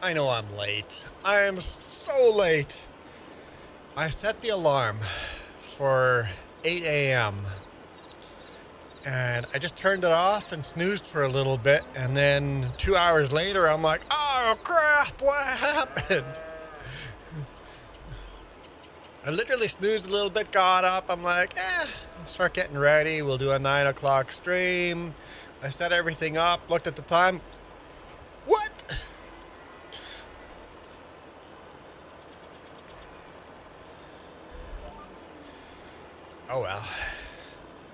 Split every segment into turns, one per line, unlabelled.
I know I'm late. I am so late. I set the alarm for 8 a.m. and I just turned it off and snoozed for a little bit, and then 2 hours later I'm like, oh crap, what happened? I literally snoozed a little bit, got up, I'm like, start getting ready, we'll do a 9 o'clock stream. I set everything up, looked at the time. What? Oh well.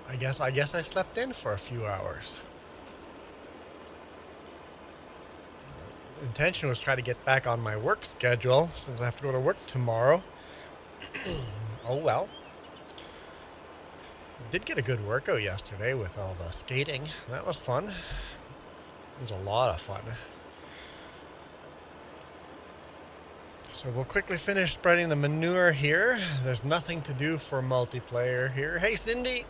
I guess I slept in for a few hours. The intention was try to get back on my work schedule since I have to go to work tomorrow. Oh well. Did get a good workout yesterday with all the skating. That was fun. It was a lot of fun. So we'll quickly finish spreading the manure here. There's nothing to do for multiplayer here. Hey Cindy!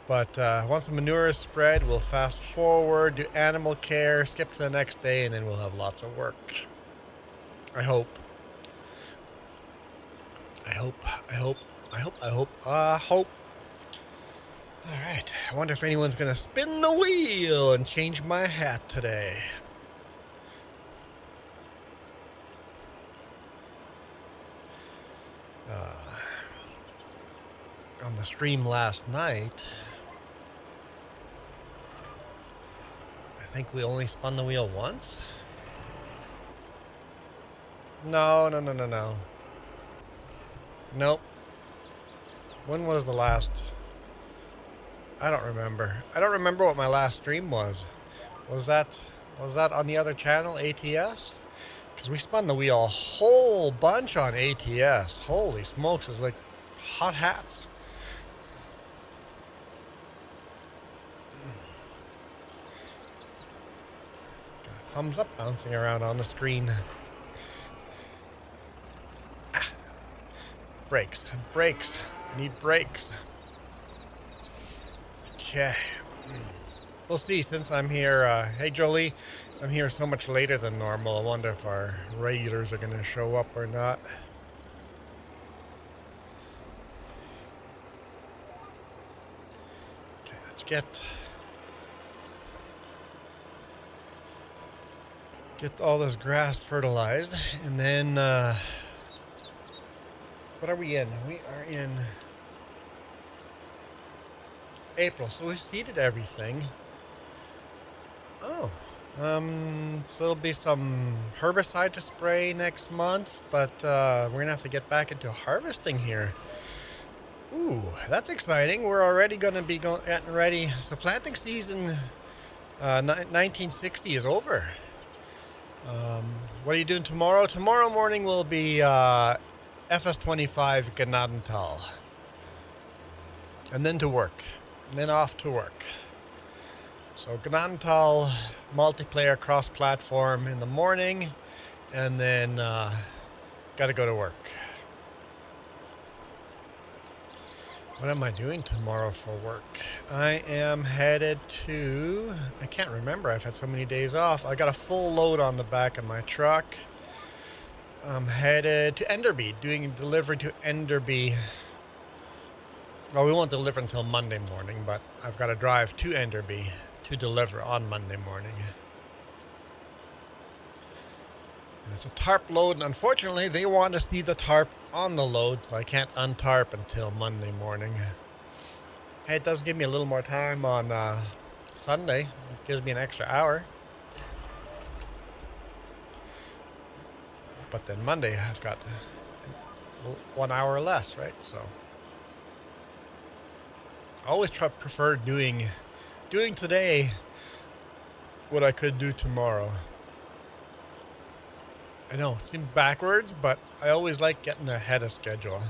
But once the manure is spread, we'll fast forward, do animal care, skip to the next day, and then we'll have lots of work. I hope. Alright, I wonder if anyone's gonna spin the wheel and change my hat today. On the stream last night, I think we only spun the wheel once. No. Nope. When was the last? I don't remember. I don't remember what my last stream was. Was that on the other channel, ATS? Because we spun the wheel a whole bunch on ATS. Holy smokes, it's like hot hats. Got a thumbs up bouncing around on the screen. Brakes. I need brakes. Okay. We'll see since I'm here. Hey Jolie, I'm here so much later than normal. I wonder if our regulars are going to show up or not. Okay, let's get all this grass fertilized, and then what are we in? We are in April, so we've seeded everything. Oh, so there'll be some herbicide to spray next month, but we're gonna have to get back into harvesting here. Ooh, that's exciting. We're already gonna be getting ready. So planting season 1960 is over. What are you doing tomorrow? Tomorrow morning will be FS22 Gnadental. And then to work. And then off to work. So Gnadental multiplayer cross-platform in the morning. And then gotta go to work. What am I doing tomorrow for work? I am headed to... I can't remember. I've had so many days off. I got a full load on the back of my truck. I'm headed to Enderby, doing delivery to Enderby. Well, we won't deliver until Monday morning, but I've got to drive to Enderby to deliver on Monday morning. And it's a tarp load, and unfortunately, they want to see the tarp on the load, so I can't untarp until Monday morning. Hey, it does give me a little more time on Sunday. It gives me an extra hour. But then Monday I've got 1 hour less, right? So I always prefer doing today what I could do tomorrow. I know it seems backwards, but I always like getting ahead of schedule.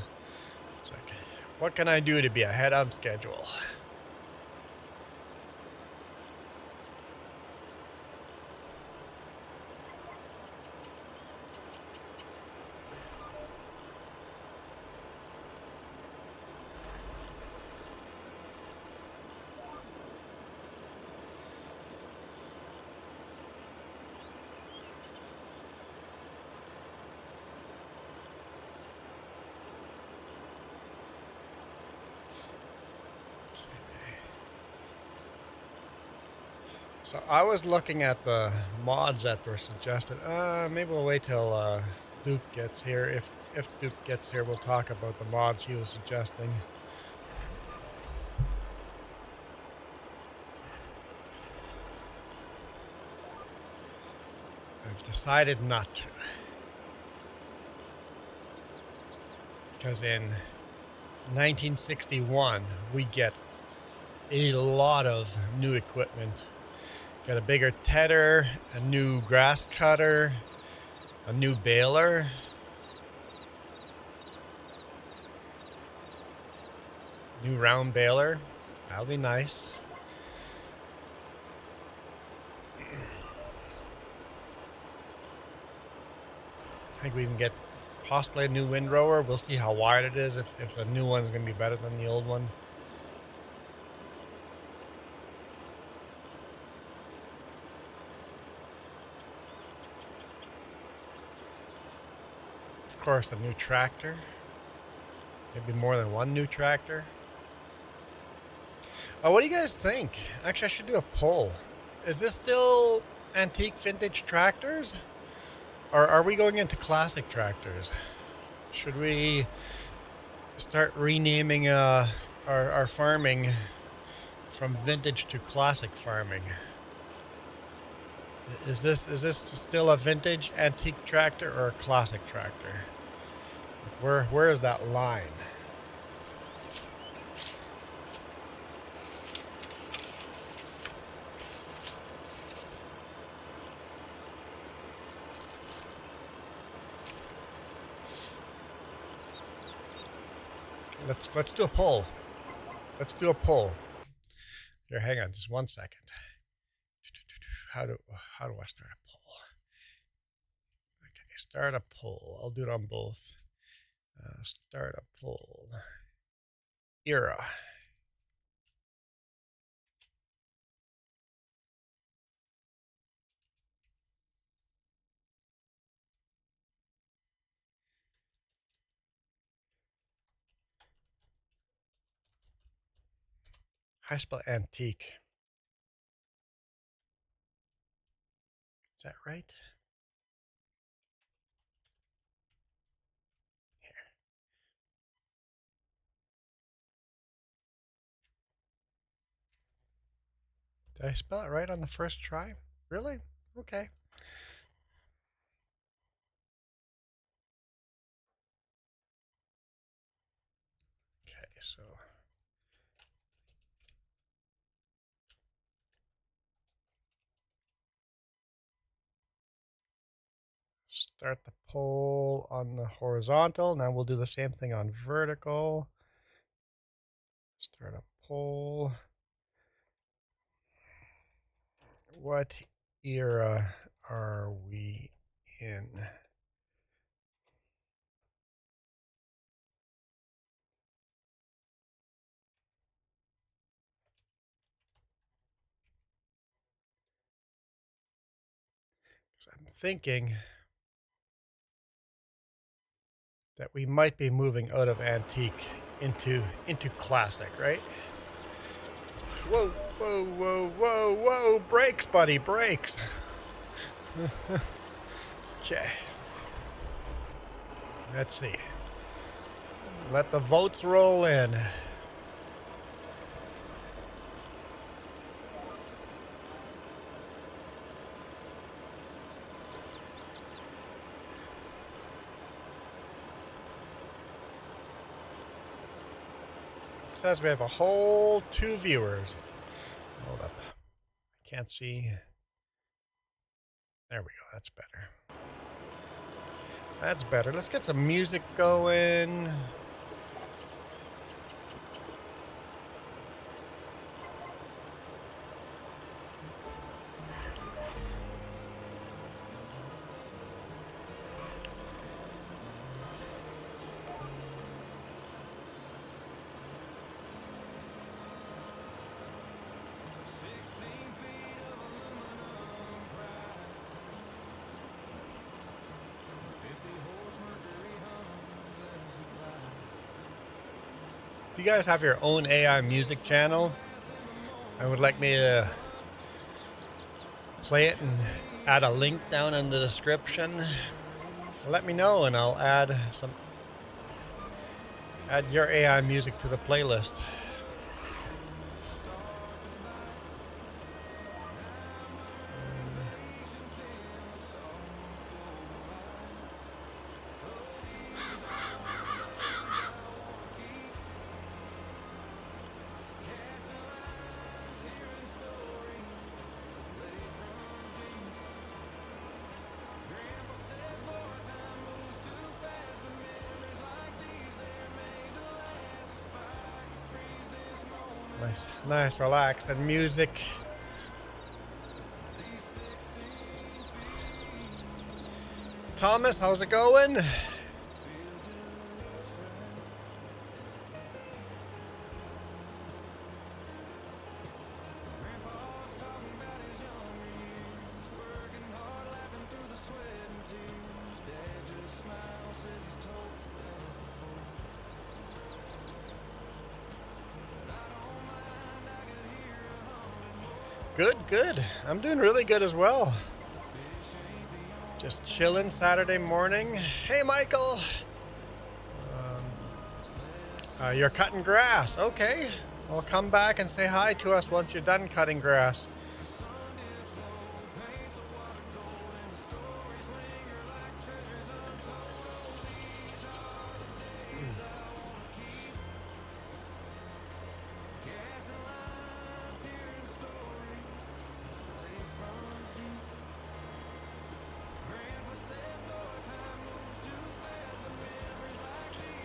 It's like, what can I do to be ahead on schedule? So I was looking at the mods that were suggested. Maybe we'll wait till Duke gets here. If Duke gets here, we'll talk about the mods he was suggesting. I've decided not to. Because in 1961, we get a lot of new equipment. Got a bigger tedder, a new grass cutter, a new baler. New round baler. That'll be nice. I think we can get possibly a new windrower. We'll see how wide it is, if the new one's going to be better than the old one. Of course, a new tractor. Maybe more than one new tractor. What do you guys think? Actually, I should do a poll. Is this still antique vintage tractors? Or are we going into classic tractors? Should we start renaming our farming from vintage to classic farming? Is this still a vintage antique tractor or a classic tractor? Where is that line? Let's do a poll. Let's do a poll. Here, hang on, just 1 second. How do I start a poll? Okay, start a poll. I'll do it on both. Start a poll. Era. How do I spell antique? Is that right? Here. Did I spell it right on the first try? Really? Okay. Okay, so start the poll on the horizontal. Now we'll do the same thing on vertical. Start a poll. What era are we in? I'm thinking that we might be moving out of antique into classic, right? Whoa, whoa, whoa, whoa, whoa! Brakes, buddy, brakes. Okay. Let's see. Let the votes roll in. Says we have a whole 2 viewers. Hold up. I can't see. There we go. That's better. That's better. Let's get some music going. If you guys have your own AI music channel and would like me to play it and add a link down in the description, let me know and I'll add your AI music to the playlist. Nice, relaxing music. Thomas, how's it going? Good. I'm doing really good as well. Just chilling Saturday morning. Hey, Michael. You're cutting grass. Okay. Well, come back and say hi to us once you're done cutting grass.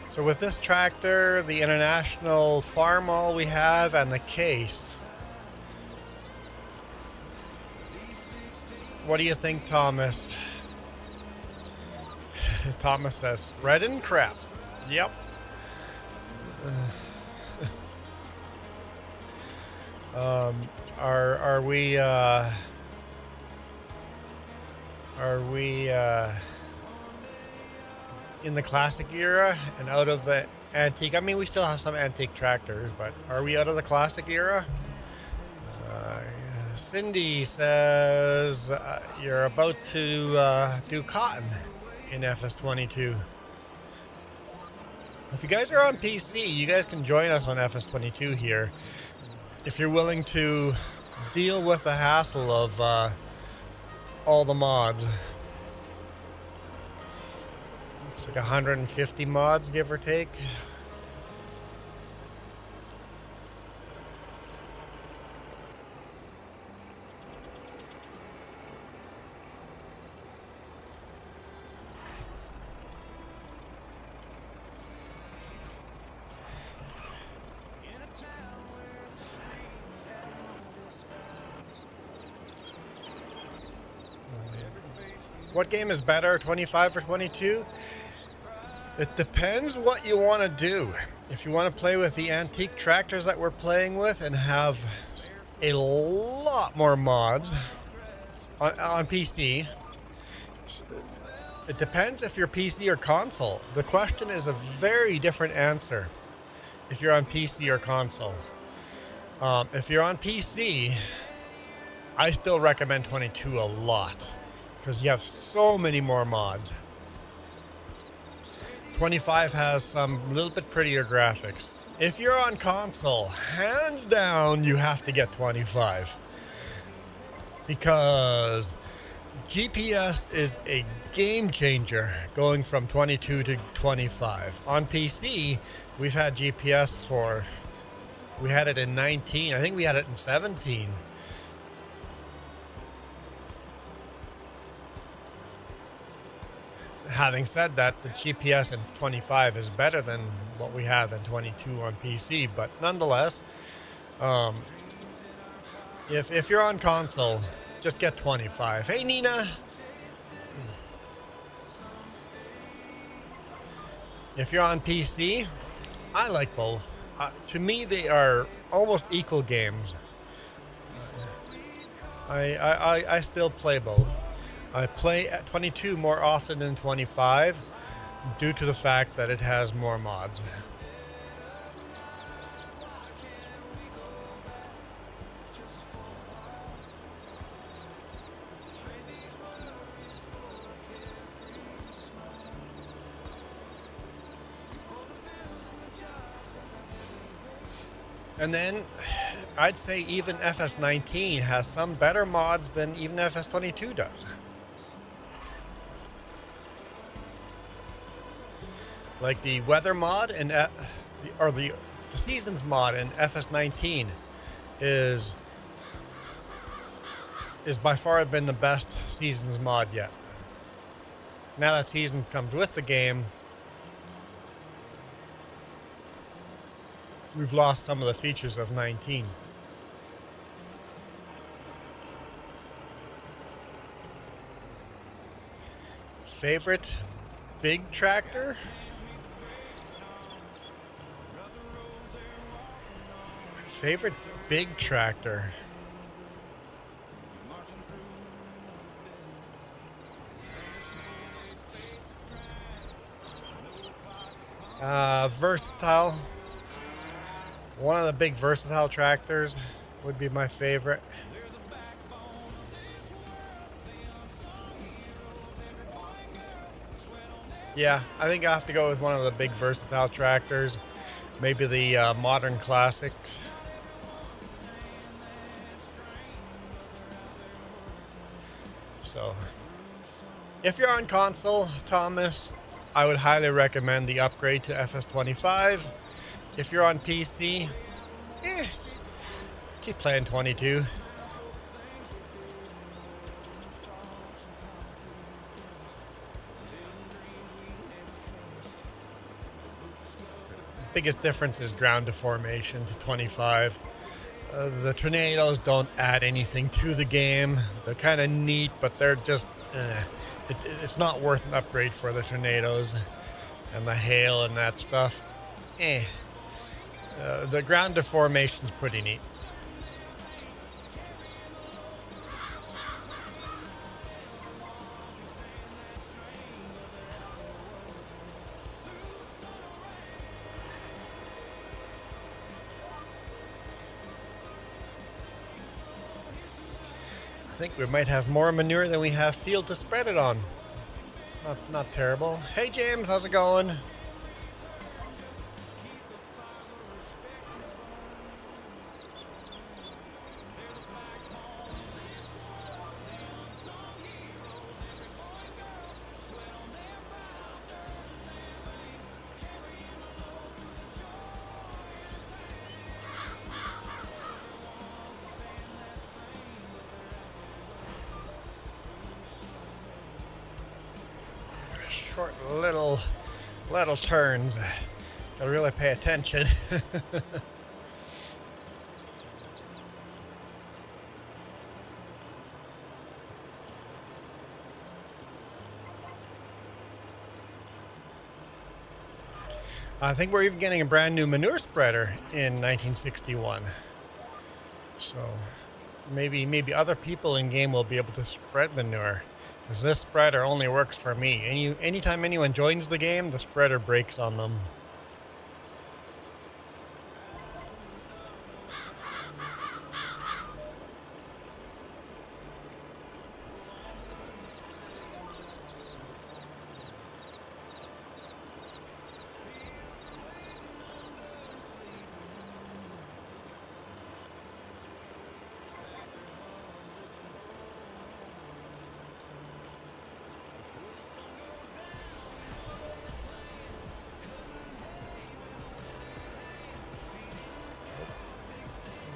So with this tractor, the International Farmall we have, and the case, what do you think, Thomas? Thomas says, spread and crap. Yep. Are we in the classic era and out of the antique? I mean, we still have some antique tractors, but are we out of the classic era? Cindy says you're about to do cotton in FS22. If you guys are on PC, you guys can join us on FS22 here. If you're willing to deal with the hassle of all the mods. It's like 150 mods, give or take. What game is better, 25 or 22? It depends what you want to do. If you want to play with the antique tractors that we're playing with and have a lot more mods on PC, it depends if you're PC or console. The question is a very different answer if you're on PC or console. If you're on PC, I still recommend 22 a lot because you have so many more mods. 25 has some little bit prettier graphics. If you're on console, hands down, you have to get 25 because GPS is a game changer going from 22 to 25. On PC, we've had GPS we had it in 19. I think we had it in 17. Having said that, the GPS in 25 is better than what we have in 22 on PC, but nonetheless, if you're on console, just get 25. Hey, Nina. If you're on PC, I like both. To me, they are almost equal games. I still play both. I play at 22 more often than 25 due to the fact that it has more mods. And then I'd say even FS19 has some better mods than even FS22 does. Like the weather mod and the seasons mod in FS19 is by far been the best seasons mod yet. Now that seasons comes with the game, we've lost some of the features of 19. Favorite big tractor? Favorite big tractor? Versatile. One of the big versatile tractors would be my favorite. Yeah, I think I have to go with one of the big versatile tractors. Maybe the modern classic. So, if you're on console, Thomas, I would highly recommend the upgrade to FS25. If you're on PC, keep playing 22. Biggest difference is ground deformation to 25. The tornadoes don't add anything to the game. They're kind of neat, but they're just it's not worth an upgrade for the tornadoes and the hail and that stuff. The ground deformation's pretty neat. I think we might have more manure than we have field to spread it on. Not terrible. Hey James, how's it going? Short little turns. Gotta really pay attention. I think we're even getting a brand new manure spreader in 1961. So maybe other people in game will be able to spread manure. Because this spreader only works for me. Anytime anyone joins the game, the spreader breaks on them.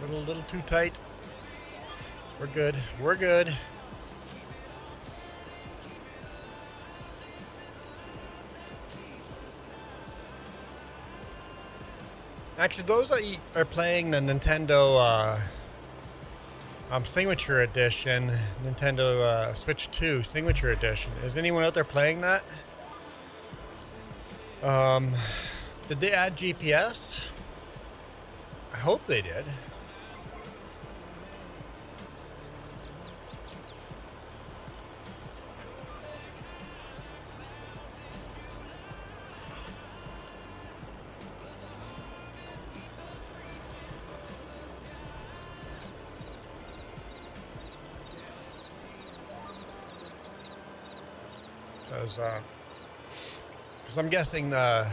A little too tight. We're good. We're good. Actually, those that are playing the Nintendo Signature Edition, Nintendo Switch 2 Signature Edition, is anyone out there playing that? Did they add GPS? I hope they did. Because I'm guessing the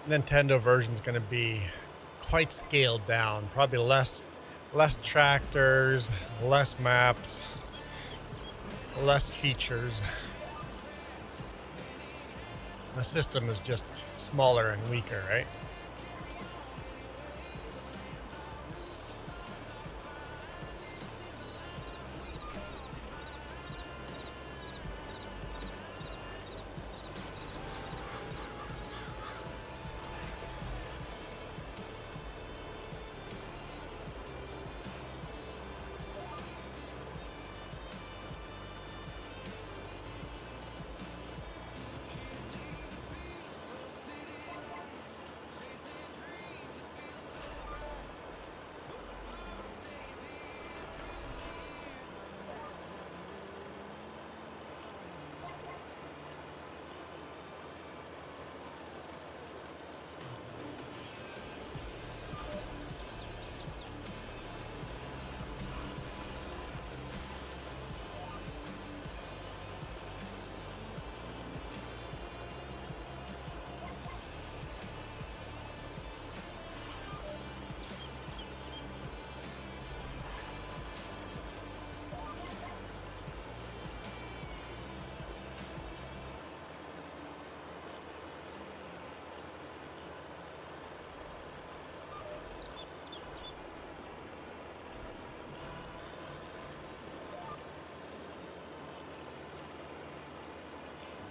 Nintendo version is going to be quite scaled down. Probably less tractors, less maps, less features. The system is just smaller and weaker, right?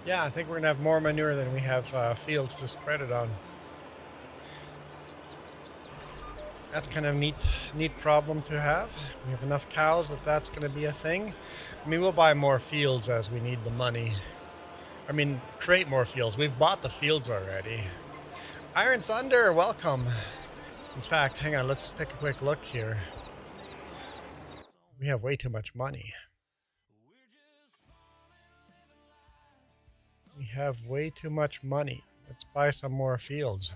Yeah, I think we're gonna have more manure than we have fields to spread it on. That's kind of neat problem to have. We have enough cows that's gonna be a thing. I mean, we'll buy more fields as we need the money. I mean, create more fields. We've bought the fields already. Iron Thunder, welcome. In fact, hang on, let's take a quick look here. We have way too much money. We have way too much money. Let's buy some more fields.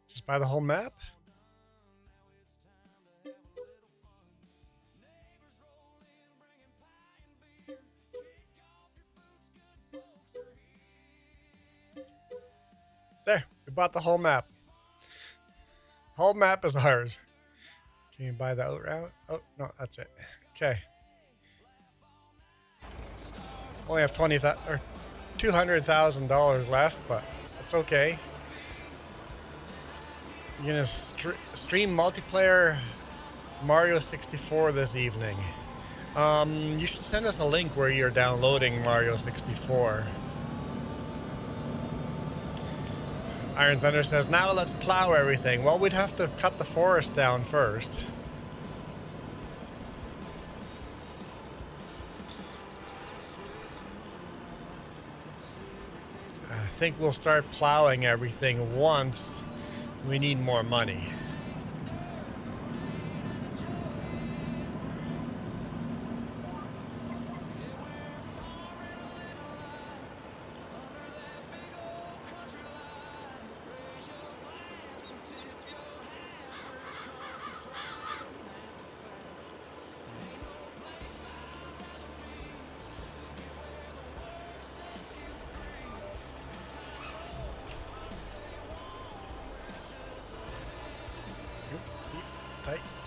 Just buy the whole map? There, we bought the whole map. Whole map is ours. Can you buy that route? Oh, no, that's it. Okay. Only have $200,000 left, but that's okay. You're gonna stream multiplayer Mario 64 this evening. You should send us a link where you're downloading Mario 64. Iron Thunder says, now let's plow everything. Well, we'd have to cut the forest down first. I think we'll start plowing everything once we need more money.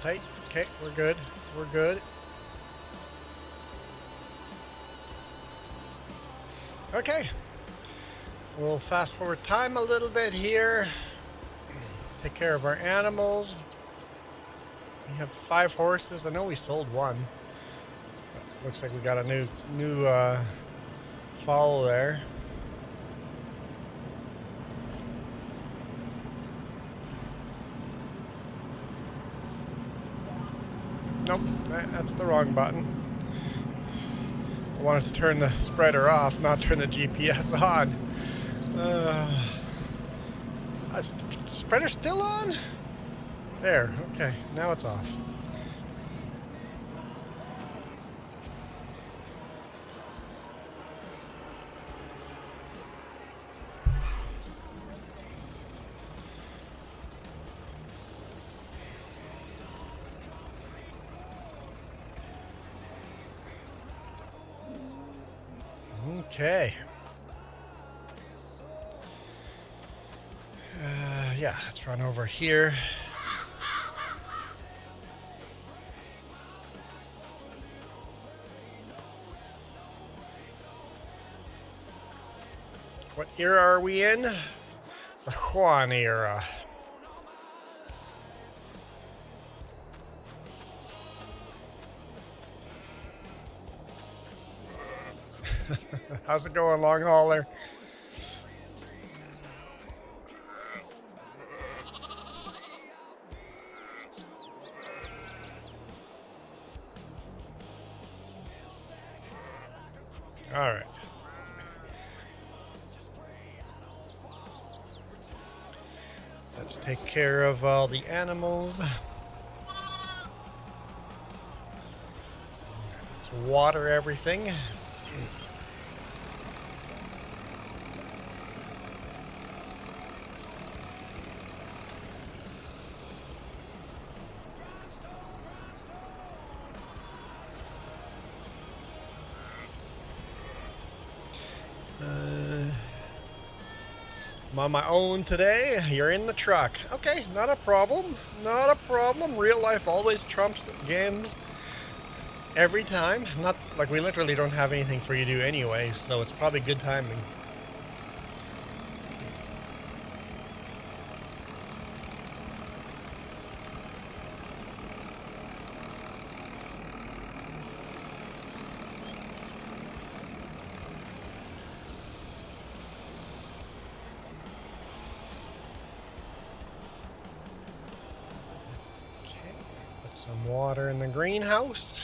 Tight. Okay, we're good. We're good. Okay. We'll fast forward time a little bit here. Take care of our animals. We have 5 horses. I know we sold one. Looks like we got a new foal there. Nope, that's the wrong button. I wanted to turn the spreader off, not turn the GPS on. Spreader still on? There, okay, now it's off. Okay. Yeah, let's run over here. What era are we in? The Juan era. How's it going, long hauler? All right. Let's take care of all the animals. Let's water everything. I'm on my own today. You're in the truck. Okay, not a problem. Not a problem. Real life always trumps games every time. Not like we literally don't have anything for you to do anyway, so it's probably good timing. Some water in the greenhouse.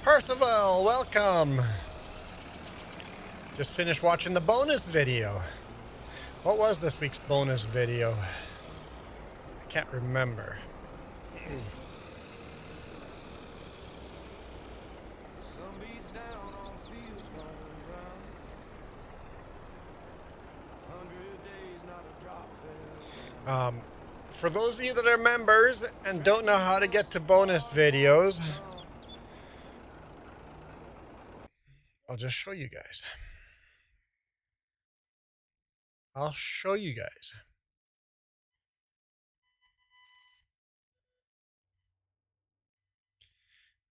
Percival, welcome. Just finished watching the bonus video. What was this week's bonus video? I can't remember. For those of you that are members and don't know how to get to bonus videos, I'll just show you guys. I'll show you guys.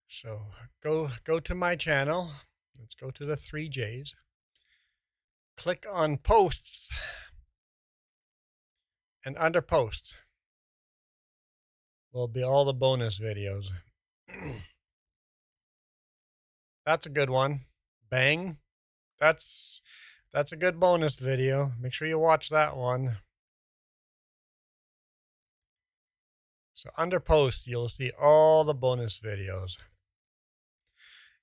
So go to my channel. Let's go to the 3Js. Click on posts. And under posts will be all the bonus videos. That's a good one. Bang. That's a good bonus video. Make sure you watch that one. So under posts, you'll see all the bonus videos.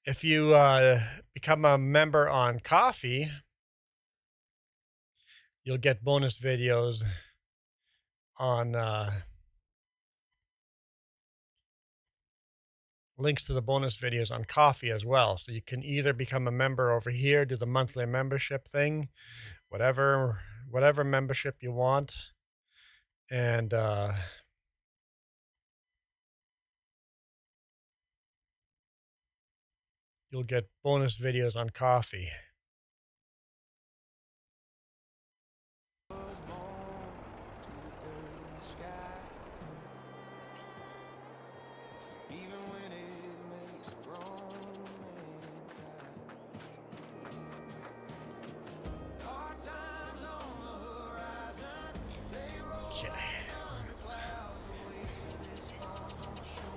If you become a member on Coffee, you'll get bonus videos on links to the bonus videos on Coffee as well. So you can either become a member over here, do the monthly membership thing, whatever membership you want, and you'll get bonus videos on Coffee.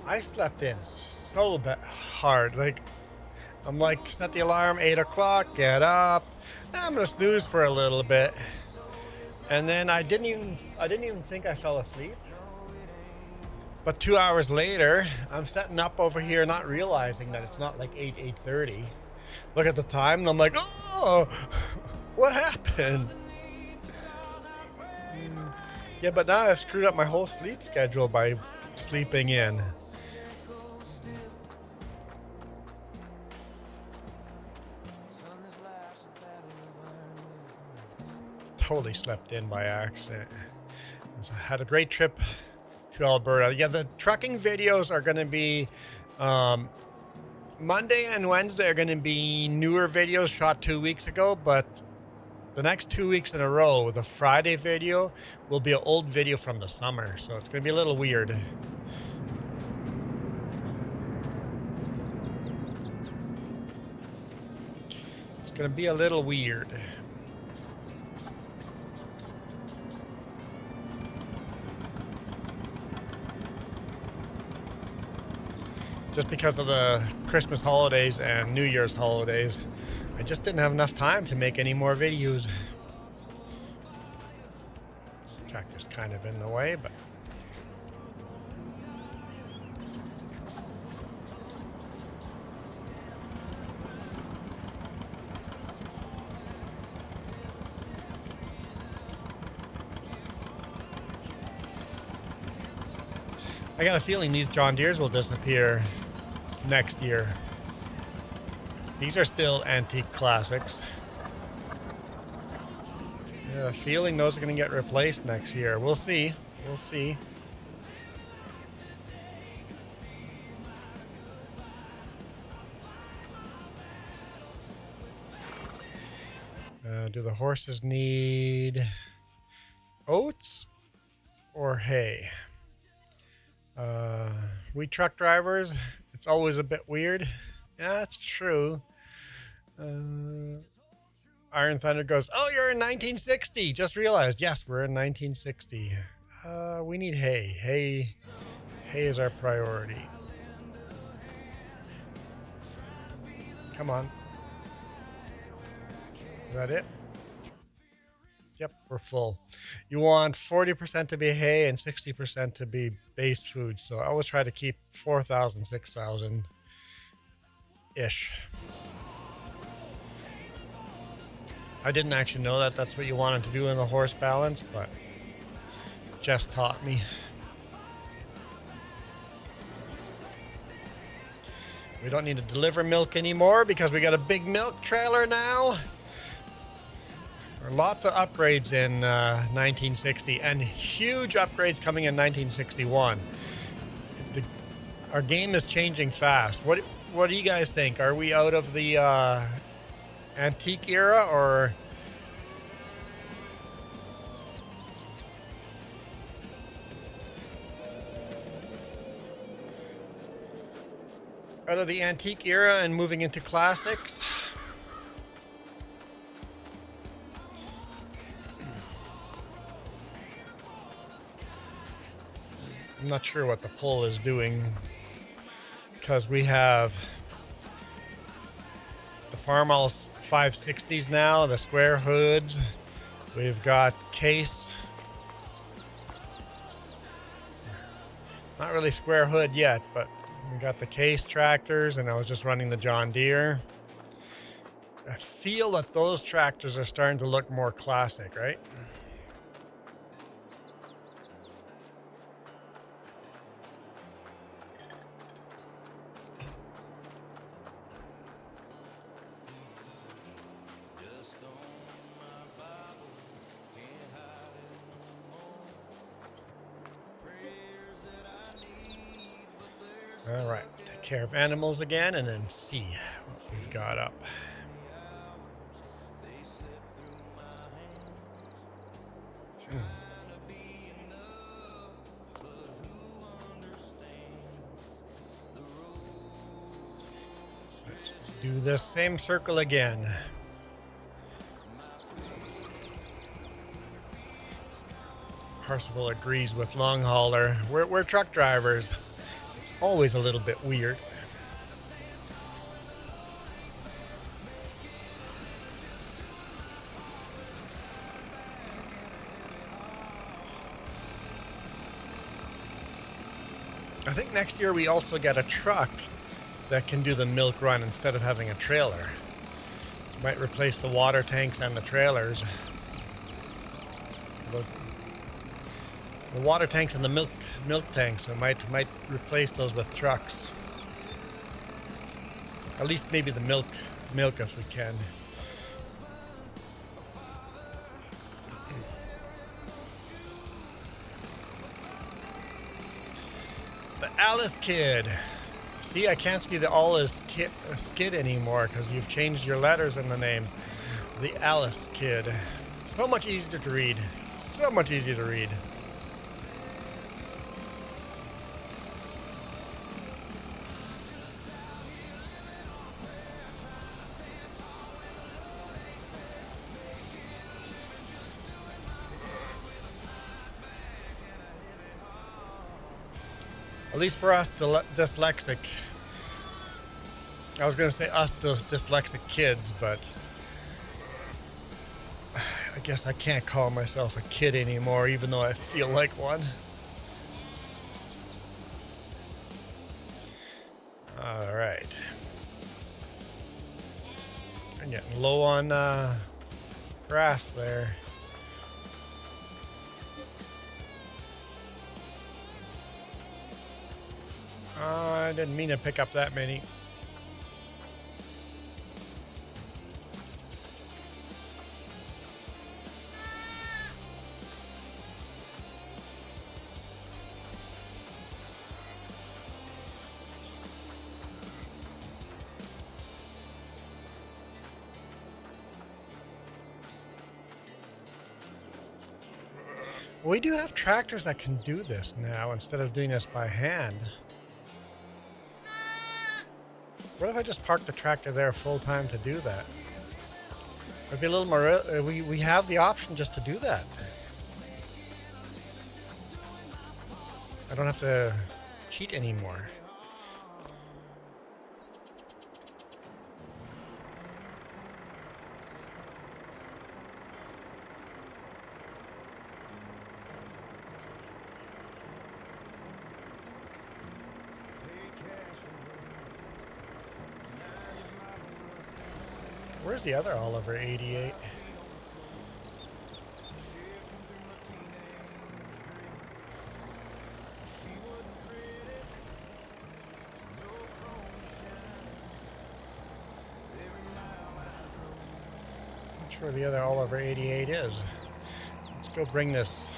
I slept in so hard. Like, I'm like, set the alarm, 8 o'clock, get up. I'm gonna snooze for a little bit. And then I didn't even think I fell asleep. But 2 hours later, I'm setting up over here, not realizing that it's not like 8:30. look at the time and I'm like, oh, what happened? Yeah, but now I've screwed up my whole sleep schedule by sleeping in. Totally slept in by accident. So I had a great trip to Alberta. Yeah, the trucking videos are going to be Monday and Wednesday are going to be newer videos shot 2 weeks ago, but the next 2 weeks in a row, the Friday video will be an old video from the summer, so it's going to be a little weird. It's going to be a little weird. Just because of the Christmas holidays and New Year's holidays, I just didn't have enough time to make any more videos. Tractor's kind of in the way, but I got a feeling these John Deeres will disappear next year. These are still antique classics. I have a feeling those are going to get replaced next year. We'll see. We'll see. Do the horses need oats or hay? We truck drivers, it's always a bit weird. Yeah, that's true. Iron Thunder goes, oh, you're in 1960. Just realized, yes, we're in 1960. We need hay. Hay is our priority. Come on. Is that it? Yep, we're full. You want 40% to be hay and 60% to be base food. So I always try to keep 4,000, 6,000-ish. I didn't actually know that that's what you wanted to do in the horse balance, but Jess taught me. We don't need to deliver milk anymore because we got a big milk trailer now. There are lots of upgrades in 1960 and huge upgrades coming in 1961. Our game is changing fast. What do you guys think? Are we out of the antique era or out of the antique era and moving into classics? I'm not sure what the poll is doing because we have the Farmhouse 560s now, the square hoods. We've got case. Not really square hood yet, but we got the case tractors, and I was just running the John Deere. I feel that those tractors are starting to look more classic, right? All right, take care of animals again and then see what we've got up. Let's do the same circle again. Percival agrees with long hauler. We're truck drivers. It's always a little bit weird. I think next year we also get a truck that can do the milk run instead of having a trailer. Might replace the water tanks and the trailers. The water tanks and the milk tanks, so might replace those with trucks. At least maybe the milk if we can. The Alice Kid. See, I can't see the Alice Skid anymore because you've changed your letters in the name. The Alice Kid. So much easier to read. So much easier to read. At least for us dyslexic. I was going to say us dyslexic kids, but I guess I can't call myself a kid anymore, even though I feel like one. All right. I'm getting low on grass there. I didn't mean to pick up that many. We do have tractors that can do this now instead of doing this by hand. What if I just park the tractor there full time to do that? It'd be a little more. We have the option just to do that. I don't have to cheat anymore. Where's the other Oliver 88? Not sure where the other Oliver 88 is. Let's go bring this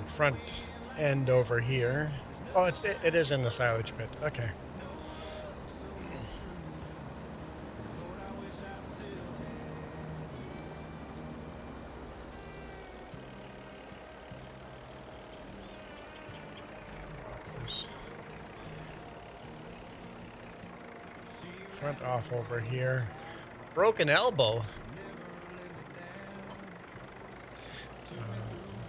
front end over here. Oh, it is in the silage pit. Okay. Front off over here. Broken elbow.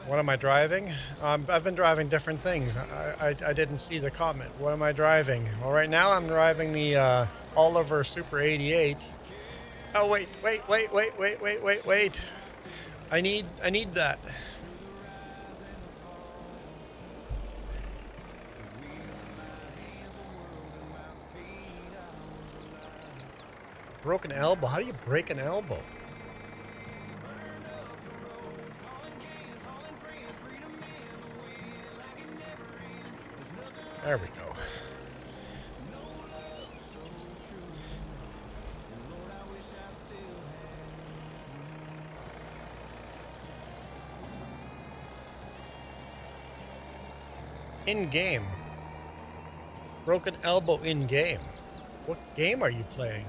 What am I driving? I've been driving different things. I didn't see the comment. What am I driving? Well, right now I'm driving the Oliver Super 88. Oh wait. I need that. Broken elbow. How do you break an elbow? There we go. In game. Broken elbow in game. What game are you playing?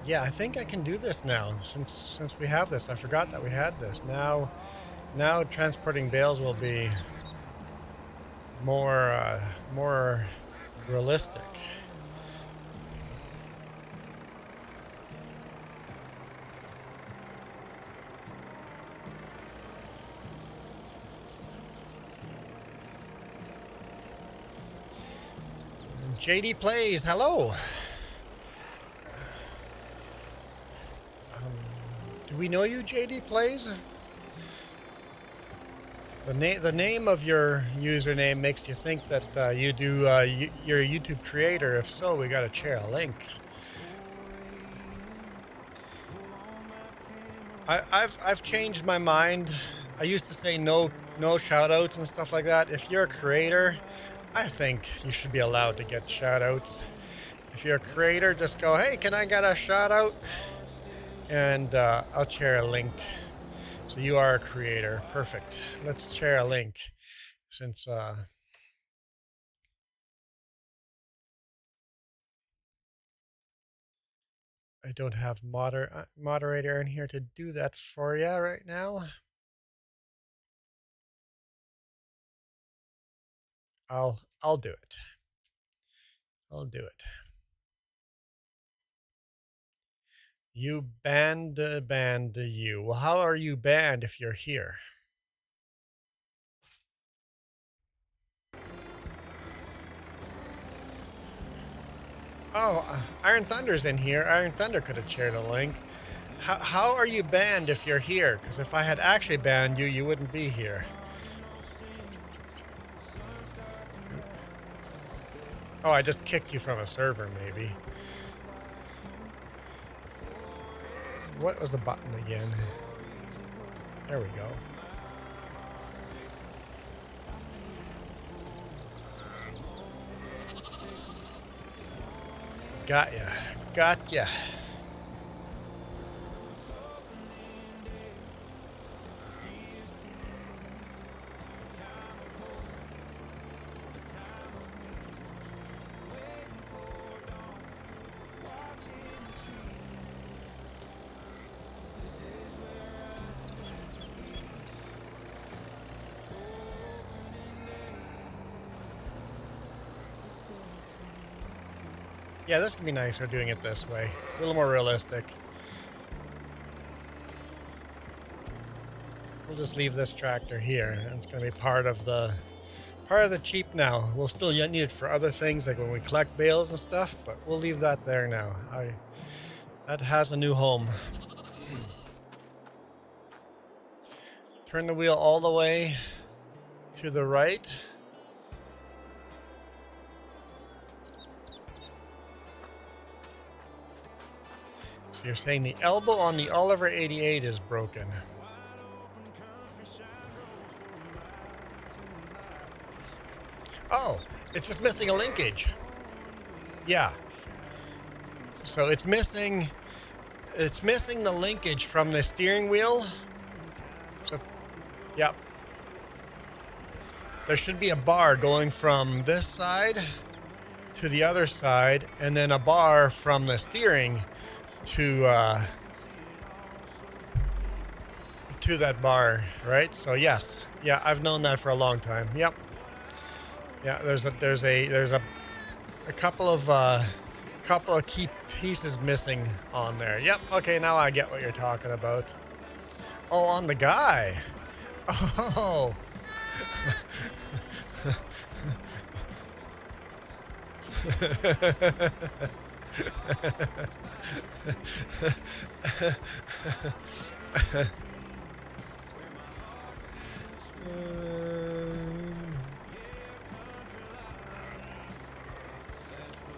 Yeah, I think I can do this now. Since we have this, I forgot that we had this. Now transporting bales will be more realistic. JD Plays, hello. Do we know you, JD Plays? The name of your username makes you think that you're a YouTube creator. If so, we gotta share a link. I've changed my mind. I used to say no shout outs and stuff like that. If you're a creator, I think you should be allowed to get shout outs. If you're a creator, just go, hey, can I get a shout out? And I'll share a link. So you are a creator. Perfect. Let's share a link since I don't have moderator in here to do that for you right now. I'll do it. I'll do it. You banned you. Well, how are you banned if you're here? Oh, Iron Thunder's in here. Iron Thunder could have shared a link. How are you banned if you're here? Because if I had actually banned you, you wouldn't be here. Oh, I just kicked you from a server, maybe. What was the button again? There we go. Got ya. Yeah, this can be nicer doing it this way. A little more realistic. We'll just leave this tractor here. It's going to be part of the cheap now. We'll still need it for other things, like when we collect bales and stuff, but we'll leave that there now. That has a new home. Turn the wheel all the way to the right. So you're saying the elbow on the Oliver 88 is broken. Oh, it's just missing a linkage. Yeah. So it's missing the linkage from the steering wheel. So, yep. There should be a bar going from this side to the other side, and then a bar from the steering to that bar, right? So yes, yeah, I've known that for a long time. Yep. Yeah, there's a couple of key pieces missing on there. Yep. Okay, now I get what you're talking about. Oh, on the guy. Oh.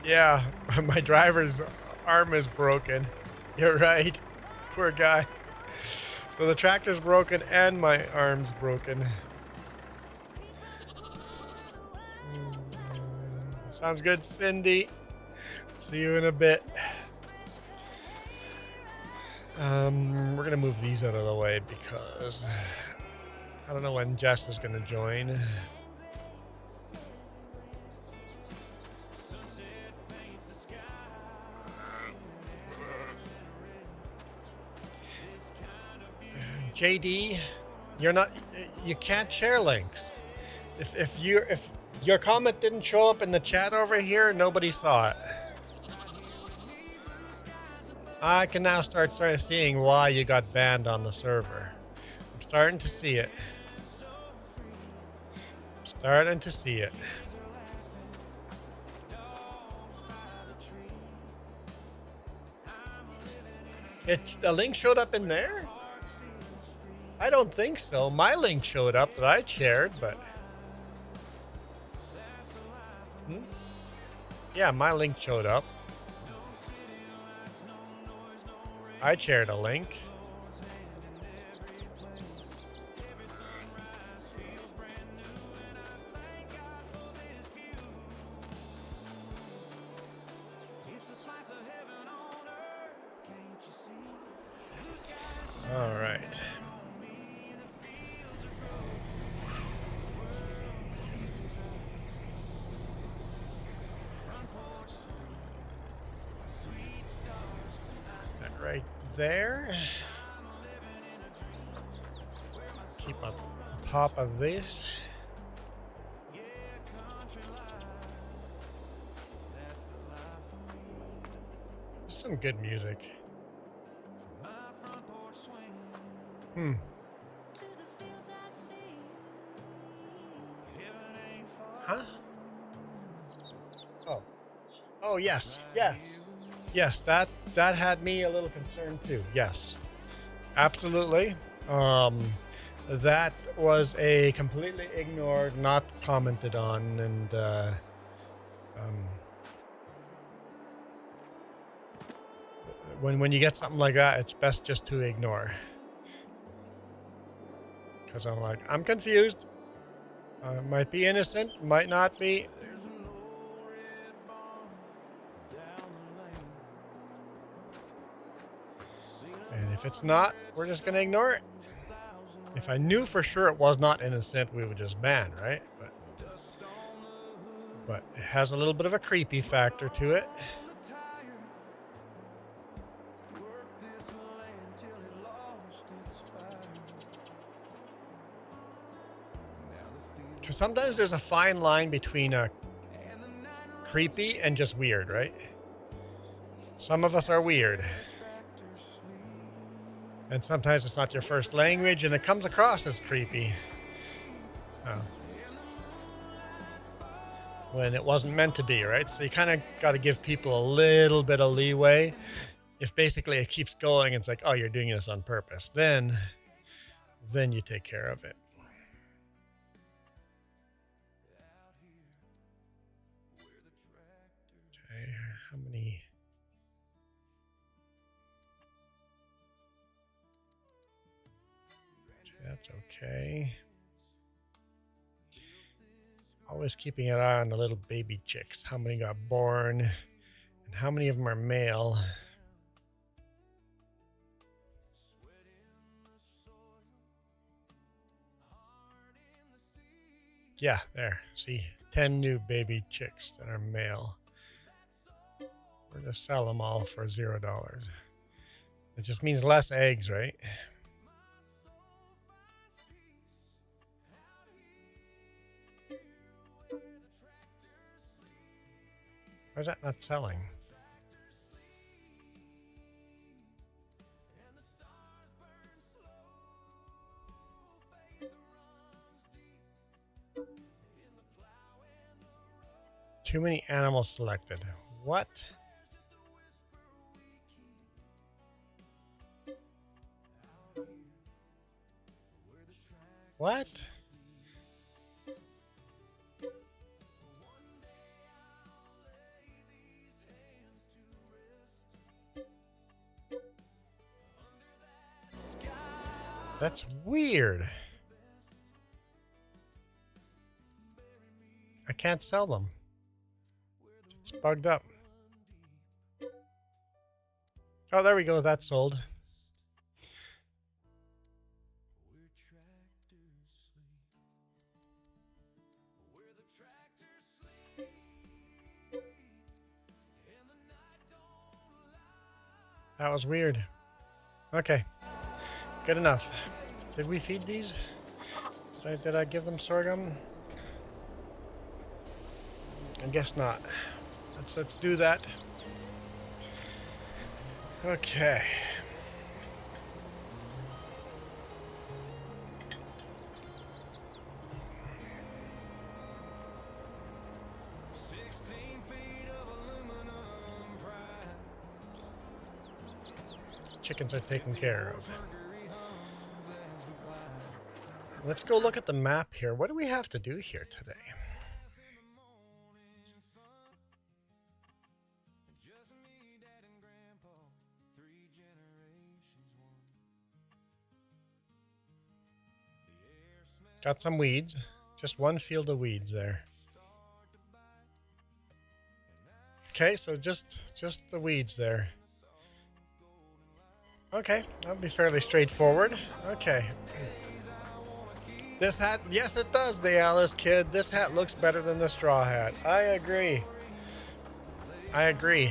Yeah, my driver's arm is broken. You're right. Poor guy. So the tractor's broken and my arm's broken. Sounds good, Cindy. See you in a bit. We're gonna move these out of the way because I don't know when Jess is gonna join. JD, you can't share links. If your comment didn't show up in the chat over here, nobody saw it. I can now start seeing why you got banned on the server. I'm starting to see it. Starting to see it. The link showed up in there? I don't think so. My link showed up that I shared, but hmm? Yeah, my link showed up. I shared a link. All right. That right there. Keep on top of this. Some good music. Huh? Oh. Oh, yes. Yes. Yes, that had me a little concerned too. Yes. Absolutely. That was a completely ignored, not commented on, and when you get something like that, it's best just to ignore. Because I'm like, I'm confused. Might be innocent, might not be. And if it's not, we're just gonna ignore it. If I knew for sure it was not innocent, we would just ban, right? But it has a little bit of a creepy factor to it. Because sometimes there's a fine line between creepy and just weird, right? Some of us are weird. And sometimes it's not your first language and it comes across as creepy. When it wasn't meant to be, right? So you kind of got to give people a little bit of leeway. If basically it keeps going, it's like, oh, you're doing this on purpose. Then you take care of it. Okay, how many? That's okay. Always keeping an eye on the little baby chicks. How many got born and how many of them are male? Yeah, there. See, 10 new baby chicks that are male. We're going to sell them all for $0. It just means less eggs, right? Why is that not selling? Too many animals selected. What? What? That's weird. I can't sell them. It's bugged up. Oh, there we go. That's sold. That was weird. Okay. Good enough. Did we feed these? Did I give them sorghum? I guess not. Let's do that. Okay. Chickens are taken care of. Let's go look at the map here. What do we have to do here today? Got some weeds. Just one field of weeds there. Okay, so just the weeds there. Okay, that'll be fairly straightforward. Okay. This hat, yes it does, the Alice kid. This hat looks better than the straw hat. I agree. I agree.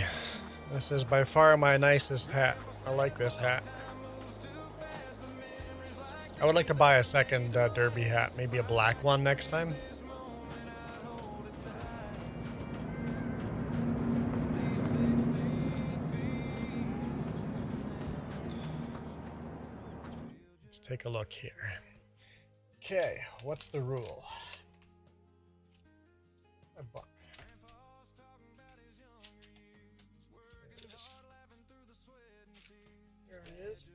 This is by far my nicest hat. I like this hat. I would like to buy a second derby hat, maybe a black one next time. Let's take a look here. Okay, what's the rule? A buck. There it is.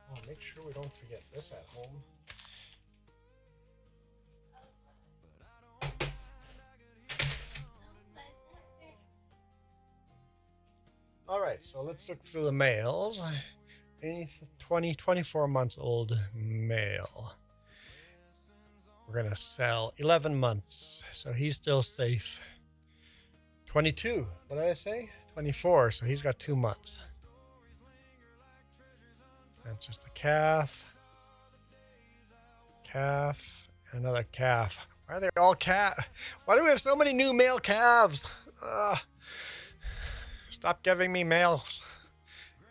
Oh, make sure we don't forget this at home. All right, so let's look through the males. 24 months old male. We're going to sell 11 months, so he's still safe. 22, what did I say? 24, so he's got 2 months. That's just a calf. Calf, another calf. Why are they all calf? Why do we have so many new male calves? Stop giving me males.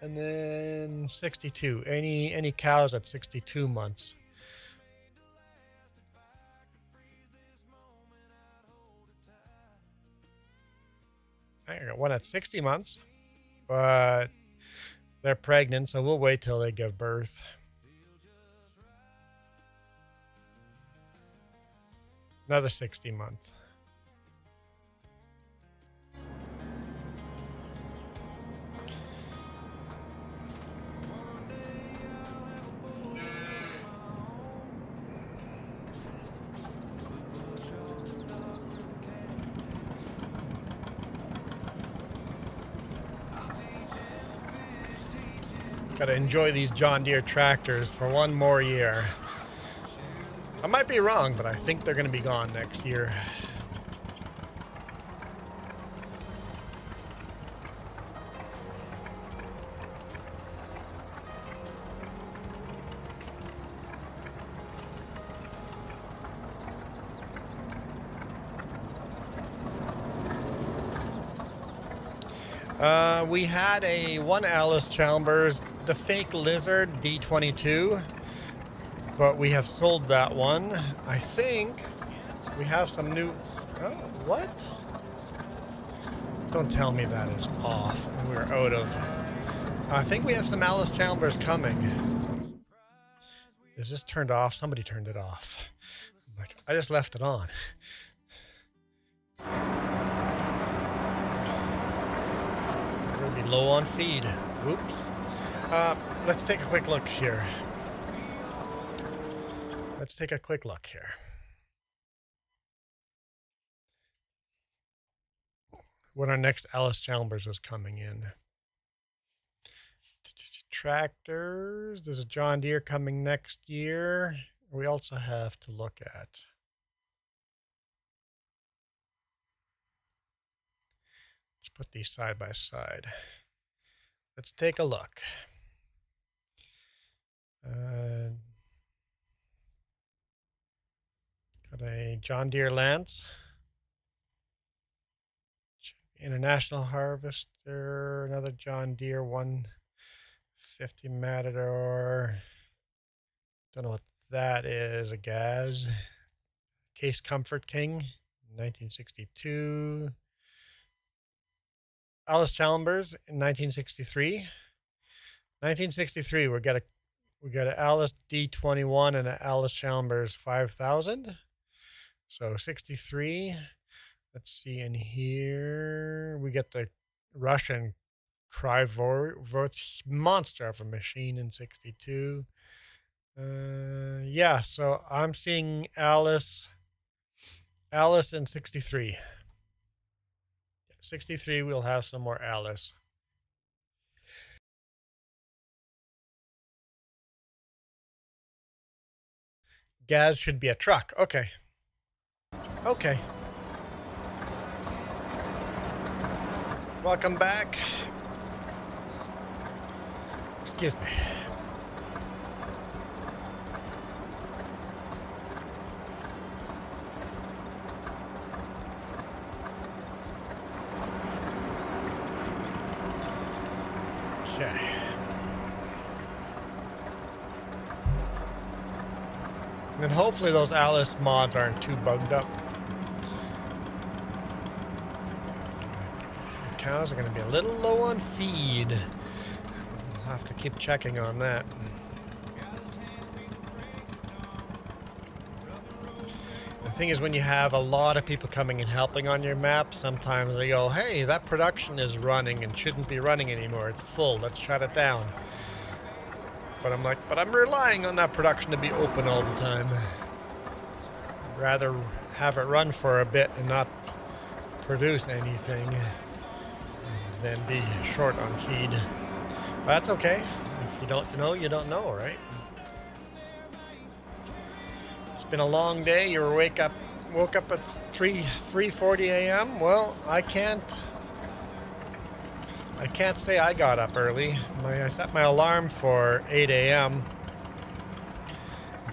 And then 62. Any cows at 62 months? I got one at 60 months, but they're pregnant, so we'll wait till they give birth. Another 60 months. Gotta enjoy these John Deere tractors for one more year. I might be wrong, but I think they're gonna be gone next year. We had one Alice Chalmers, the fake lizard D22, but we have sold that one. I think we have some new. Oh, what? Don't tell me that is off. We're out of. I think we have some Alice Chalmers coming. Is this turned off? Somebody turned it off. I just left it on. We'll be low on feed. Oops. Let's take a quick look here. Let's take a quick look here. When our next Alice Chalmers is coming in. Tractors. There's a John Deere coming next year. We also have to look at. Let's put these side by side. Let's take a look. Got a John Deere Lance. International Harvester. Another John Deere 150 Matador. Don't know what that is. A Gaz. Case Comfort King. 1962. Alice Chalmers in 1963. 1963, we got an Alice D21 and an Alice Chalmers 5000. So 63. Let's see in here. We get the Russian Kryvor monster of a machine in 62. Yeah, so I'm seeing Alice in 63. 63, we'll have some more Alice. Gaz should be a truck. Okay. Okay. Welcome back. Excuse me. Okay. And hopefully those Alice mods aren't too bugged up. The cows are going to be a little low on feed. I'll have to keep checking on that. The thing is, when you have a lot of people coming and helping on your map, sometimes they go, hey, that production is running and shouldn't be running anymore. It's full. Let's shut it down. But I'm like, but I'm relying on that production to be open all the time. I'd rather have it run for a bit and not produce anything than be short on feed. But that's okay. If you don't know, you don't know, right? It's been a long day. You woke up at 3:40 a.m. Well, I can't say I got up early. I set my alarm for 8 a.m.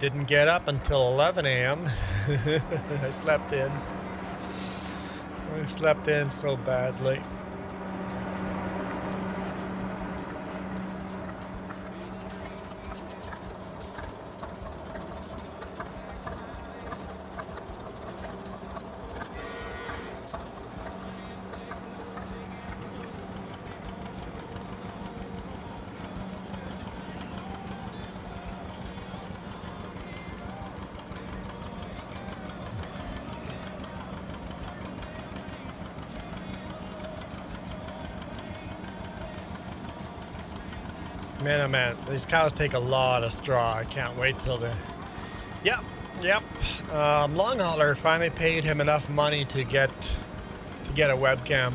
Didn't get up until 11 a.m. I slept in. I slept in so badly. Man, oh man, these cows take a lot of straw. I can't wait till the... Yep. Long hauler finally paid him enough money to get a webcam.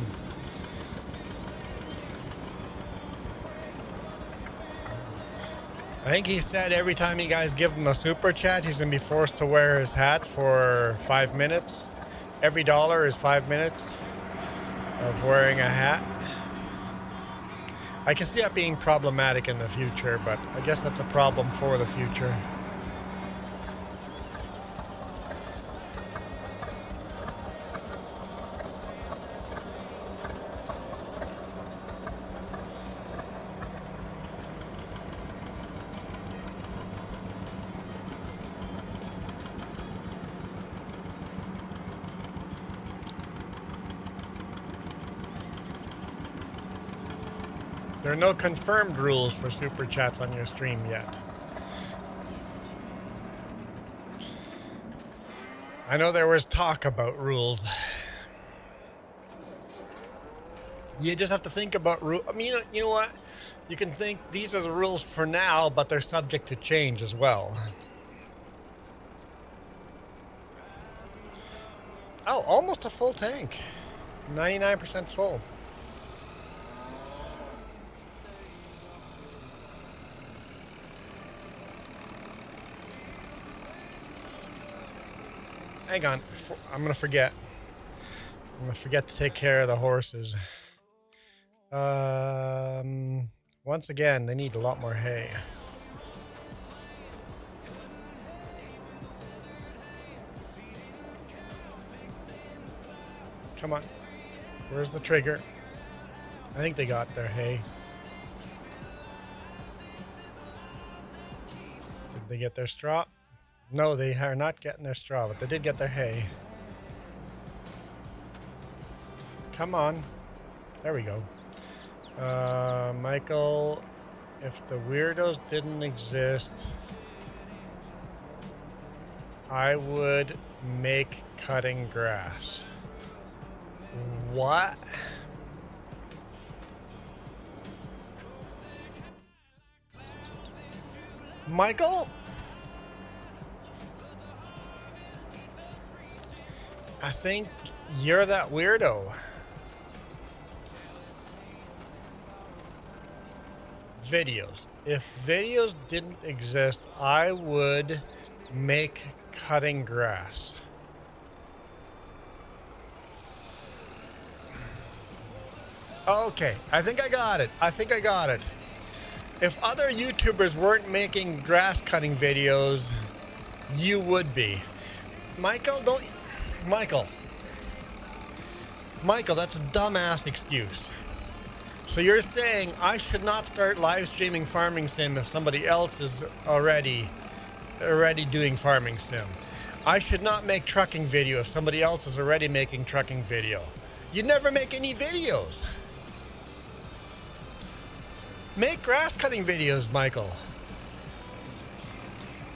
I think he said every time you guys give him a super chat, he's gonna be forced to wear his hat for 5 minutes. Every dollar is 5 minutes of wearing a hat. I can see that being problematic in the future, but I guess that's a problem for the future. There are no confirmed rules for super chats on your stream yet. I know there was talk about rules. You just have to think about rules. I mean, you know what? You can think these are the rules for now, but they're subject to change as well. Oh, almost a full tank. 99% full. Hang on, I'm gonna forget. I'm gonna forget to take care of the horses. Once again, they need a lot more hay. Come on. Where's the trigger? I think they got their hay. Did they get their straw? No, they are not getting their straw, but they did get their hay. Come on. There we go. Michael, if the weirdos didn't exist, I would make cutting grass. What? Michael? I think you're that weirdo. Videos. If videos didn't exist, I would make cutting grass. Okay, I think I got it. If other YouTubers weren't making grass cutting videos, you would be. Michael, that's a dumbass excuse. So you're saying I should not start live streaming farming sim if somebody else is already doing farming sim. I should not make trucking video if somebody else is already making trucking video. You never make any videos. Make grass cutting videos, Michael.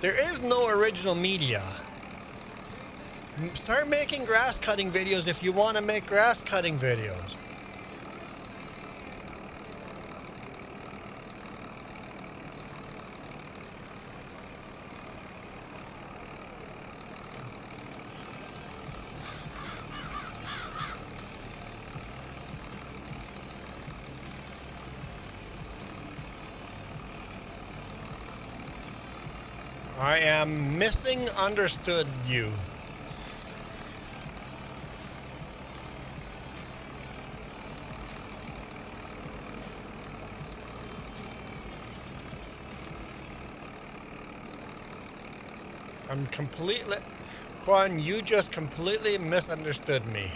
There is no original media. Start making grass cutting videos if you want to make grass cutting videos. I am misunderstood you. I'm completely... Juan, you just completely misunderstood me.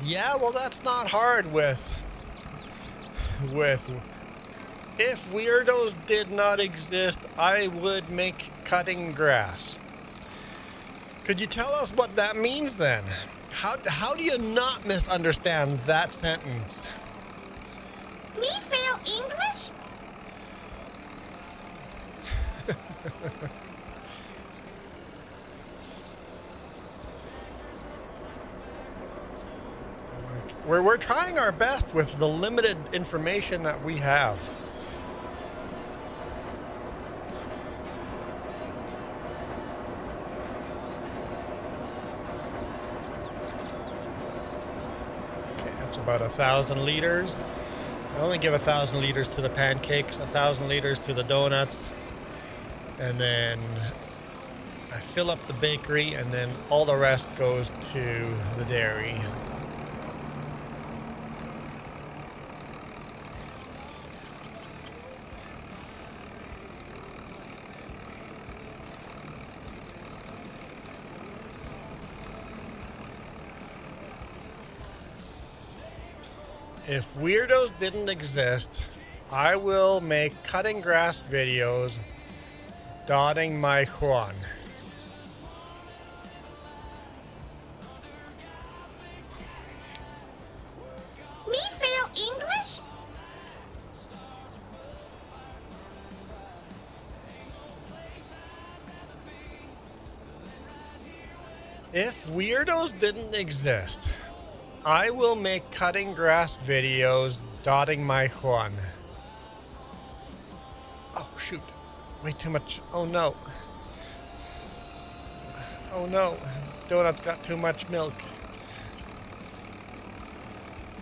Yeah, well, that's not hard with... If weirdos did not exist, I would make cutting grass. Could you tell us what that means then? How do you not misunderstand that sentence?
Me fail English?
We're trying our best with the limited information that we have. Okay, that's about 1,000 liters. I only give 1,000 liters to the pancakes, 1,000 liters to the donuts, and then I fill up the bakery, and then all the rest goes to the dairy. If weirdos didn't exist, I will make cutting grass videos dotting my Juan.
Me fail English?
If weirdos didn't exist, I will make cutting grass videos dotting my Juan. Oh, shoot. Way too much. Oh, no. Oh, no. Donut's got too much milk.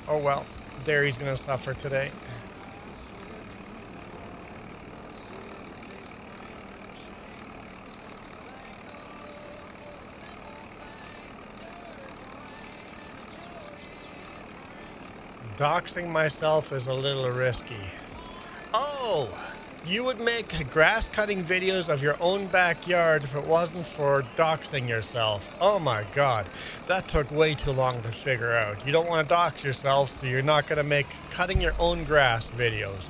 Oh, well. Dairy's going to suffer today. Doxing myself is a little risky. Oh, you would make grass cutting videos of your own backyard if it wasn't for doxing yourself. Oh my God, that took way too long to figure out. You don't want to dox yourself, so you're not going to make cutting your own grass videos.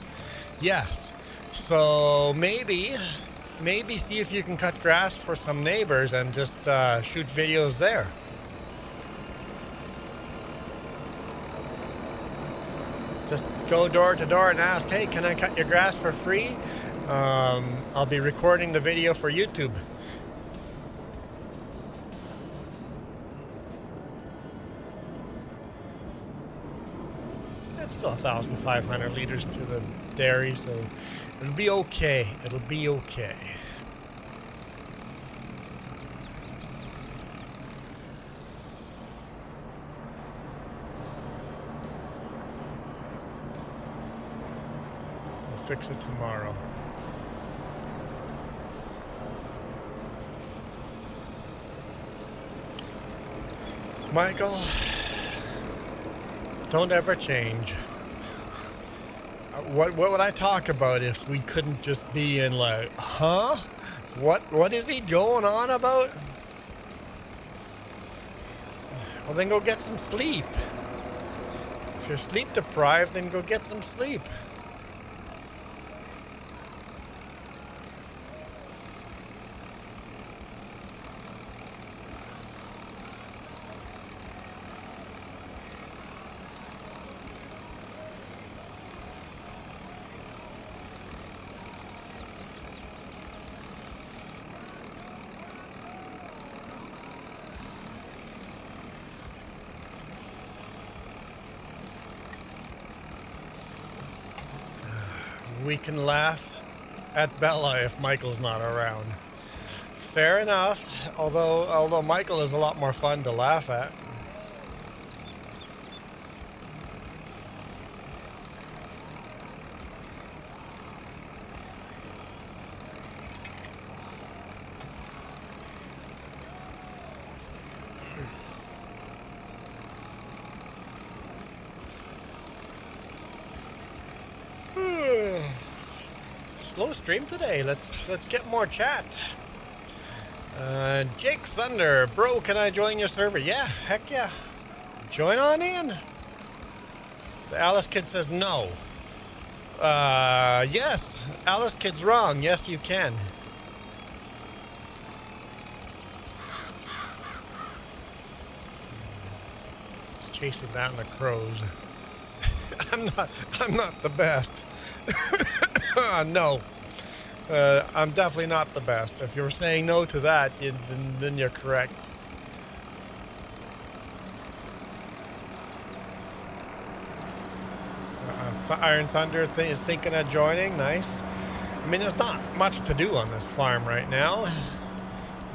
Yes, so maybe see if you can cut grass for some neighbors and just shoot videos there. Just go door to door and ask, hey, can I cut your grass for free? I'll be recording the video for YouTube. It's still 1,500 liters to the dairy, so it'll be okay. It'll be okay. fix it tomorrow. Michael, don't ever change. What would I talk about if we couldn't just be in like, huh? What is he going on about? Well, then go get some sleep. If you're sleep deprived, then go get some sleep. We can laugh at Bella if Michael's not around. Fair enough, although Michael is a lot more fun to laugh at. Slow stream today. Let's get more chat. Jake Thunder, bro, can I join your server? Yeah, heck yeah. Join on in. The Alice Kid says no. Yes, Alice Kid's wrong. Yes, you can. Just chasing down the crows. I'm not the best. No. I'm definitely not the best. If you're saying no to that, then you're correct. Iron Thunder is thinking of joining. Nice. I mean, there's not much to do on this farm right now,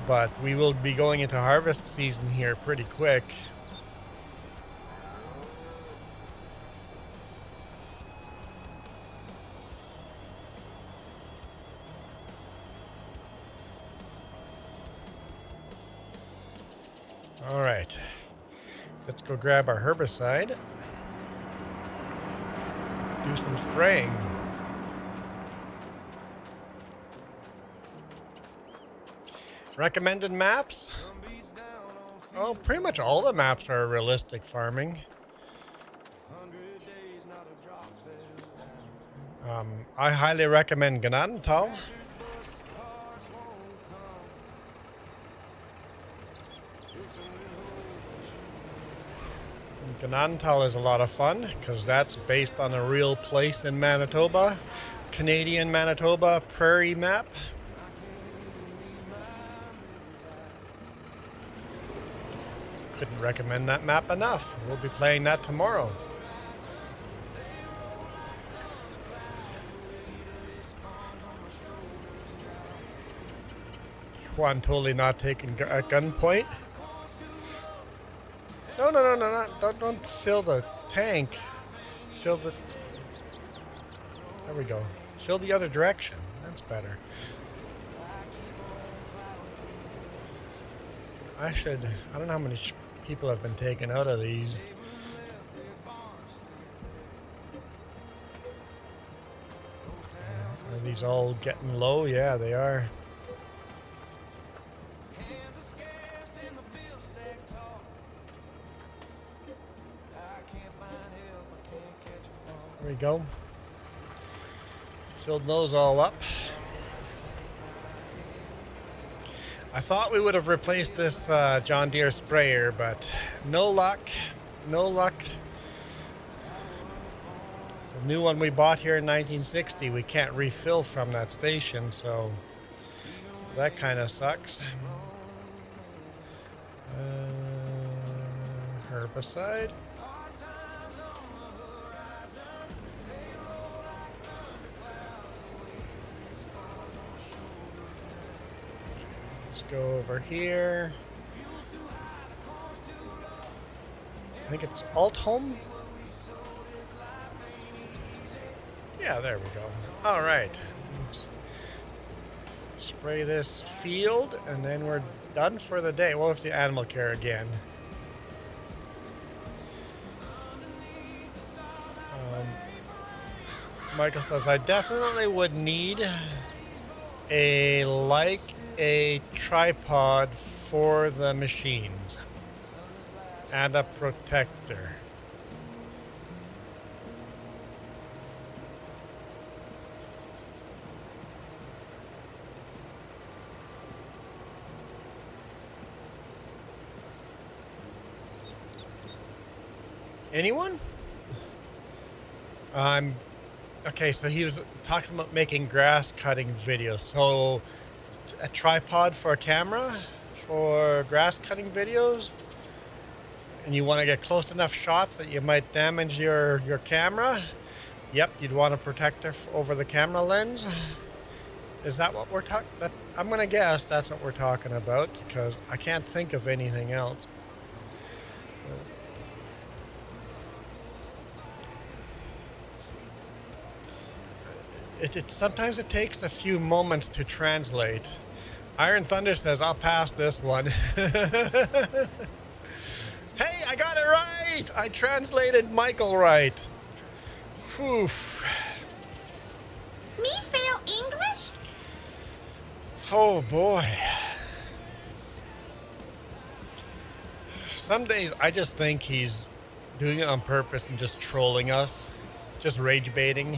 but we will be going into harvest season here pretty quick. All right, let's go grab our herbicide, do some spraying. Recommended maps? Oh, pretty much all the maps are realistic farming. I highly recommend Ganantal. Ganantal is a lot of fun because that's based on a real place in Manitoba, Canadian Manitoba prairie map. Couldn't recommend that map enough. We'll be playing that tomorrow. Juan totally not taking at gunpoint. No. Don't fill the tank. Fill the... There we go. Fill the other direction. That's better. I don't know how many people have been taken out of these. Are these all getting low? Yeah, they are. There we go. Filled those all up. I thought we would have replaced this John Deere sprayer, but no luck. No luck. The new one we bought here in 1960, we can't refill from that station, so that kind of sucks. Herbicide. Let's go over here. I think it's Alt Home. Yeah, there we go. All right. Let's spray this field, and then we're done for the day. We'll have to do animal care again. Michael says, I definitely would need a tripod for the machines and a protector. Anyone? Okay, so he was talking about making grass cutting videos. So a tripod for a camera for grass cutting videos, and you want to get close enough shots that you might damage your camera. Yep, you'd want a protector over the camera lens. Is that what we're talking? I'm gonna guess that's what we're talking about, because I can't think of anything else. Sometimes it takes a few moments to translate. Iron Thunder says, I'll pass this one. Hey, I got it right! I translated Michael right. Whew.
Me fail English?
Oh boy. Some days I just think he's doing it on purpose and just trolling us, just rage baiting.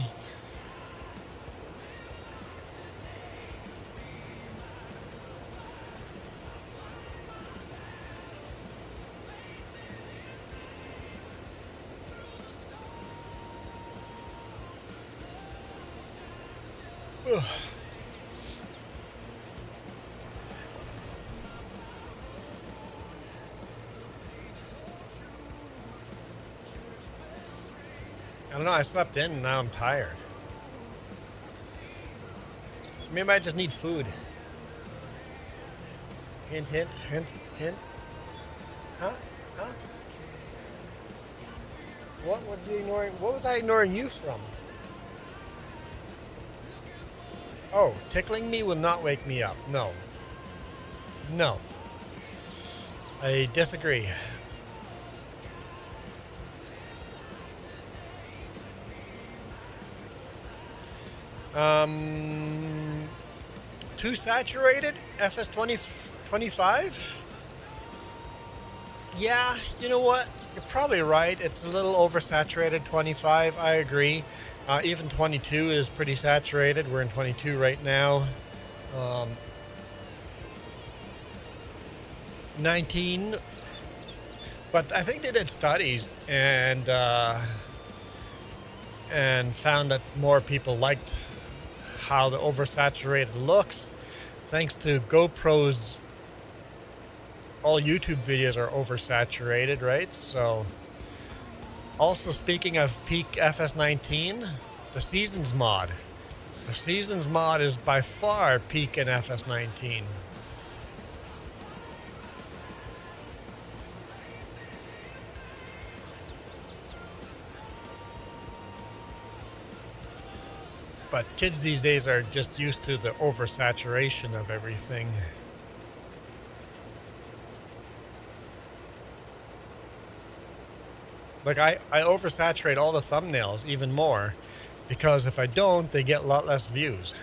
Ugh. I don't know, I slept in and now I'm tired. Maybe I just need food. Hint, hint, hint, hint. Huh? Huh? What was I ignoring you from? Oh, tickling me will not wake me up. No. No. I disagree. Too saturated? FS25? Yeah, you know what? You're probably right. It's a little oversaturated, 25. I agree. Even 22 is pretty saturated. We're in 22 right now. 19. But I think they did studies and found that more people liked how the oversaturated looks. Thanks to GoPros, all YouTube videos are oversaturated, right? So, also speaking of peak FS19, the Seasons mod. The Seasons mod is by far peak in FS19. But kids these days are just used to the oversaturation of everything. Like I oversaturate all the thumbnails even more, because if I don't, they get a lot less views.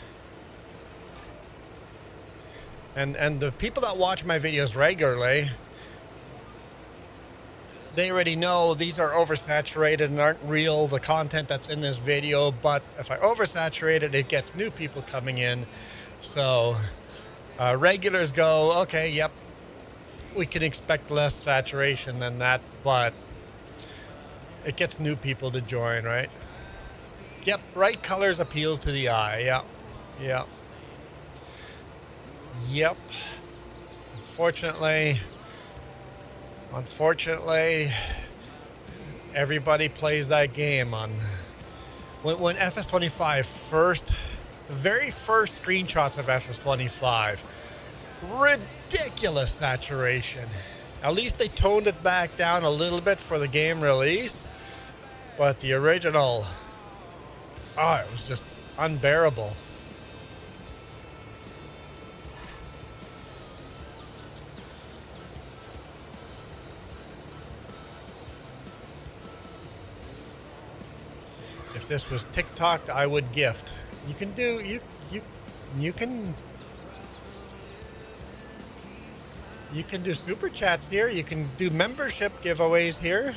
And the people that watch my videos regularly, they already know these are oversaturated and aren't real, the content that's in this video. But if I oversaturate it, it gets new people coming in. So regulars go, okay, yep, we can expect less saturation than that, but it gets new people to join, right? Yep, bright colors appeals to the eye. Yep, yep, yep. Unfortunately, everybody plays that game on. When FS25 first, the very first screenshots of FS25, ridiculous saturation. At least they toned it back down a little bit for the game release, but the original Oh, it was just unbearable. If this was TikTok, I would gift. You can do you can do super chats here. You can do membership giveaways here.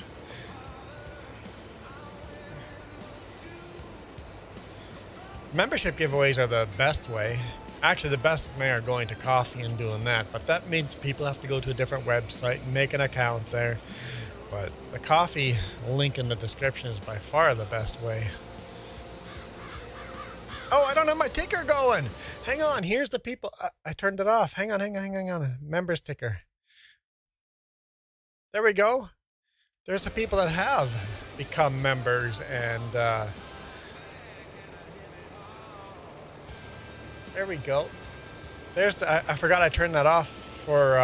Membership giveaways are the best way. Actually, the best way are going to coffee and doing that, but that means people have to go to a different website and make an account there. But the coffee link in the description is by far the best way. Oh, I don't have my ticker going. Hang on. Here's the people. I turned it off. Hang on. Members ticker. There we go. There's the people that have become members, and there we go. There's the, I forgot I turned that off for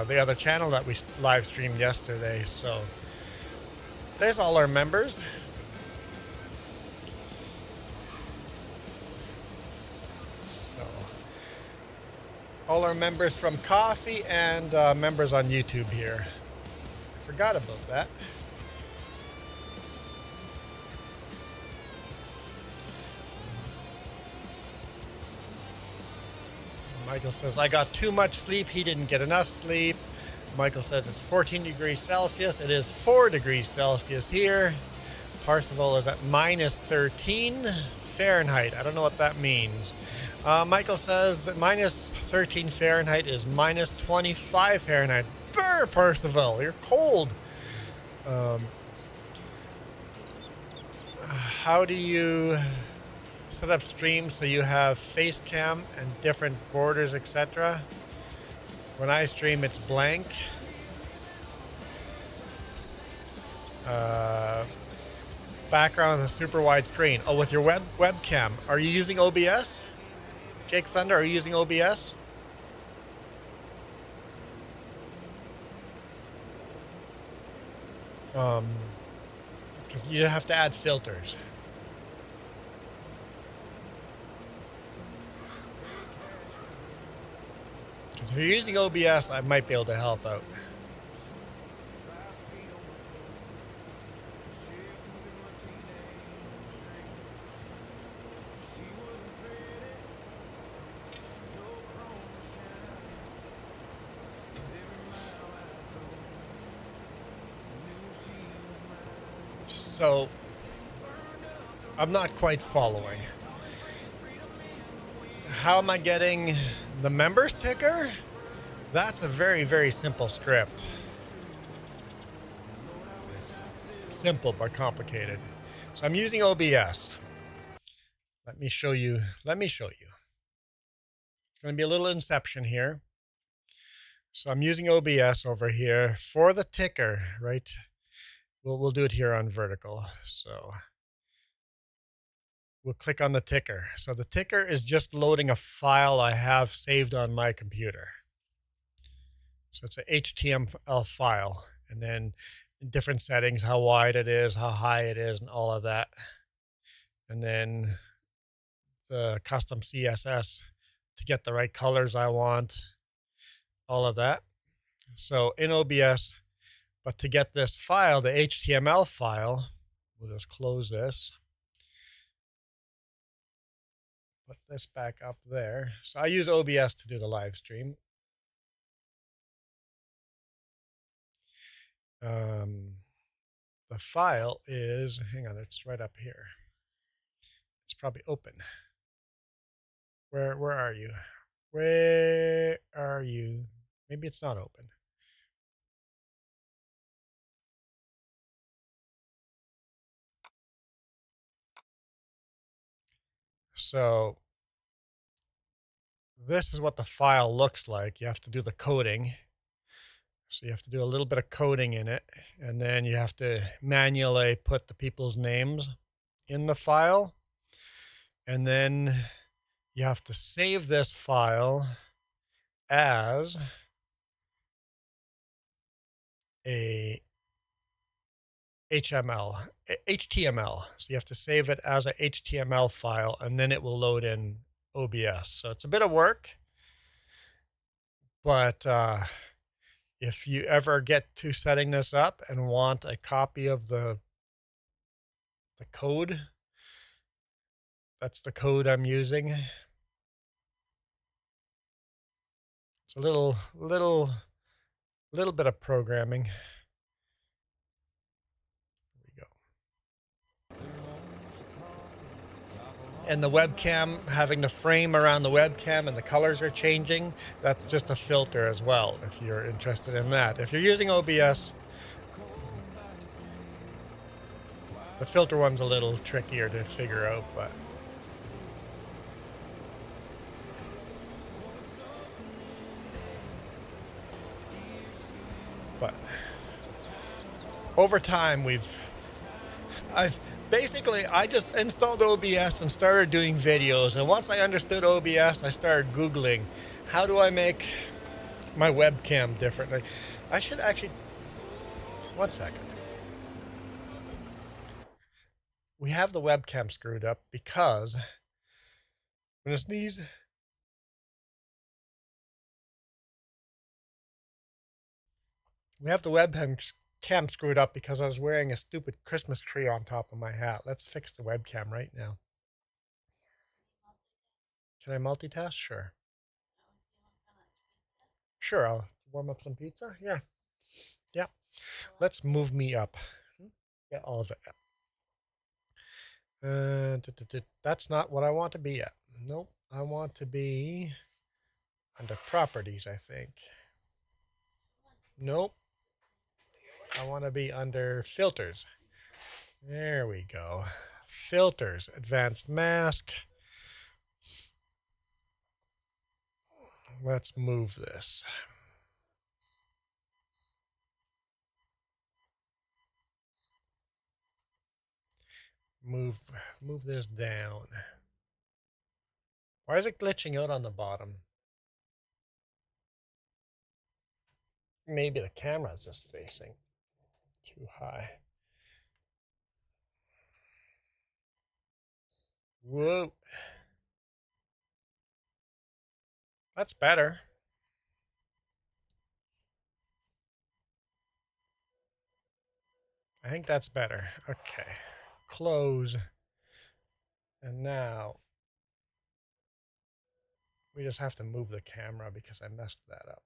the other channel that we live streamed yesterday. So there's all our members. So all our members from Coffee and members on YouTube here. I forgot about that. Michael says, I got too much sleep. He didn't get enough sleep. Michael says it's 14 degrees Celsius. It is 4 degrees Celsius here. Parsival is at minus 13 Fahrenheit. I don't know what that means. Michael says that minus 13 Fahrenheit is minus 25 Fahrenheit. Brr, Parsival, you're cold. How do you set up streams so you have face cam and different borders, etc.? When I stream, it's blank. Background with a super wide screen. Oh, with your webcam. Are you using OBS? Jake Thunder, are you using OBS? Because you have to add filters. Because if you're using OBS, I might be able to help out. So, I'm not quite following. How am I getting the members ticker? That's a very, very simple script. It's simple but complicated. So I'm using OBS. Let me show you. It's going to be a little inception here. So I'm using OBS over here for the ticker, right? We'll do it here on vertical. So we'll click on the ticker. So the ticker is just loading a file I have saved on my computer. So it's an HTML file, and then different settings, how wide it is, how high it is, and all of that. And then the custom CSS to get the right colors I want, all of that. So in OBS, but to get this file, the HTML file, we'll just close this. Put this back up there. So I use OBS to do the live stream. The file is, hang on, it's right up here. It's probably open. Where are you? Where are you? Maybe it's not open. So this is what the file looks like. You have to do the coding. So you have to do a little bit of coding in it, and then you have to manually put the people's names in the file. And then you have to save this file as a HTML. So you have to save it as a HTML file, and then it will load in OBS. So it's a bit of work, but if you ever get to setting this up and want a copy of the code, that's the code I'm using. It's a little bit of programming. And the webcam, having the frame around the webcam and the colors are changing, that's just a filter as well, if you're interested in that. If you're using OBS, the filter one's a little trickier to figure out, but over time I just installed OBS and started doing videos, and once I understood OBS, I started Googling, how do I make my webcam different? I should actually, one second. We have the webcam screwed up because, I'm gonna sneeze. We have the webcam screwed up because I was wearing a stupid Christmas tree on top of my hat. Let's fix the webcam right now. Can I multitask? Sure. Sure, I'll warm up some pizza. Yeah. Yeah. Let's move me up. Yeah, all of it. That's not what I want to be at. Nope. I want to be under properties, I think. Nope. I want to be under filters. There we go. Filters, advanced mask. Let's move this. Move this down. Why is it glitching out on the bottom? Maybe the camera's just facing too high. Whoa. That's better. I think that's better. Okay. Close. And now we just have to move the camera because I messed that up.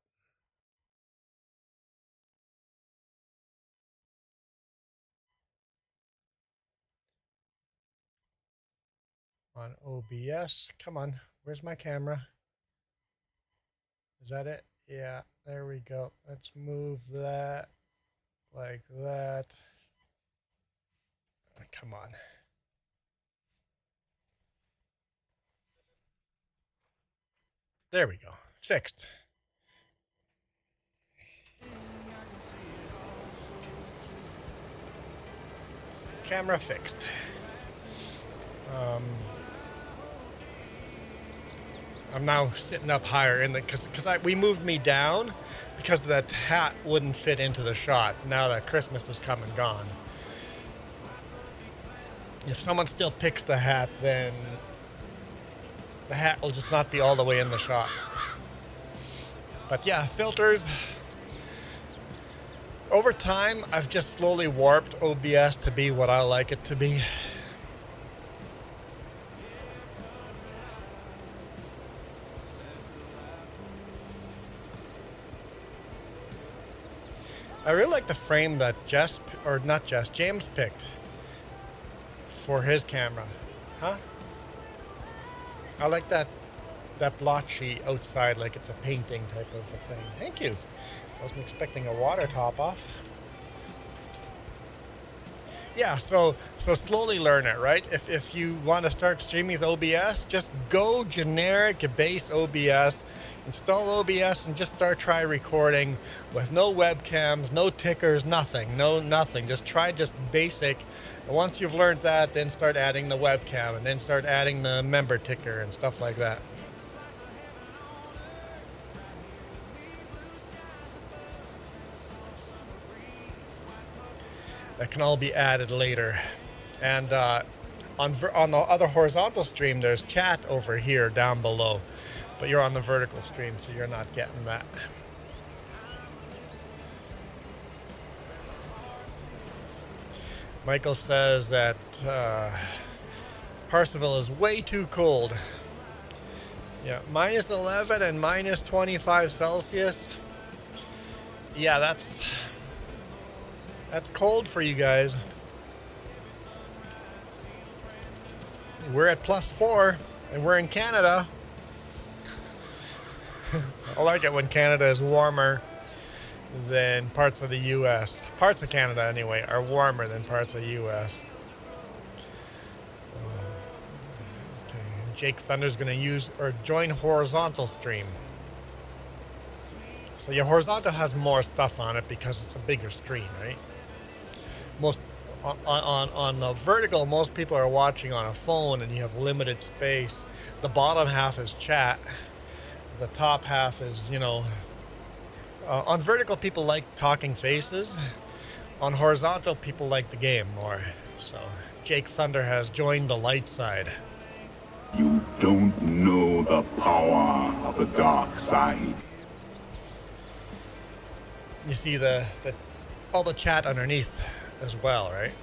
On OBS. Come on. Where's my camera? Is that it? Yeah, there we go. Let's move that like that. Oh, come on. There we go. Fixed. Camera fixed. I'm now sitting up higher in the because we moved me down because that hat wouldn't fit into the shot. Now that Christmas is come and gone. If someone still picks the hat, then the hat will just not be all the way in the shot. But yeah, filters. Over time, I've just slowly warped OBS to be what I like it to be. I really like the frame that James picked for his camera. Huh? I like that blotchy outside, like it's a painting type of a thing. Thank you. I wasn't expecting a water top off. Yeah, so slowly learn it, right? If you want to start streaming with OBS, just go generic base OBS, install OBS, and just try recording with no webcams, no tickers, nothing. Just try basic. And once you've learned that, then start adding the webcam, and then start adding the member ticker and stuff like that. that can all be added later. And on the other horizontal stream, there's chat over here down below, but you're on the vertical stream, so you're not getting that. Michael says that Parsifal is way too cold. Yeah, minus 11 and minus 25 Celsius. Yeah, that's cold for you guys. We're at +4, and we're in Canada. I like it when Canada is warmer than parts of the U.S. Parts of Canada, anyway, are warmer than parts of the U.S. Okay. Jake Thunder's going to use or join horizontal stream. So your horizontal has more stuff on it because it's a bigger screen, right? Most on the vertical, most people are watching on a phone, and you have limited space. The bottom half is chat. The top half is, you know. On vertical, people like talking faces. On horizontal, people like the game more. So Jake Thunder has joined the light side.
You don't know the power of the dark side.
You see all the chat underneath as well, right?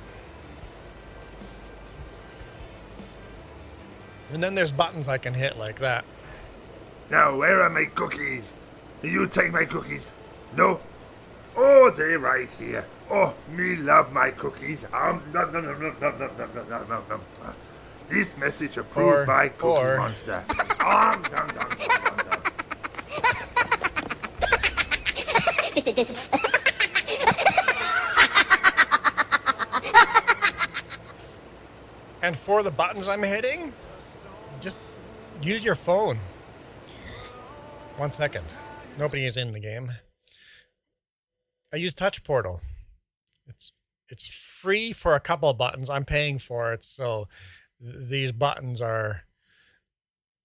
And then there's buttons I can hit like that.
Now, where are my cookies? You take my cookies? No? Oh, they right here. Oh, me love my cookies. Nom, nom, nom, nom, nom, nom, nom, nom, nom, nom. This message approved by Cookie Monster. Nom, nom, nom, nom, nom, nom.
And for the buttons I'm hitting, just use your phone. 1 second. Nobody is in the game. I use Touch Portal. It's free for a couple of buttons. I'm paying for it, so these buttons are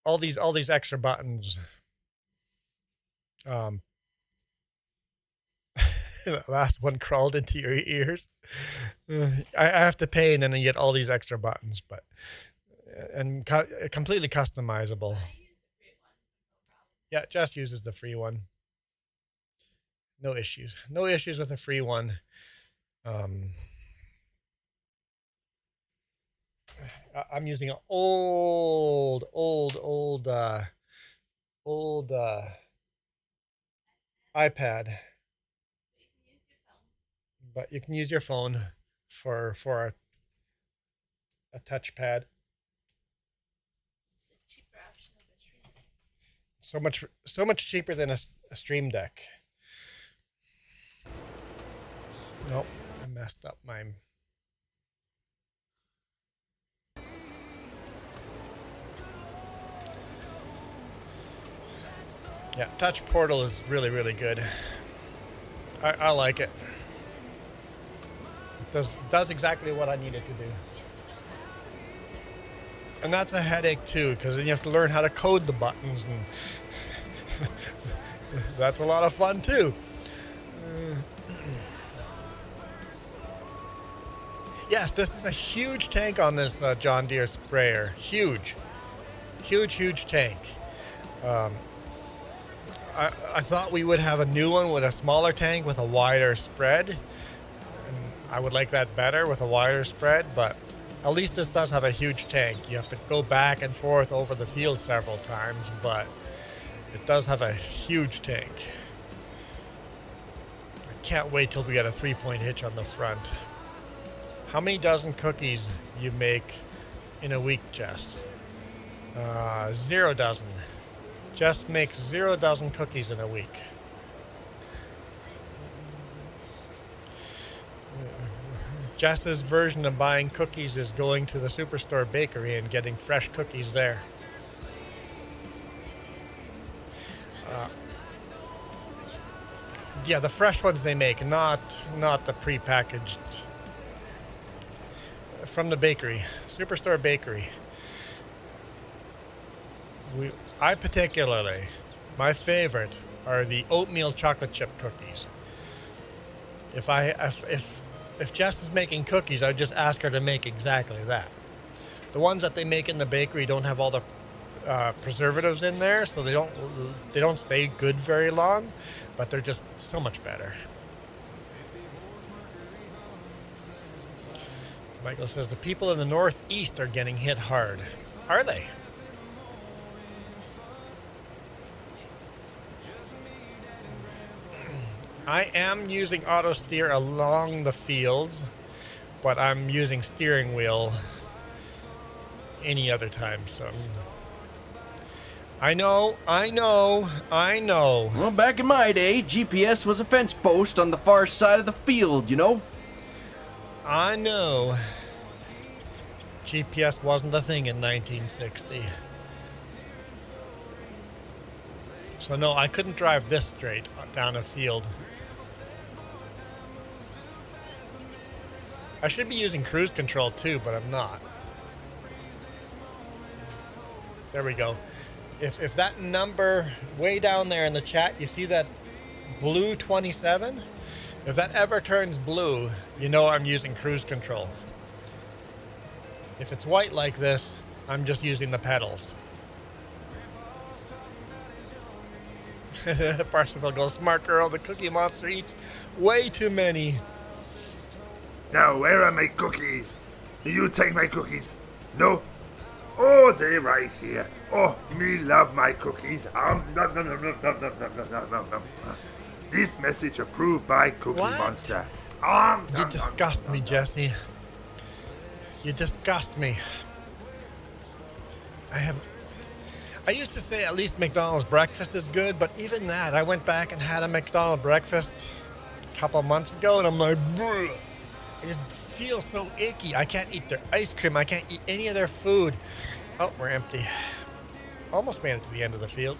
all these extra buttons. The last one crawled into your ears. I have to pay, and then you get all these extra buttons, but and completely customizable. Yeah, Jess uses the free one. No issues. No issues with the free one. I'm using an old iPad. But you can use your phone for a touchpad. So much cheaper than a Stream Deck. Nope, I messed up mine. Yeah, Touch Portal is really, really good. I like it. It does exactly what I need it to do. And that's a headache too, because then you have to learn how to code the buttons, and that's a lot of fun too. Yes, this is a huge tank on this John Deere sprayer. Huge tank. I thought we would have a new one with a smaller tank with a wider spread, and I would like that better with a wider spread, but at least this does have a huge tank. You have to go back and forth over the field several times, but it does have a huge tank. I can't wait till we get a 3-point hitch on the front. How many dozen cookies you make in a week, Jess? 0 dozen. Jess makes 0 dozen cookies in a week. Jess's version of buying cookies is going to the Superstore bakery and getting fresh cookies there. Yeah, the fresh ones they make, not the prepackaged. From the bakery, Superstore bakery. I particularly, my favorite are the oatmeal chocolate chip cookies. If if Jess is making cookies, I'd just ask her to make exactly that. The ones that they make in the bakery don't have all the preservatives in there, so they don't stay good very long, but they're just so much better. Michael says the people in the Northeast are getting hit hard. Are they? I am using auto steer along the fields, but I'm using steering wheel any other time, so I know.
Well, back in my day, GPS was a fence post on the far side of the field, you know?
I know. GPS wasn't a thing in 1960. So no, I couldn't drive this straight down a field. I should be using cruise control too, but I'm not. There we go. If that number way down there in the chat, you see that blue 27? If that ever turns blue, you know I'm using cruise control. If it's white like this, I'm just using the pedals. Parsifal goes, smart girl, the Cookie Monster eats way too many.
Now, where are my cookies? Do you take my cookies? No? Oh, they're right here. Oh, me love my cookies. Nom, nom, nom, nom, nom, nom, nom, nom, nom, nom. This message approved by Cookie
What?
Monster.
You disgust me, Jesse. You disgust me. I used to say at least McDonald's breakfast is good, but even that, I went back and had a McDonald's breakfast a couple months ago, and I'm like, bruh. I just feel so icky. I can't eat their ice cream. I can't eat any of their food. Oh, we're empty. Almost made it to the end of the field.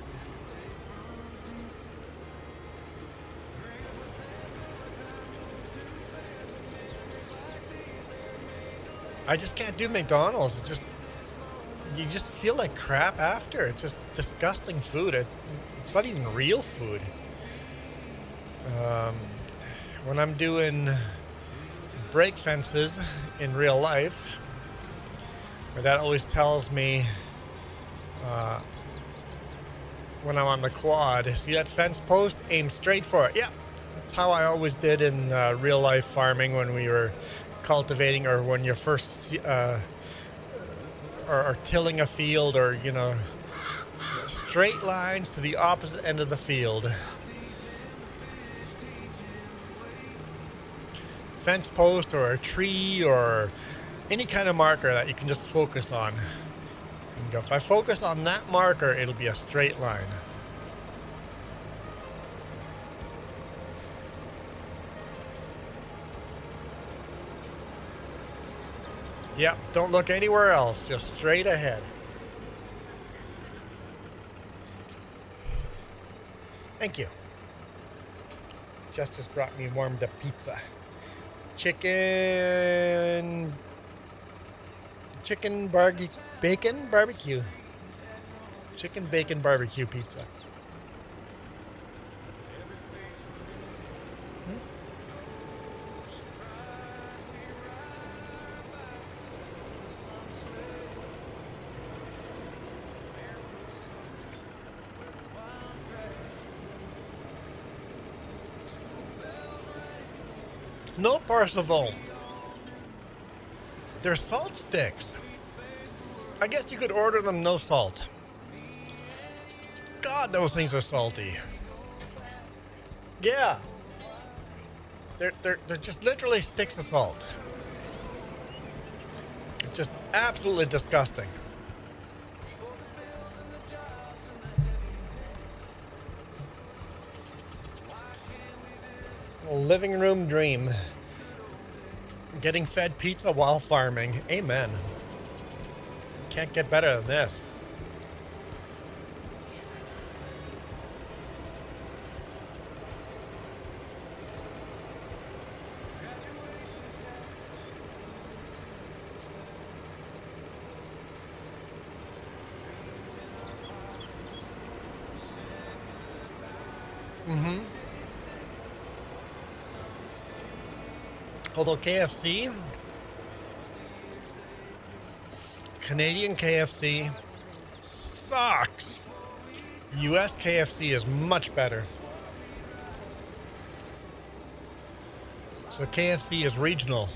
I just can't do McDonald's. You just feel like crap after. It's just disgusting food. It's not even real food. When I'm doing brake fences in real life, my dad always tells me when I'm on the quad, see that fence post? Aim straight for it. Yeah, that's how I always did in real life farming when we were cultivating, or when you're first or tilling a field, or straight lines to the opposite end of the field. Fence post or a tree or any kind of marker that you can just focus on. And go, if I focus on that marker, it'll be a straight line. Yep, don't look anywhere else, just straight ahead. Thank you. Justice brought me warmed up pizza. Chicken bacon barbecue. Chicken bacon barbecue pizza. No, Parsifal. They're salt sticks. I guess you could order them no salt. God, those things are salty. Yeah. They're just literally sticks of salt. It's just absolutely disgusting. Living room dream. Getting fed pizza while farming. Amen. Can't get better than this. Although KFC, Canadian KFC sucks. US KFC is much better. So KFC is regional.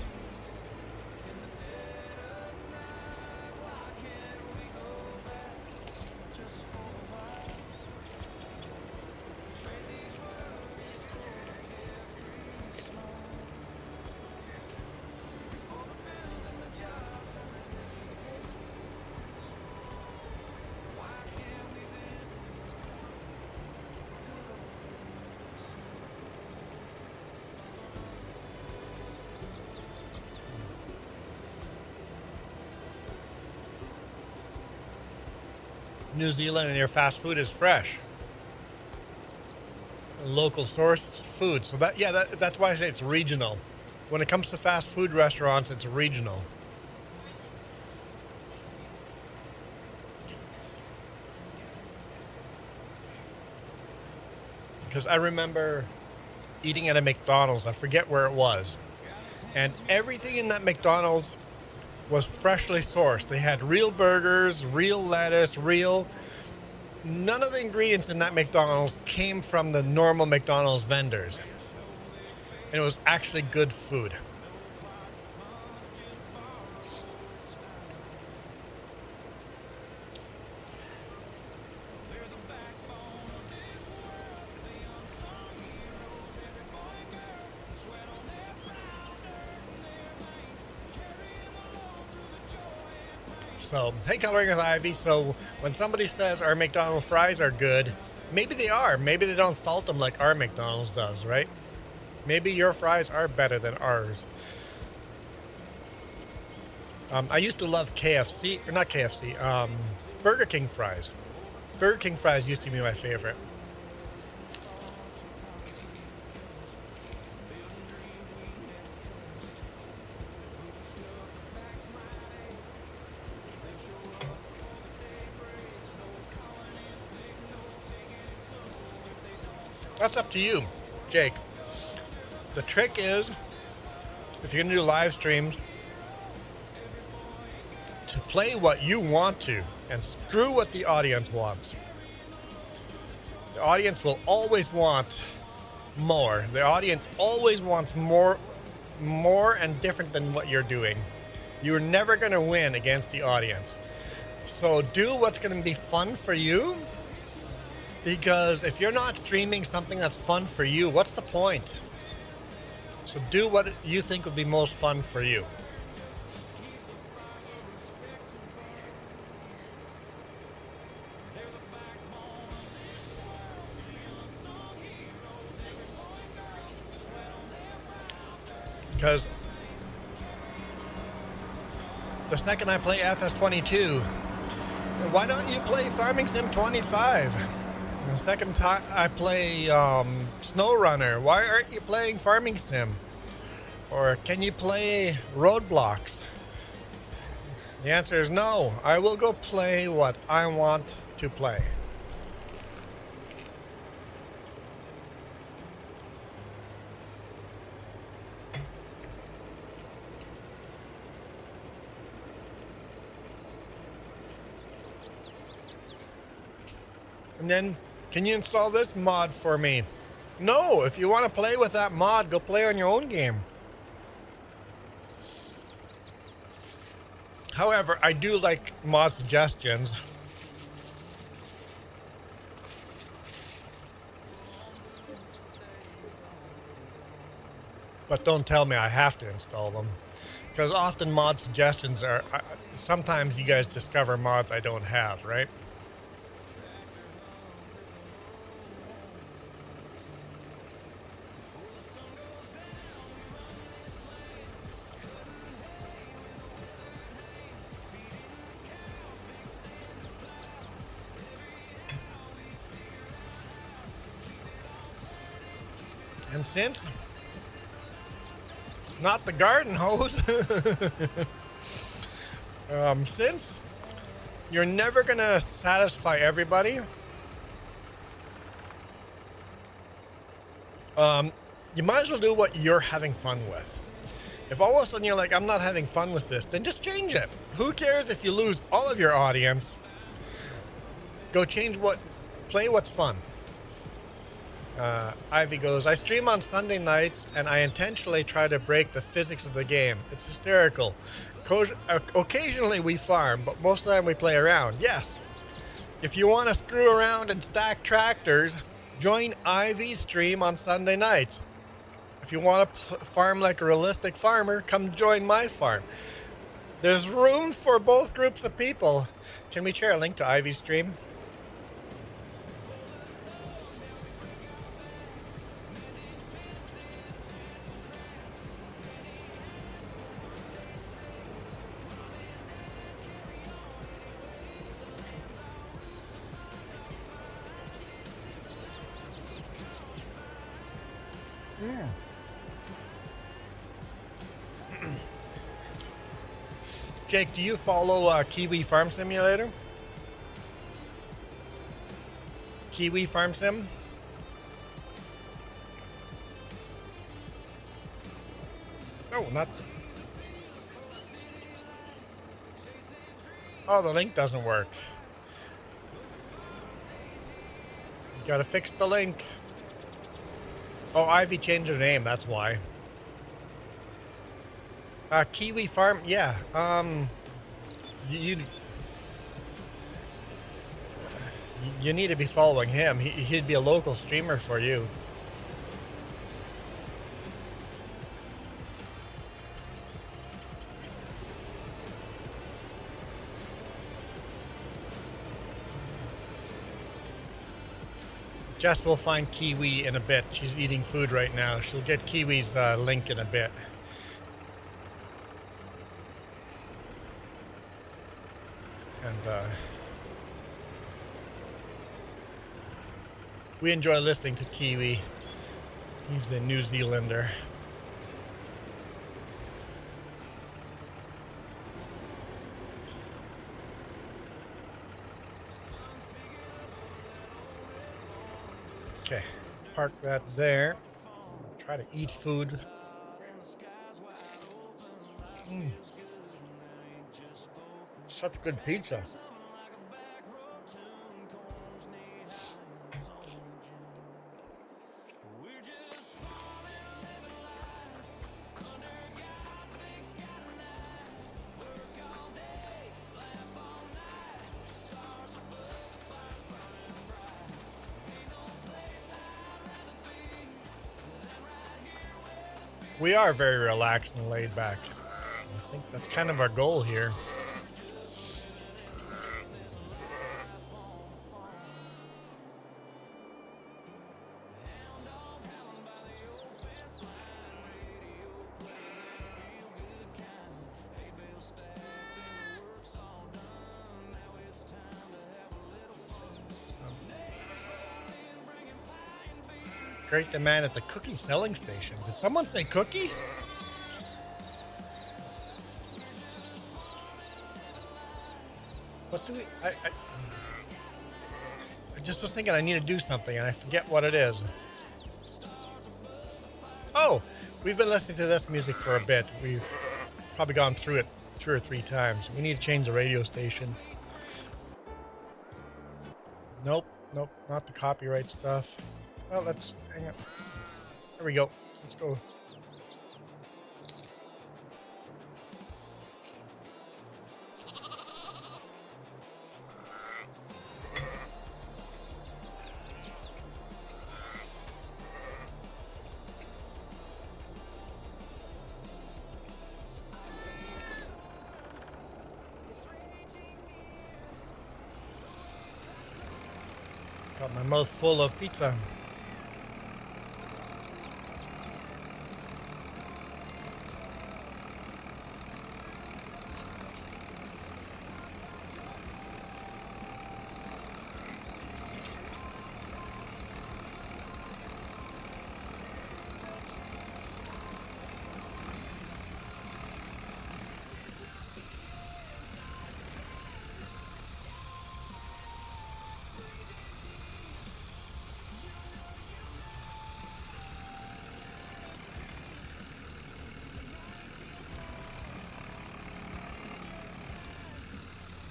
New Zealand and your fast food is fresh. Local sourced food. So that's why I say it's regional. When it comes to fast food restaurants, it's regional. Because I remember eating at a McDonald's, I forget where it was. And everything in that McDonald's was freshly sourced. They had real burgers, real lettuce, none of the ingredients in that McDonald's came from the normal McDonald's vendors. And it was actually good food. So, hey, Coloring with Ivy. So, when somebody says our McDonald's fries are good, maybe they are. Maybe they don't salt them like our McDonald's does, right? Maybe your fries are better than ours. I used to love KFC, or not KFC, Burger King fries. Burger King fries used to be my favorite. That's up to you, Jake. The trick is, if you're going to do live streams, to play what you want to and screw what the audience wants. The audience will always want more. The audience always wants more and different than what you're doing. You're never going to win against the audience. So do what's going to be fun for you. Because if you're not streaming something that's fun for you, what's the point? So do what you think would be most fun for you. Because the second I play FS22, why don't you play Farming Sim 25? The second time I play SnowRunner, why aren't you playing Farming Sim? Or can you play Roadblocks? The answer is no. I will go play what I want to play. And then, can you install this mod for me? No, if you want to play with that mod, go play on your own game. However, I do like mod suggestions. But don't tell me I have to install them. Because often mod suggestions are, sometimes you guys discover mods I don't have, right? And since not the garden hose, since you're never gonna satisfy everybody, you might as well do what you're having fun with. If all of a sudden you're like, I'm not having fun with this, then just change it. Who cares if you lose all of your audience? Go play what's fun. Ivy goes, I stream on Sunday nights and I intentionally try to break the physics of the game. It's hysterical. Occasionally we farm, but most of the time we play around. Yes. If you want to screw around and stack tractors, join Ivy's stream on Sunday nights. If you want to farm like a realistic farmer, come join my farm. There's room for both groups of people. Can we share a link to Ivy's stream? Yeah. Jake, do you follow Kiwi Farm Simulator? Kiwi Farm Sim? Oh, not... Oh, the link doesn't work. You gotta fix the link. Oh, Ivy changed her name, that's why. Kiwi Farm, yeah. You need to be following him. He'd be a local streamer for you. Jess will find Kiwi in a bit. She's eating food right now. She'll get Kiwi's link in a bit. And we enjoy listening to Kiwi. He's a New Zealander. Okay, park that there. Try to eat food. Such good pizza. We are very relaxed and laid back. I think that's kind of our goal here. Great demand at the cookie selling station. Did someone say cookie? What do we... I just was thinking I need to do something and I forget what it is. Oh, we've been listening to this music for a bit. We've probably gone through it 2 or 3 times. We need to change the radio station. Nope, not the copyright stuff. Well, let's hang on. There we go. Let's go. Got my mouth full of pizza.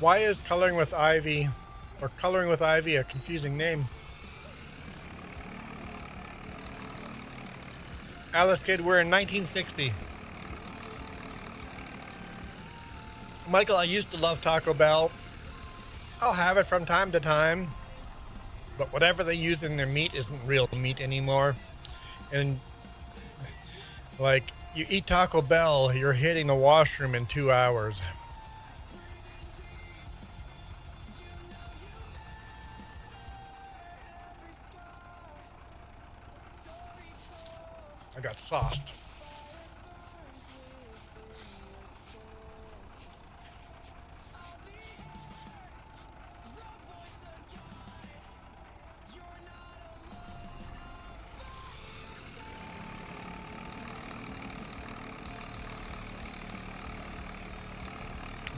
Why is Coloring with Ivy or Coloring with Ivy a confusing name? Alice Kid, we're in 1960. Michael, I used to love Taco Bell. I'll have it from time to time. But whatever they use in their meat isn't real meat anymore. And like, you eat Taco Bell, you're hitting the washroom in 2 hours. I got sauced.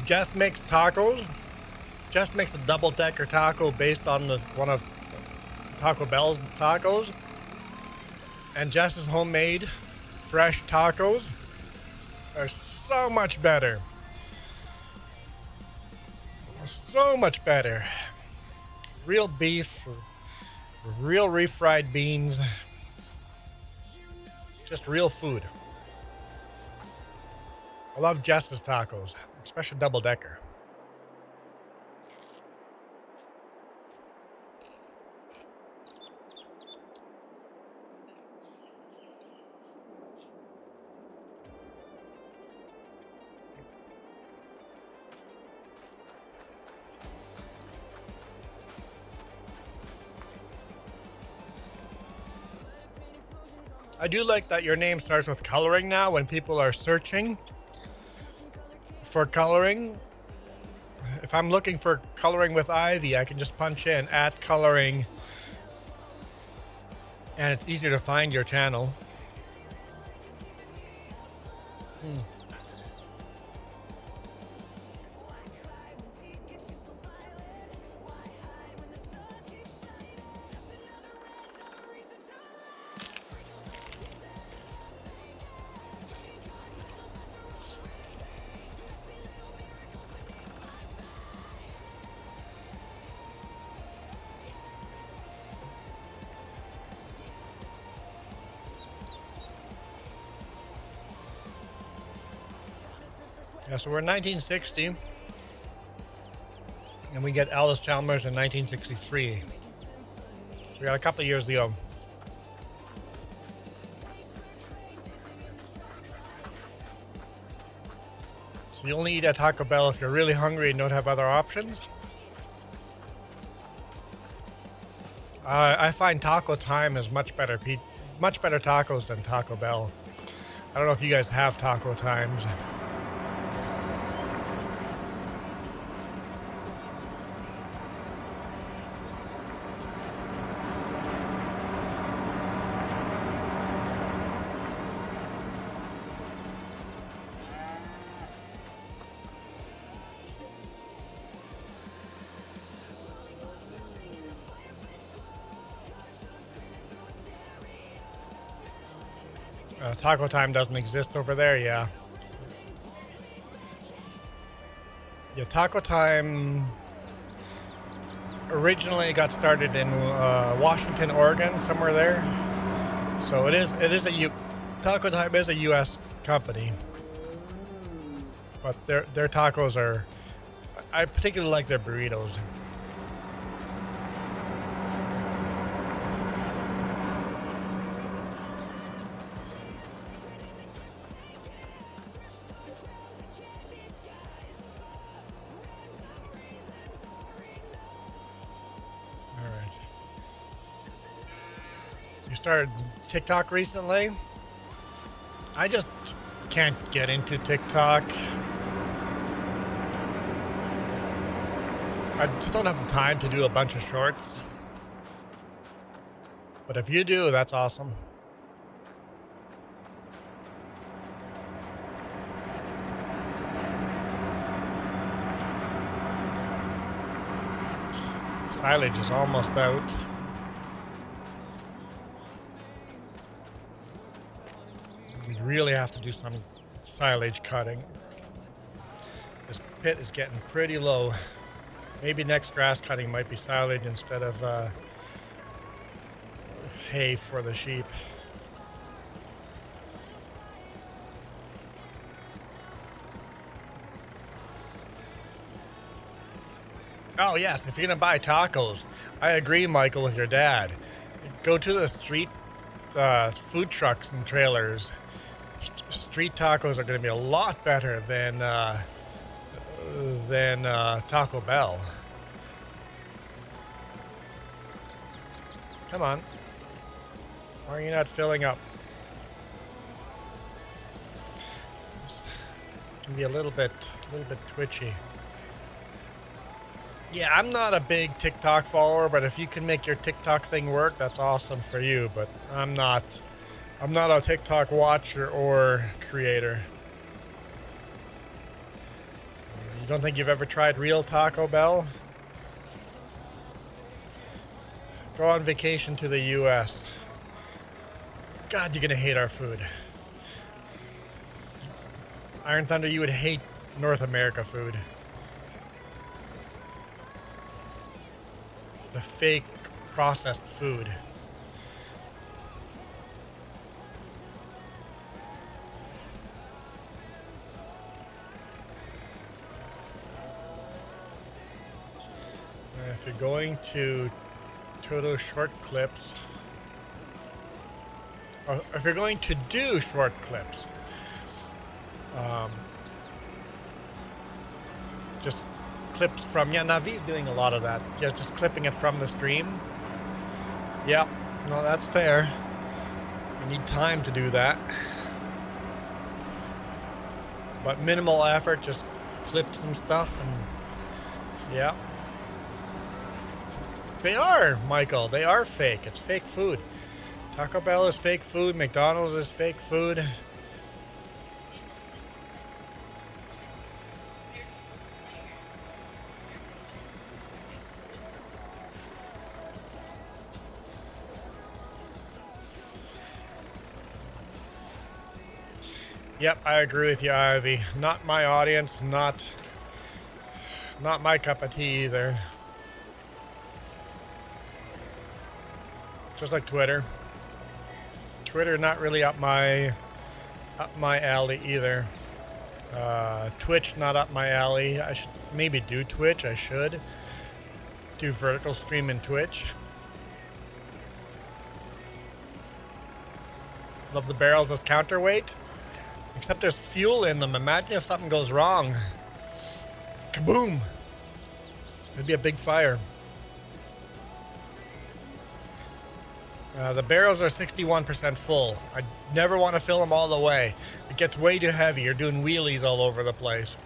Jess makes tacos. Jess makes a double-decker taco based on one of Taco Bell's tacos. And Jess's homemade fresh tacos are so much better. So much better. Real beef, real refried beans, just real food. I love Jess's tacos, especially double decker. I do like that your name starts with coloring now when people are searching for coloring. If I'm looking for Coloring with Ivy, I can just punch in @coloring and it's easier to find your channel. Yeah, so we're in 1960, and we get Alice Chalmers in 1963. So we got a couple of years to go. So you only eat at Taco Bell if you're really hungry and don't have other options. I find Taco Time is much better tacos than Taco Bell. I don't know if you guys have Taco Times. Taco Time doesn't exist over there, yeah. Yeah, Taco Time originally got started in Washington, Oregon, somewhere there. So Taco Time is a U.S. company, but their tacos are. I particularly like their burritos. Started TikTok recently. I just can't get into TikTok. I just don't have the time to do a bunch of shorts. But if you do, that's awesome. Silage is almost out. Really have to do some silage cutting. This pit is getting pretty low. Maybe next grass cutting might be silage instead of hay for the sheep. Oh yes, if you're gonna buy tacos, I agree, Michael, with your dad. Go to the street food trucks and trailers. Street tacos are gonna be a lot better than Taco Bell. Come on. Why are you not filling up? This can be a little bit twitchy. Yeah, I'm not a big TikTok follower, but if you can make your TikTok thing work, that's awesome for you. But I'm not a TikTok watcher or creator. You don't think you've ever tried real Taco Bell? Go on vacation to the US. God, you're gonna hate our food. Iron Thunder, you would hate North America food. The fake processed food. If you're going to total short clips, or if you're going to do short clips, just clips from, yeah, Navi's doing a lot of that. Yeah, just clipping it from the stream. Yep, no, that's fair. You need time to do that. But minimal effort, just clip some stuff and, yeah. They are, Michael, they are fake. It's fake food. Taco Bell is fake food, McDonald's is fake food. Yep, I agree with you, Ivy. Not my audience, not my cup of tea either. Just like Twitter. Twitter not really up my alley either. Twitch not up my alley. I should maybe do Twitch. I should do vertical stream in Twitch. Love the barrels as counterweight. Except there's fuel in them. Imagine if something goes wrong. Kaboom! It'd be a big fire. The barrels are 61% full. I never want to fill them all the way. It gets way too heavy. You're doing wheelies all over the place.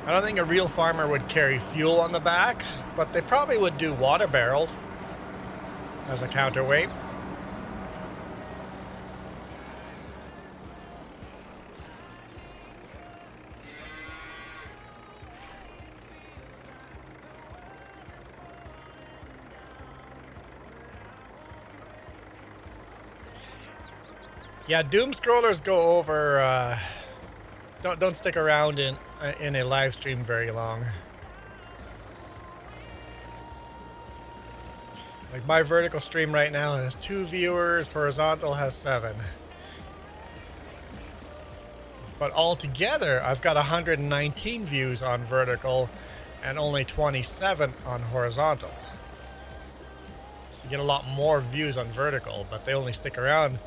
I don't think a real farmer would carry fuel on the back, but they probably would do water barrels as a counterweight. Yeah, doom scrollers go over. Don't stick around in a live stream very long. Like my vertical stream right now has 2 viewers, horizontal has 7. But altogether, I've got 119 views on vertical and only 27 on horizontal. So you get a lot more views on vertical, but they only stick around.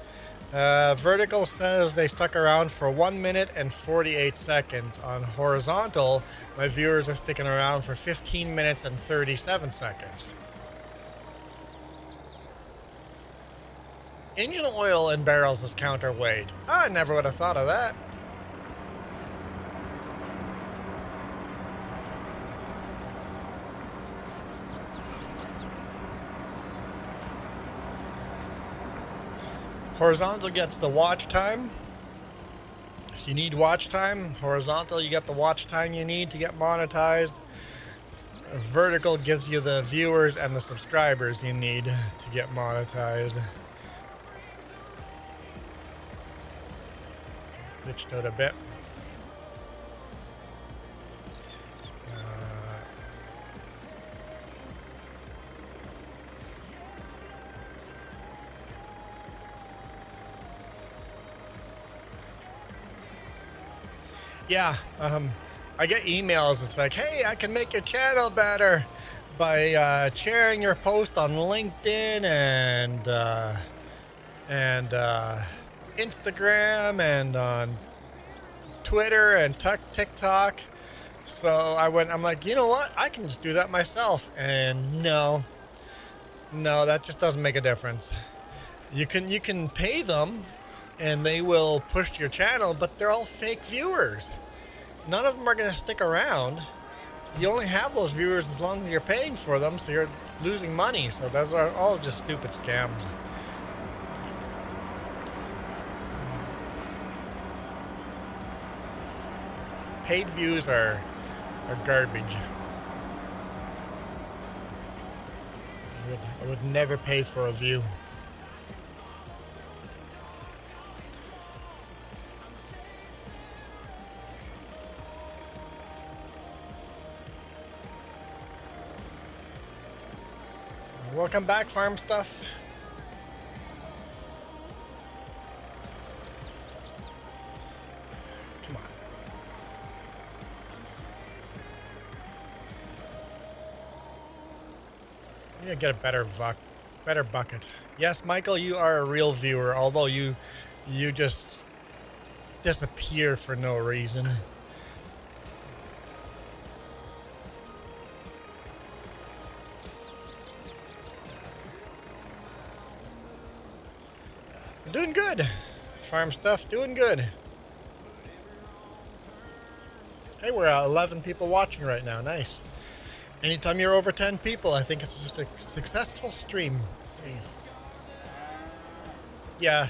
Vertical says they stuck around for 1 minute and 48 seconds. On horizontal, my viewers are sticking around for 15 minutes and 37 seconds. Engine oil in barrels is counterweight. I never would have thought of that. Horizontal gets the watch time. If you need watch time, horizontal, you get the watch time you need to get monetized. Vertical gives you the viewers and the subscribers you need to get monetized. Glitched out a bit. Yeah, I get emails. It's like, hey, I can make your channel better by sharing your post on LinkedIn and Instagram and on Twitter and TikTok. So I'm like, you know what? I can just do that myself. And no, that just doesn't make a difference. You can pay them and they will push your channel, but they're all fake viewers. None of them are going to stick around. You only have those viewers as long as you're paying for them, so you're losing money. So those are all just stupid scams. Paid views are garbage. I would never pay for a view. Welcome back, Farm Stuff. Come on. You need to get a better bucket. Yes, Michael, you are a real viewer, although you just disappear for no reason. Doing good. Farm Stuff, doing good. Hey, we're 11 people watching right now. Nice. Anytime you're over 10 people, I think it's just a successful stream. Yeah.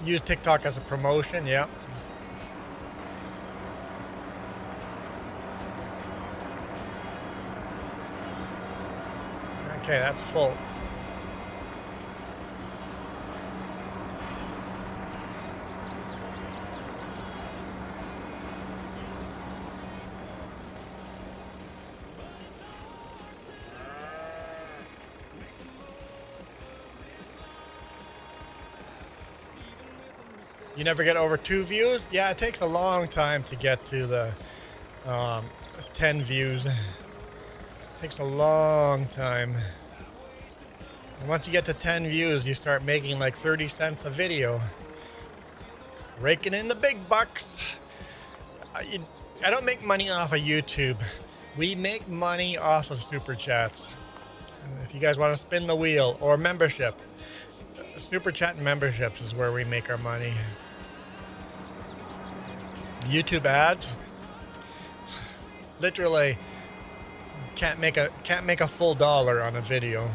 Use TikTok as a promotion, yeah. Okay, that's full. You never get over 2 views? Yeah, it takes a long time to get to the 10 views. It takes a long time. And once you get to 10 views, you start making like 30 cents a video. Raking in the big bucks. I don't make money off of YouTube. We make money off of Super Chats. If you guys want to spin the wheel or membership, Super Chat and memberships is where we make our money. YouTube ads, literally can't make a full dollar on a video.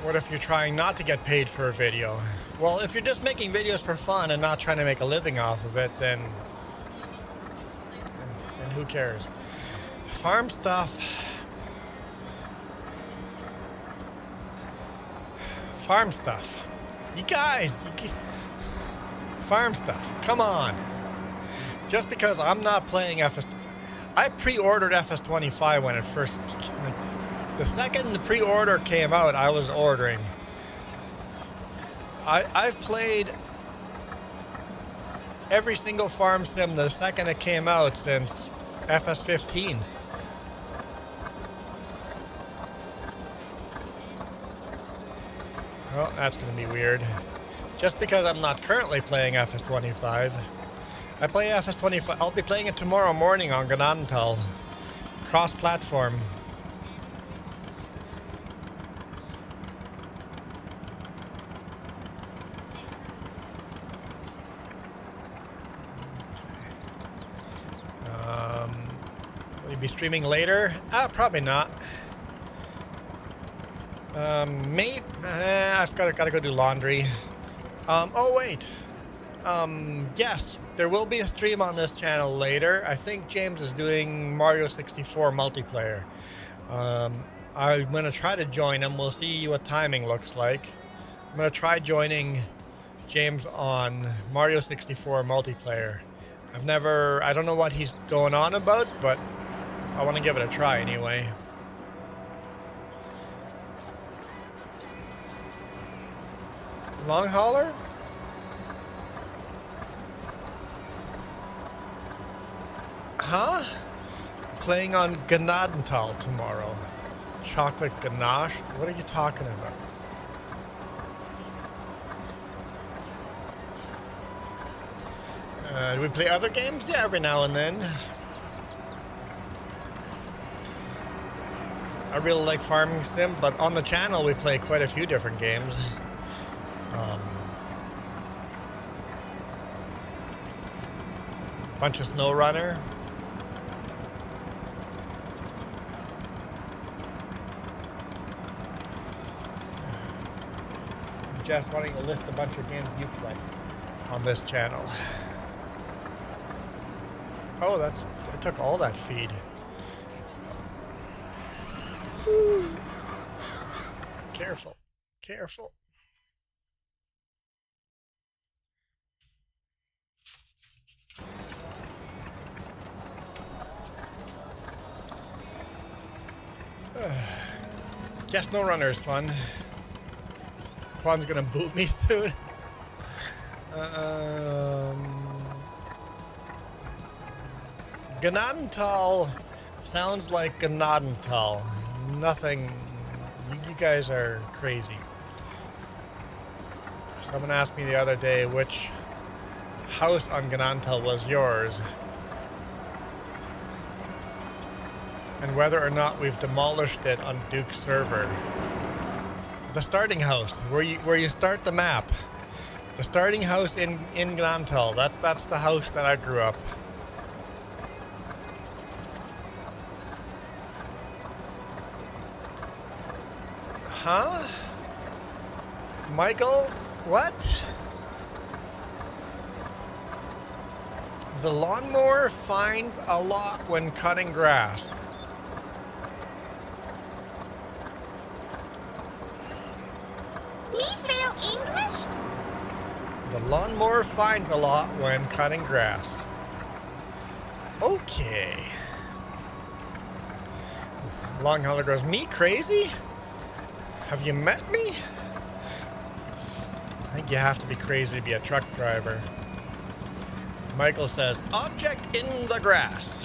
What if you're trying not to get paid for a video? Well, if you're just making videos for fun and not trying to make a living off of it, then who cares? Farm Stuff. Farm Stuff. You guys, Farm Stuff, come on. Just because I'm not playing I pre-ordered FS25 when it first, the second the pre-order came out, I was ordering. I've played every single farm sim the second it came out since FS15. Well, that's going to be weird. Just because I'm not currently playing FS25. I play FS25. I'll be playing it tomorrow morning on Ganantal. Cross-platform. Will you be streaming later? Probably not. Maybe I've got to go do laundry. Oh wait, Yes, there will be a stream on this channel later. I think James is doing Mario 64 multiplayer. I'm going to try to join him. We'll see what timing looks like. I'm going to try joining James on Mario 64 multiplayer. I don't know what he's going on about, but I want to give it a try anyway. Long hauler? Huh? Playing on Gnadenthal tomorrow. Chocolate ganache? What are you talking about? Do we play other games? Yeah, every now and then. I really like Farming Sim, but on the channel we play quite a few different games. Bunch of Snow Runner. Just wanting to list a bunch of games you play on this channel. Oh, it took all that feed. Whew. Careful, careful. Yeah, Snow Runner is fun. Juan's gonna boot me soon. Gnadenthal sounds like Gnadenthal. Nothing. You guys are crazy. Someone asked me the other day which house on Gnadenthal was yours, and whether or not we've demolished it on Duke's server. The starting house, where you start the map. The starting house in Gnadenthal. That's the house that I grew up. Huh? Michael? What? The lawnmower finds a lot when cutting grass.
Me fail English?
The lawnmower finds a lot when cutting grass. Okay. Long hauler goes, me crazy? Have you met me? I think you have to be crazy to be a truck driver. Michael says, object in the grass.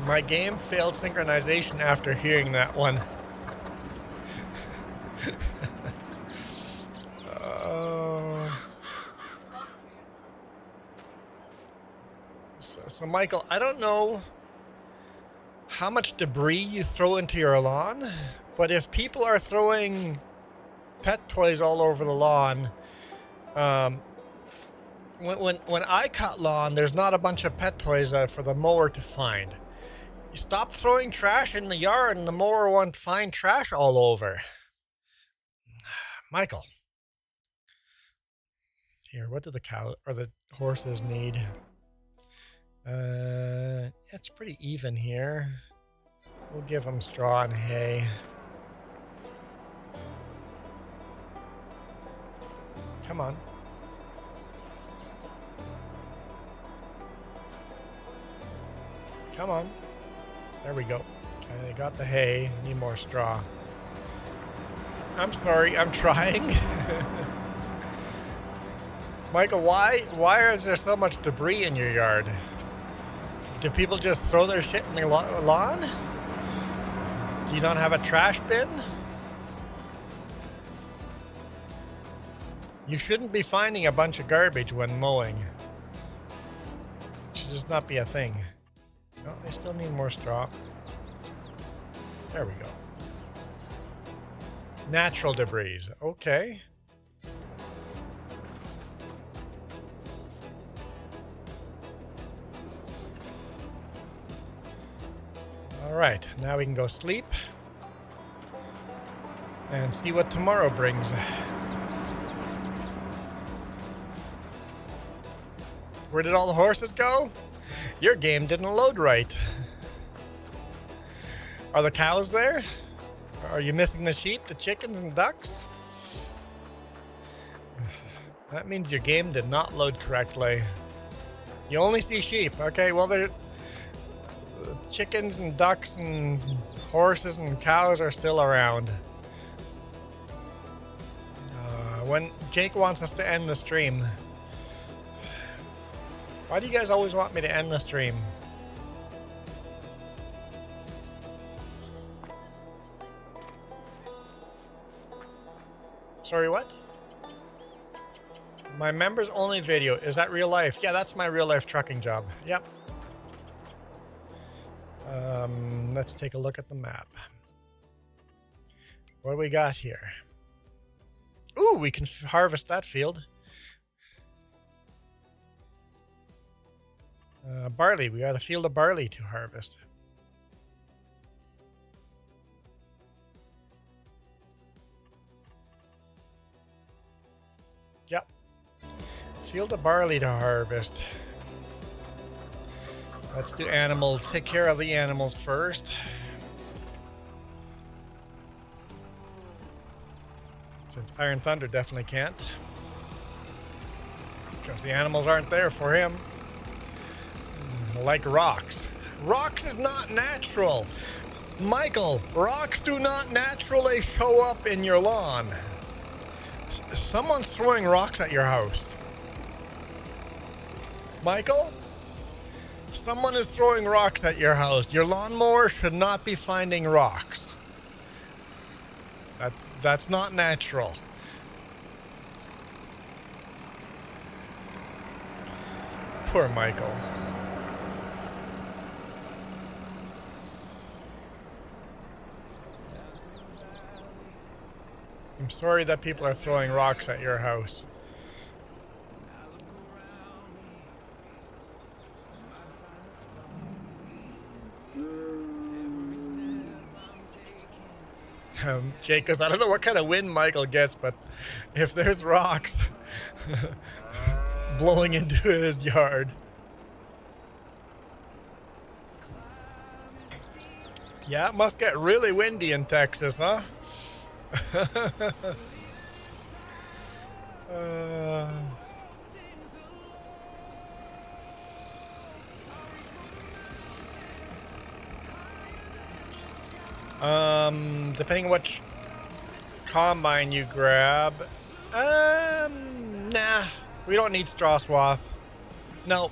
My game failed synchronization after hearing that one. So Michael, I don't know how much debris you throw into your lawn, but if people are throwing pet toys all over the lawn, when I cut lawn, there's not a bunch of pet toys for the mower to find. You stop throwing trash in the yard and the mower won't find trash all over. Michael. Here, what do the cow or the horses need? It's pretty even here. We'll give them straw and hay. Come on. Come on. There we go. Okay, I got the hay. Need more straw. I'm sorry, I'm trying. Michael, why is there so much debris in your yard? Do people just throw their shit in the lawn? Do you not have a trash bin? You shouldn't be finding a bunch of garbage when mowing. It should just not be a thing. No, they still need more straw. There we go. Natural debris. Okay. All right, now we can go sleep. and see what tomorrow brings. Where did all the horses go? Your game didn't load right. Are the cows there? Are you missing the sheep, the chickens, and ducks? That means your game did not load correctly. You only see sheep. Okay, well, the chickens and ducks and horses and cows are still around. When Jake wants us to end the stream. Why do you guys always want me to end the stream? Sorry, what? My members only video. Is that real life? Yeah, that's my real life trucking job. Yep. Let's take a look at the map. What do we got here? Ooh, we can harvest that field. Barley. We got a field of barley to harvest. Yep. Field of barley to harvest. Let's do animals. Take care of the animals first. Since Iron Thunder definitely can't. Because the animals aren't there for him. Like rocks. Rocks is not natural. Michael, rocks do not naturally show up in your lawn. Someone's throwing rocks at your house. Michael? Someone is throwing rocks at your house. Your lawnmower should not be finding rocks. That's not natural. Poor Michael. I'm sorry that people are throwing rocks at your house. Jake goes, I don't know what kind of wind Michael gets, but if there's rocks blowing into his yard. Yeah, it must get really windy in Texas, huh? Depending on which combine you grab, nah, we don't need straw swath. No,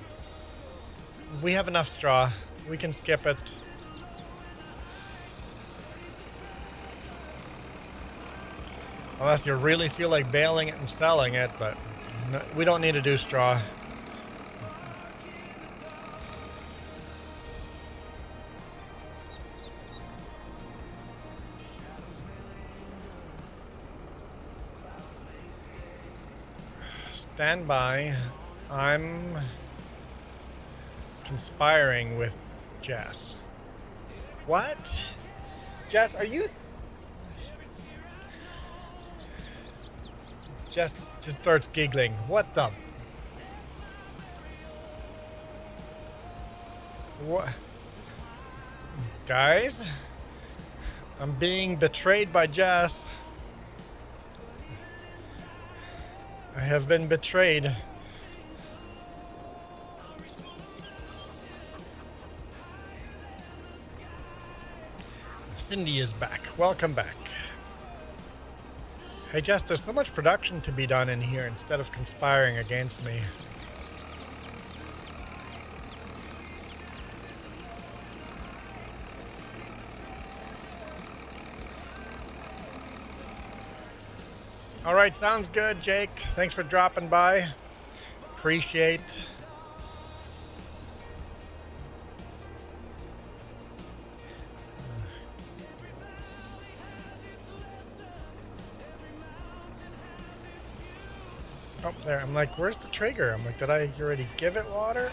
we have enough straw. We can skip it. Unless you really feel like baling it and selling it, but no, we don't need to do straw. Stand by. I'm conspiring with Jess. What? Jess, are you... Jess just starts giggling. What the... What? Guys? I'm being betrayed by Jess. I have been betrayed. Cindy is back. Welcome back. Hey Jess, there's so much production to be done in here instead of conspiring against me. All right, sounds good, Jake. Thanks for dropping by. Appreciate. Oh, there. I'm like, where's the trigger? I'm like, did I already give it water?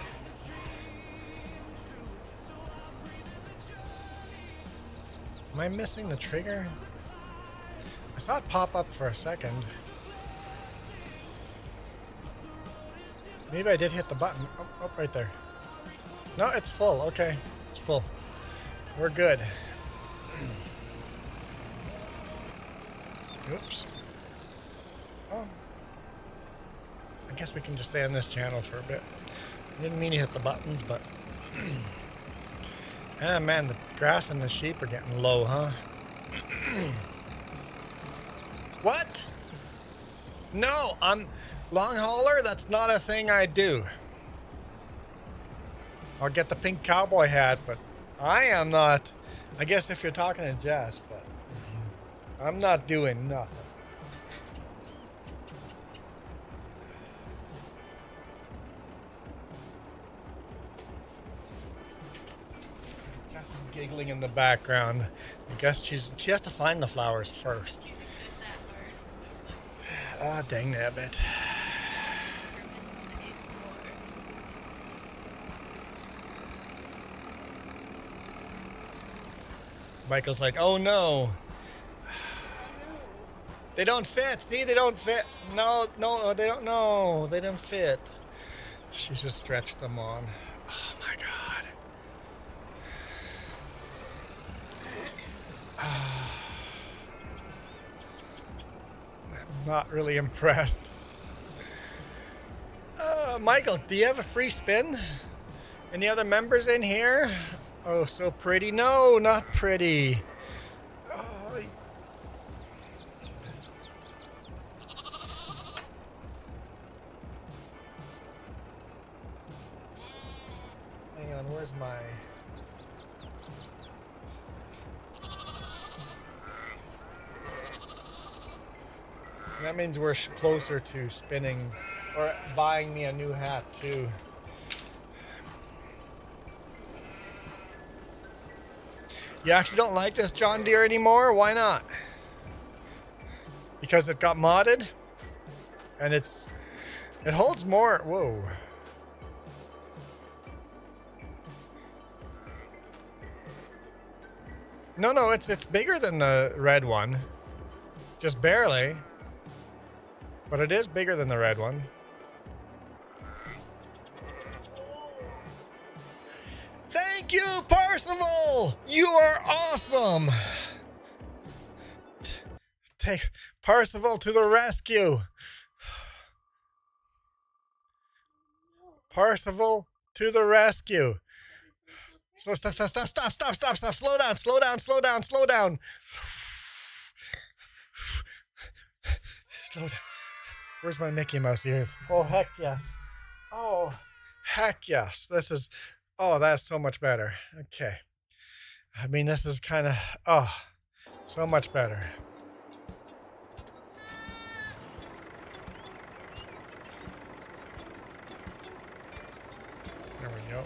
Am I missing the trigger? I saw it pop up for a second. Maybe I did hit the button. Oh, right there. No, it's full. Okay, it's full. We're good. Oops. Oh. I guess we can just stay on this channel for a bit. I didn't mean to hit the buttons, but... ah, man, the grass and the sheep are getting low, huh? What? No, I'm... long hauler? That's not a thing I do. I'll get the pink cowboy hat, but I am not... I guess if you're talking to Jess, but... I'm not doing nothing. Jess is giggling in the background. I guess she has to find the flowers first. Ah, dang nabbit. Michael's like, oh no. They don't fit. See, they don't fit. No, they don't. No, they don't fit. She just stretched them on. Oh my God. I'm not really impressed. Michael, do you have a free spin? Any other members in here? Oh, so pretty. No, not pretty. Oh, hang on, where's my... That means we're closer to spinning or buying me a new hat too. You actually don't like this John Deere anymore? Why not? Because it got modded? And it holds more. Whoa. No, it's bigger than the red one. Just barely. But it is bigger than the red one. Thank you, Percival! You are awesome! Take Percival to the rescue! Percival to the rescue! Stop! Slow down! Slow down! Where's my Mickey Mouse ears? Oh, heck yes. Oh, heck yes. This is... oh, that's so much better. Okay. I mean, this is kind of... oh, so much better. There we go.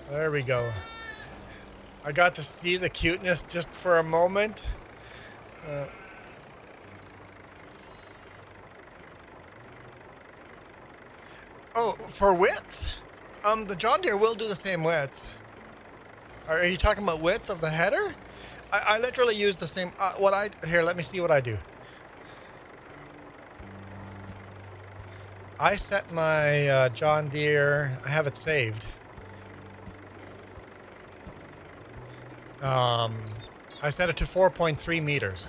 There we go. I got to see the cuteness just for a moment. Oh, for width? The John Deere will do the same width. Are you talking about width of the header? I literally use the same. Here, let me see what I do. I set my John Deere. I have it saved. I set it to 4.3 meters.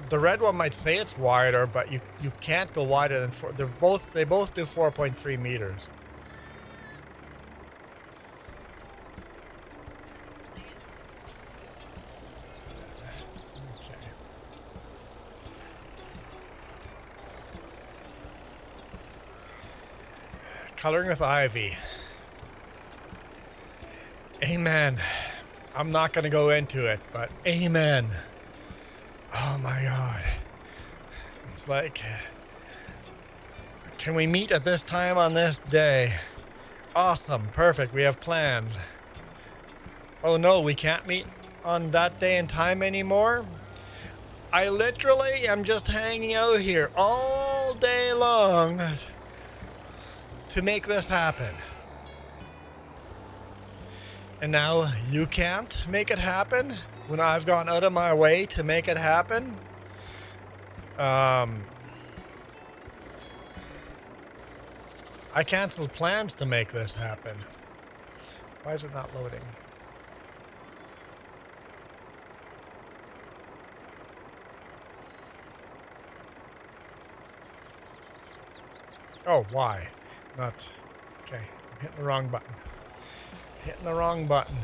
The red one might say it's wider, but you can't go wider than 4. They both do 4.3 meters. Okay. Coloring with ivy. Amen. I'm not going to go into it, but amen. Oh my God. It's like, can we meet at this time on this day? Awesome. Perfect. We have planned. Oh no, we can't meet on that day and time anymore? I literally am just hanging out here all day long. to make this happen. And now you can't make it happen when I've gone out of my way to make it happen. I canceled plans to make this happen. Why is it not loading? Oh, why? Not... Okay, I'm hitting the wrong button. Hitting the wrong button.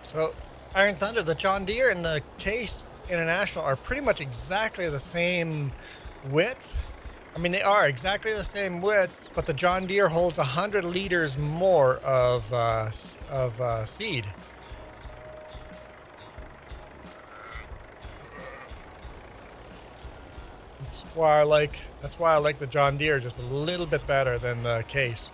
So, Iron Thunder, the John Deere and the Case International are pretty much exactly the same width. I mean, they are exactly the same width, but the John Deere holds 100 liters more of seed. That's why I like the John Deere just a little bit better than the Case.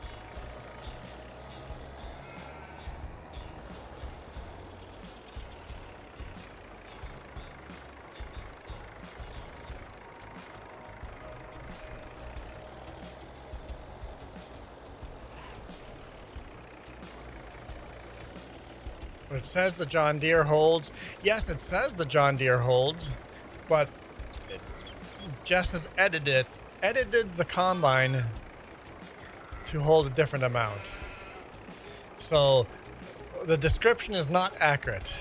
But it says the John Deere holds. Yes, it says the John Deere holds, but Jess has edited the combine to hold a different amount. So the description is not accurate.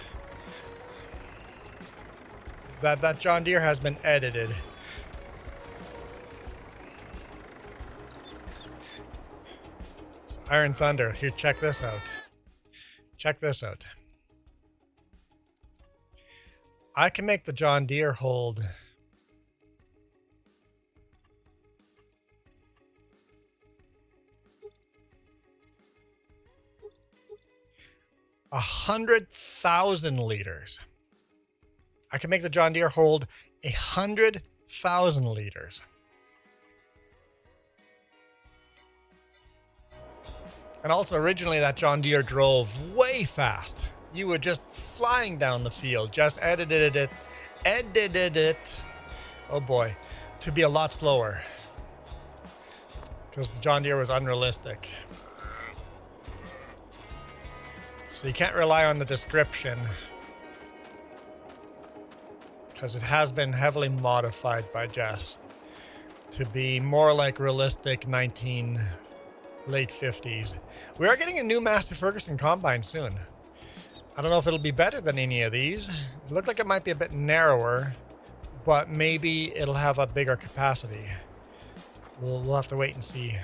That John Deere has been edited. So Iron Thunder, here, check this out. Check this out. I can make the John Deere hold 100,000 liters. I can make the John Deere hold 100,000 liters. And also originally that John Deere drove way fast. You were just flying down the field. Just edited it, oh boy, to be a lot slower. Because the John Deere was unrealistic. So you can't rely on the description. Because it has been heavily modified by Jess to be more like realistic late 50s. We are getting a new Master Ferguson combine soon. I don't know if it'll be better than any of these. It looked like it might be a bit narrower, but maybe it'll have a bigger capacity. We'll have to wait and see.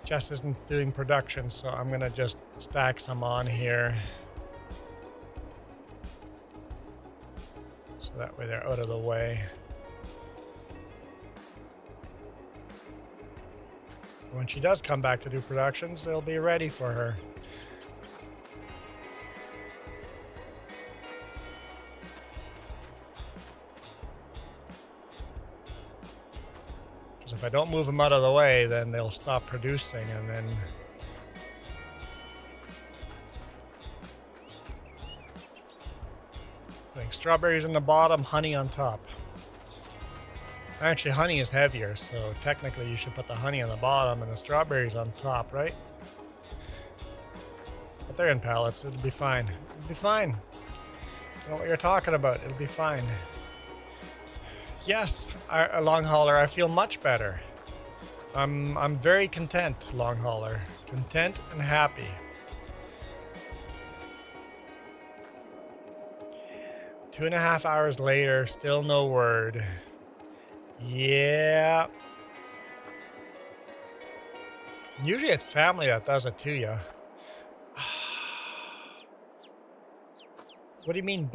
Jess isn't doing production, so I'm gonna just stack some on here. So that way they're out of the way. When she does come back to do productions, they'll be ready for her. If I don't move them out of the way, then they'll stop producing, and then putting strawberries in the bottom, honey on top. Actually, honey is heavier, so technically you should put the honey on the bottom and the strawberries on top, right? But they're in pallets, it'll be fine. It'll be fine. I know what you're talking about, it'll be fine. Yes, a long hauler, I feel much better. I'm very content, long hauler. Content and happy. Two and a half hours later, still no word. Yeah. Usually it's family that does it to you. What do you mean,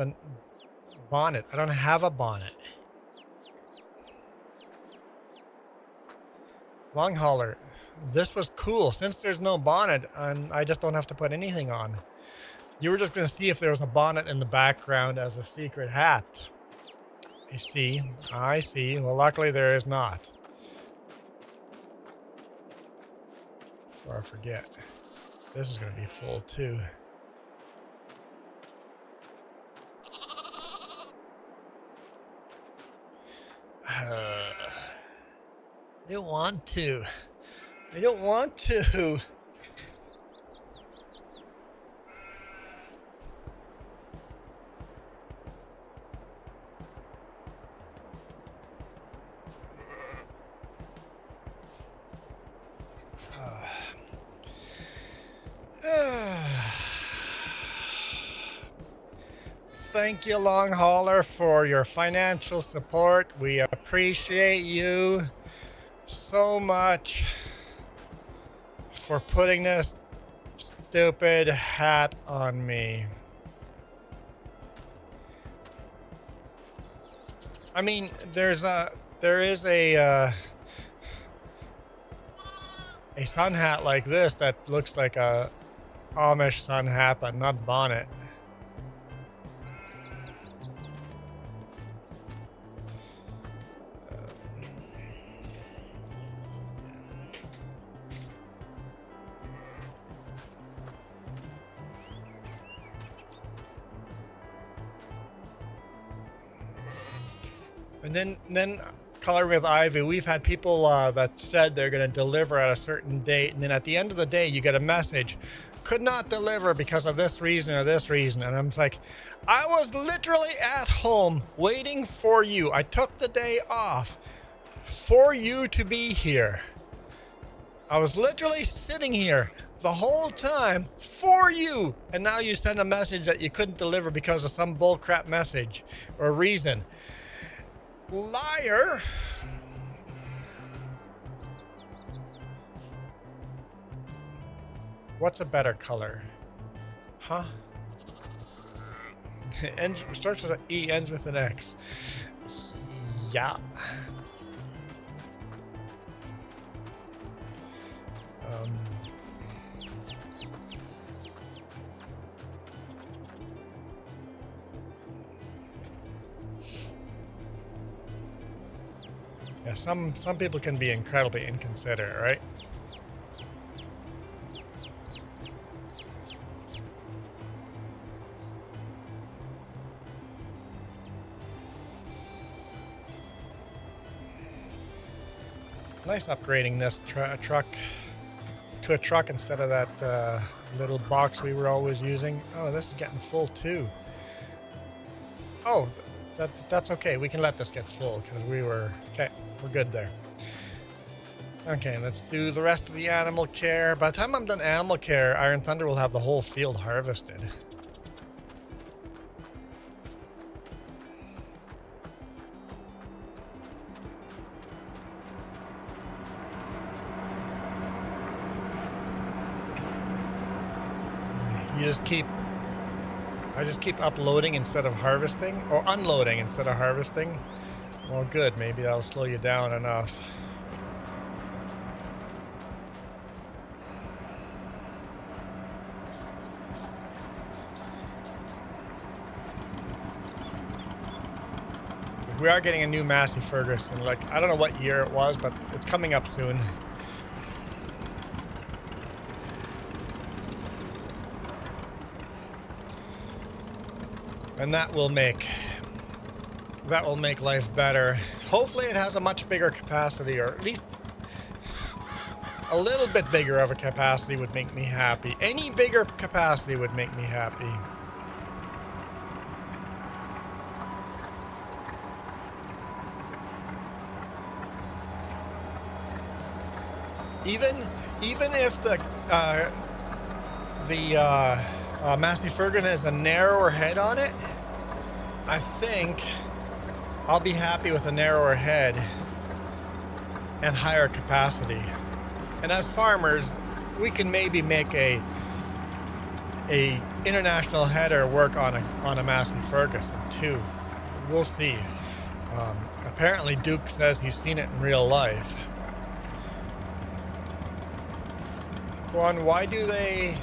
bonnet? I don't have a bonnet. Long hauler, this was cool. Since there's no bonnet, I just don't have to put anything on. You were just going to see if there was a bonnet in the background as a secret hat. I see. I see. Well, luckily there is not. Before I forget. This is going to be full too. I don't want to. I don't want to. Thank you, Long Hauler, for your financial support. We appreciate you so much for putting this stupid hat on me. I mean, there is a sun hat like this that looks like a Amish sun hat, but not bonnet. And then Color with Ivy, we've had people that said they're going to deliver at a certain date, and then at the end of the day you get a message, could not deliver because of this reason or this reason. And I'm like, I was literally at home waiting for you. I took the day off for you to be here. I was literally sitting here the whole time for you, and now you send a message that you couldn't deliver because of some bullcrap message or reason. Liar. What's a better color? Huh? Starts with an E, ends with an X. Yeah. Yeah, some people can be incredibly inconsiderate, right? Nice upgrading this truck to a truck instead of that little box we were always using. Oh, this is getting full too. Oh, that's okay. We can let this get full because we were... Okay, we're good there. Okay, let's do the rest of the animal care. By the time I'm done animal care, Iron Thunder will have the whole field harvested. I just keep uploading instead of harvesting, or unloading instead of harvesting. Well, good. Maybe that'll slow you down enough. We are getting a new Massey Ferguson. Like, I don't know what year it was, but it's coming up soon. And that will make life better. Hopefully it has a much bigger capacity, or at least a little bit bigger of a capacity would make me happy. Any bigger capacity would make me happy. Even if the Massey Ferguson has a narrower head on it, I think I'll be happy with a narrower head and higher capacity. And as farmers, we can maybe make a international header work on a Massey Ferguson too. We'll see. Apparently Duke says he's seen it in real life. Juan, why do they...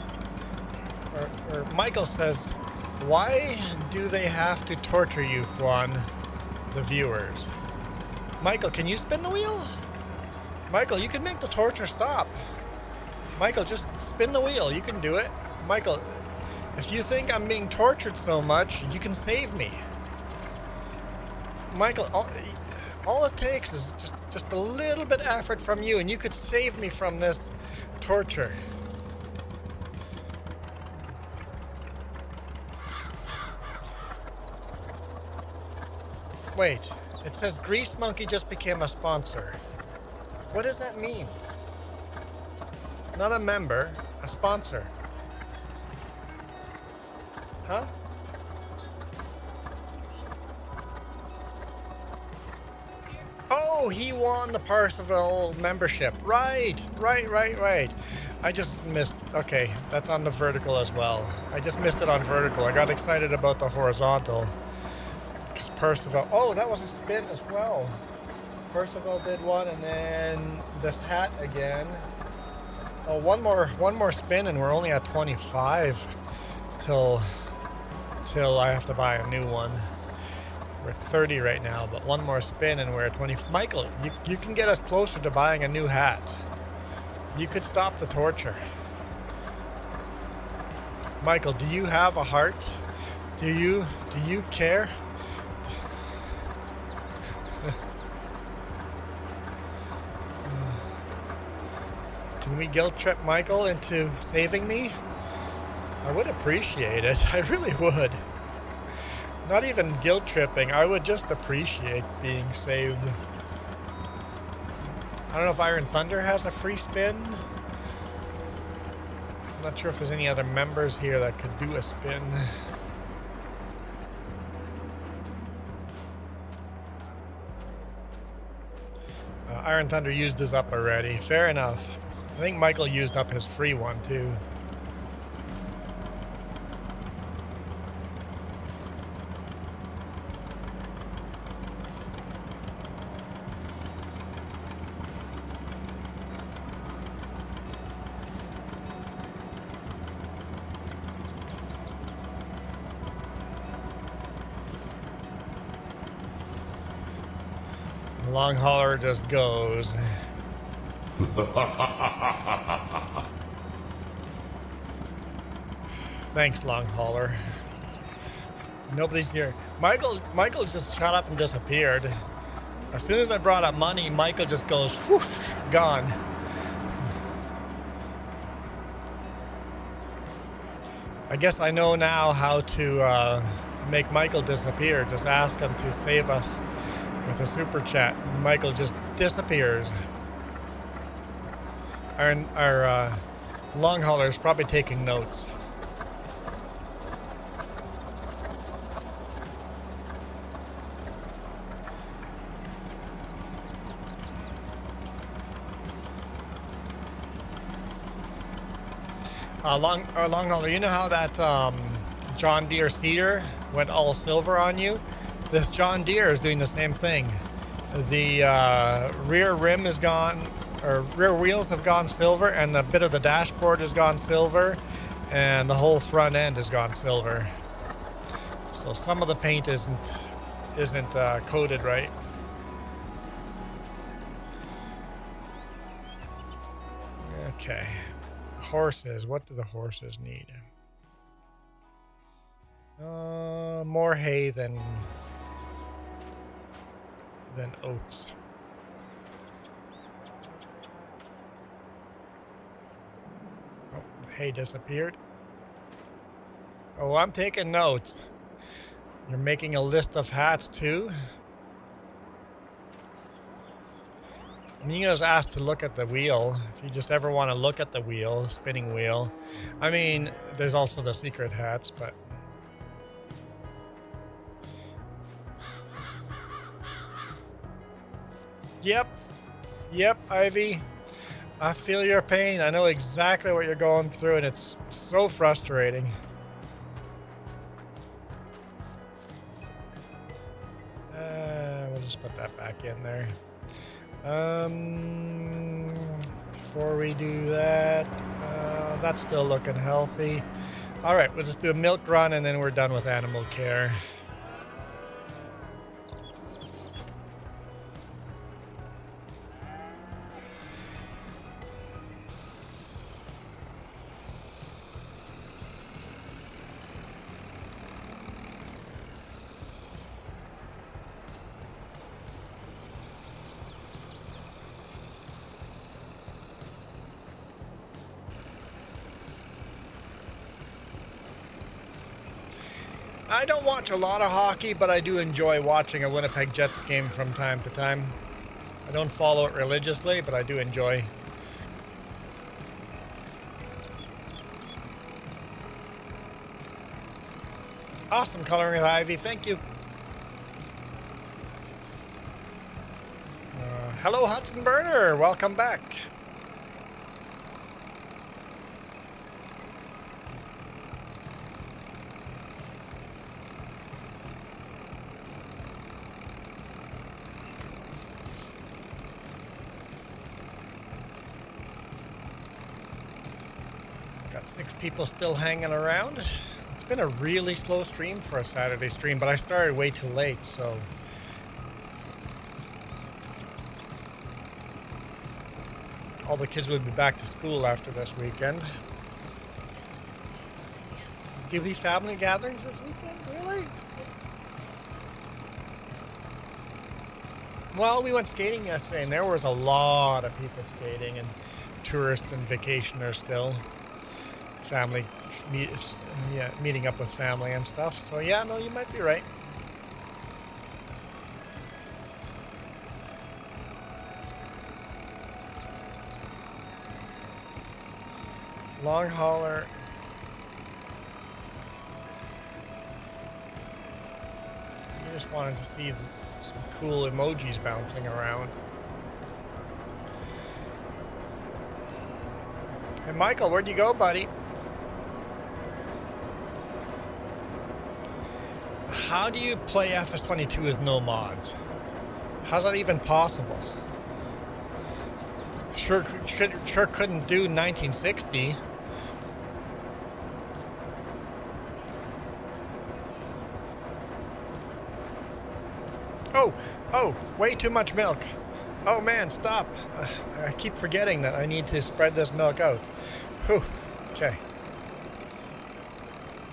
or Michael says, why do they have to torture you, Juan, the viewers? Michael, can you spin the wheel? Michael, you can make the torture stop. Michael, just spin the wheel. You can do it. Michael, if you think I'm being tortured so much, you can save me. Michael, all it takes is just a little bit of effort from you, and you could save me from this torture. Wait, it says Grease Monkey just became a sponsor. What does that mean? Not a member, a sponsor. Huh? Oh, he won the Parsifal membership. Right. I just missed. Okay, that's on the vertical as well. I just missed it on vertical. I got excited about the horizontal. Because Percival. Oh, that was a spin as well. Percival did one, and then this hat again. Oh, one more spin, and we're only at 25 till I have to buy a new one. We're at 30 right now, but one more spin and we're at 20. Michael, you can get us closer to buying a new hat. You could stop the torture. Michael, do you have a heart? Do you care? Can we guilt trip Michael into saving me? I would appreciate it. I really would. Not even guilt tripping. I would just appreciate being saved. I don't know if Iron Thunder has a free spin. I'm not sure if there's any other members here that could do a spin. Iron Thunder used his up already. Fair enough. I think Michael used up his free one too. Long hauler just goes. Thanks, long hauler. Nobody's here. Michael's just shut up and disappeared. As soon as I brought up money, Michael just goes whoosh, gone. I guess I know now how to make Michael disappear. Just ask him to save us with a super chat. Michael just disappears. Our long hauler is probably taking notes. Our long hauler, you know how that John Deere seeder went all silver on you? This John Deere is doing the same thing. The rear rim is gone, or rear wheels have gone silver, and the bit of the dashboard has gone silver, and the whole front end has gone silver. So some of the paint isn't coated right. Okay, horses. What do the horses need? More hay than oats. Oh, hay disappeared. Oh, I'm taking notes. You're making a list of hats too? I mean, you just asked to look at the wheel. If you just ever want to look at the wheel, spinning wheel. I mean, there's also the secret hats, but... Yep, Ivy. I feel your pain. I know exactly what you're going through, and it's so frustrating. We'll just put that back in there. Before we do that, that's still looking healthy. All right, we'll just do a milk run and then we're done with animal care. I don't watch a lot of hockey, but I do enjoy watching a Winnipeg Jets game from time to time. I don't follow it religiously, but I do enjoy. Awesome coloring with Ivy, thank you. Hello Hudson Burner, welcome back. Got 6 people still hanging around. It's been a really slow stream for a Saturday stream, but I started way too late, so. All the kids would be back to school after this weekend. Do we family gatherings this weekend? Really? Well, we went skating yesterday, and there was a lot of people skating, and tourists and vacationers still. Family, meeting up with family and stuff. So yeah, no, you might be right. Long hauler. I just wanted to see some cool emojis bouncing around. Hey Michael, where'd you go, buddy? How do you play FS22 with no mods? How's that even possible? Sure couldn't do 1960. Oh, way too much milk. Oh man, stop. I keep forgetting that I need to spread this milk out. Whew, okay.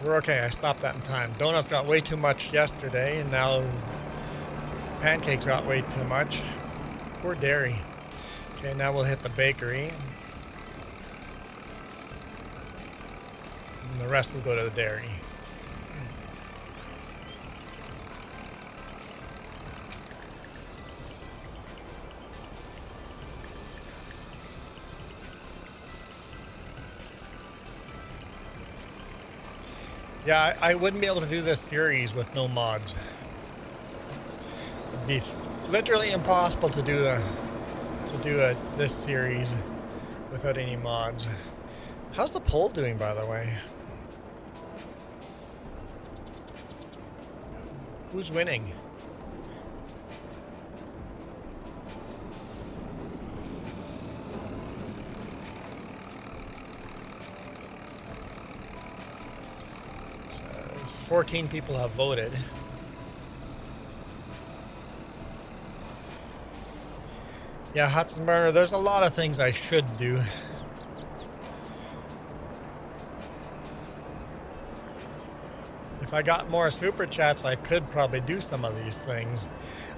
We're okay, I stopped that in time. Donuts got way too much yesterday, and now pancakes got way too much. Poor dairy. Okay, now we'll hit the bakery. And the rest will go to the dairy. Yeah, I wouldn't be able to do this series with no mods. It'd be literally impossible to do this series without any mods. How's the poll doing, by the way? Who's winning? So 14 people have voted. Yeah, Hudson Burner, there's a lot of things I should do. If I got more super chats, I could probably do some of these things.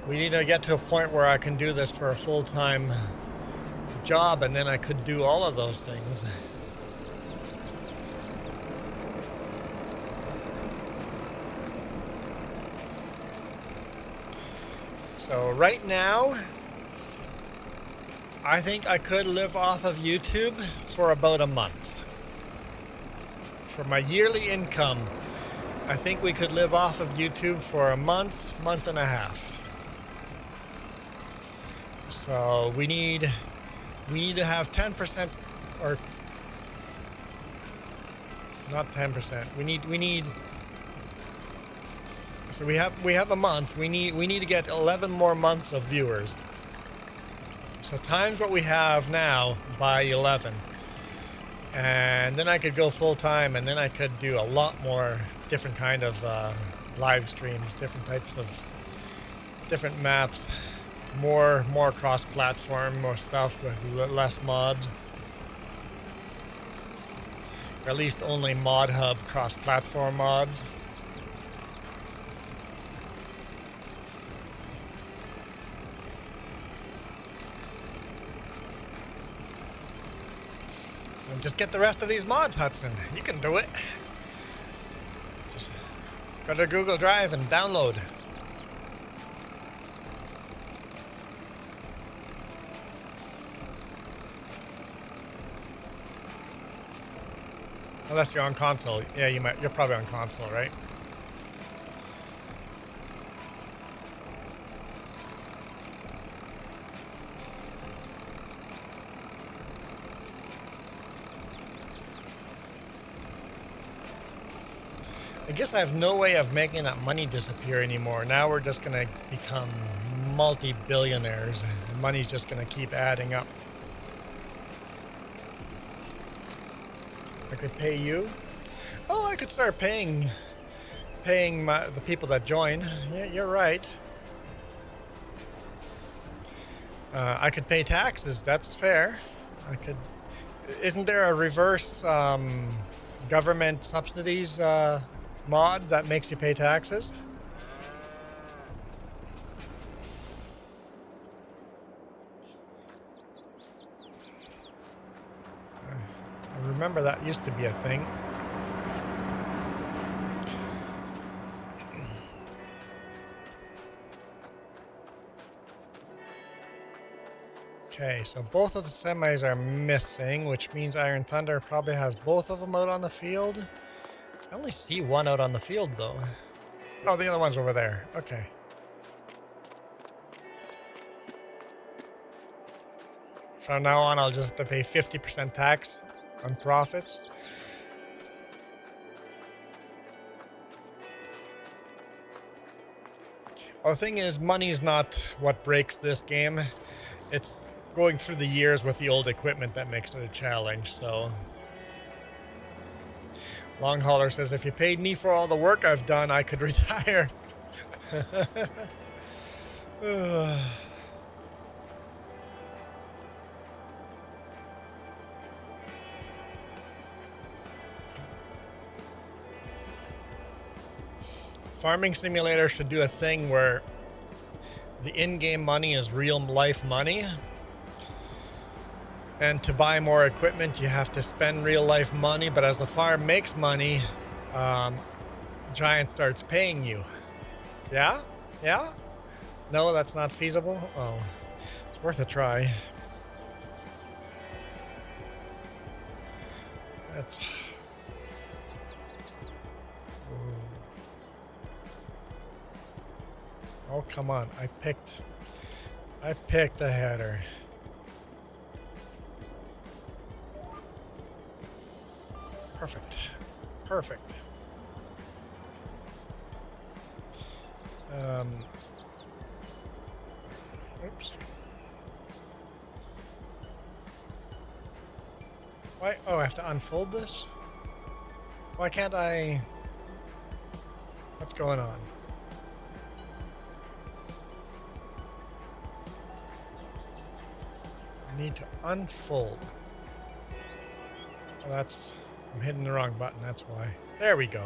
We need to get to a point where I can do this for a full-time job, and then I could do all of those things. So right now, I think I could live off of YouTube for about a month. For my yearly income, I think we could live off of YouTube for a month, month and a half. So we need to have 10% or not 10%. We need so we have a month. We need to get 11 more months of viewers. So times what we have now by 11. And then I could go full time, and then I could do a lot more different kind of live streams, different types of different maps, more cross-platform, more stuff with less mods, or at least only Mod Hub cross-platform mods. And just get the rest of these mods, Hudson. You can do it. Just go to Google Drive and download. Unless you're on console. Yeah, you're probably on console, right? I guess I have no way of making that money disappear anymore. Now we're just gonna become multi-billionaires. Money's just gonna keep adding up. I could pay you. Oh, I could start paying the people that join. Yeah, you're right. I could pay taxes. That's fair. I could. Isn't there a reverse government subsidies mod that makes you pay taxes? I remember that used to be a thing. Okay, so both of the semis are missing, which means Iron Thunder probably has both of them out on the field. I only see one out on the field, though. Oh, the other one's over there. Okay. From now on, I'll just have to pay 50% tax on profits. Oh, the thing is, money's not what breaks this game. It's going through the years with the old equipment that makes it a challenge, so... Long Hauler says, if you paid me for all the work I've done, I could retire. Farming Simulator should do a thing where the in-game money is real life money. And to buy more equipment, you have to spend real life money. But as the farm makes money, Giant starts paying you. Yeah? Yeah? No, that's not feasible? Oh, it's worth a try. That's... Oh, come on. I picked a header. Perfect. Perfect. Oops. Why? Oh, I have to unfold this? Why can't I? What's going on? I need to unfold. Oh, that's... I'm hitting the wrong button, that's why. There we go.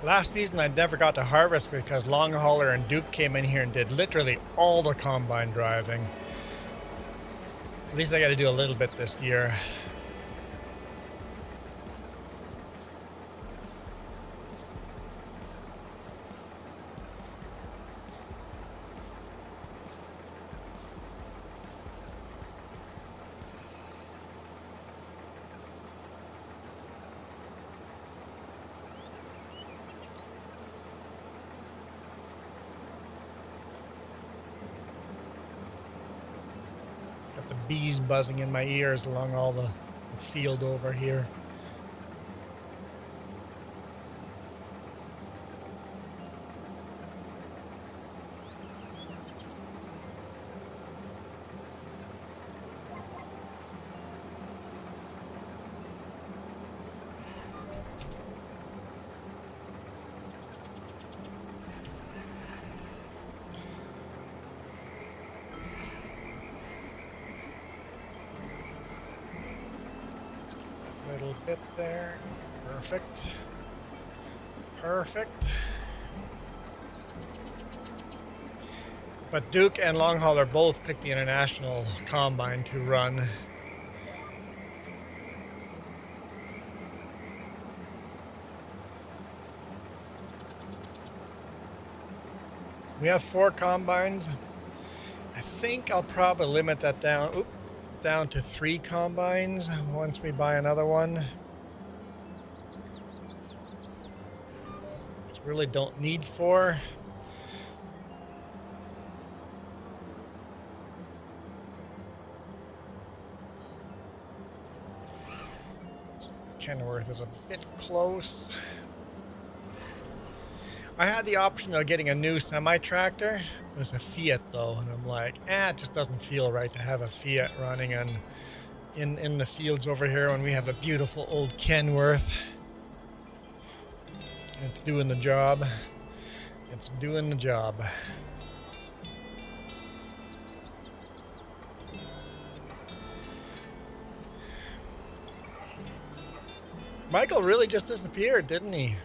Last season I never got to harvest because Long Hauler and Duke came in here and did literally all the combine driving. At least I got to do a little bit this year. bees buzzing in my ears along all the field over here. Little bit there. Perfect. Perfect. But Duke and Long Hauler both picked the International Combine to run. We have 4 combines. I think I'll probably limit that down. Down to 3 combines once we buy another one. Really don't need 4. Kenworth is a bit close. I had the option of getting a new semi-tractor. It was a Fiat though, and I'm like, it just doesn't feel right to have a Fiat running in the fields over here when we have a beautiful old Kenworth. It's doing the job. It's doing the job. Michael really just disappeared, didn't he?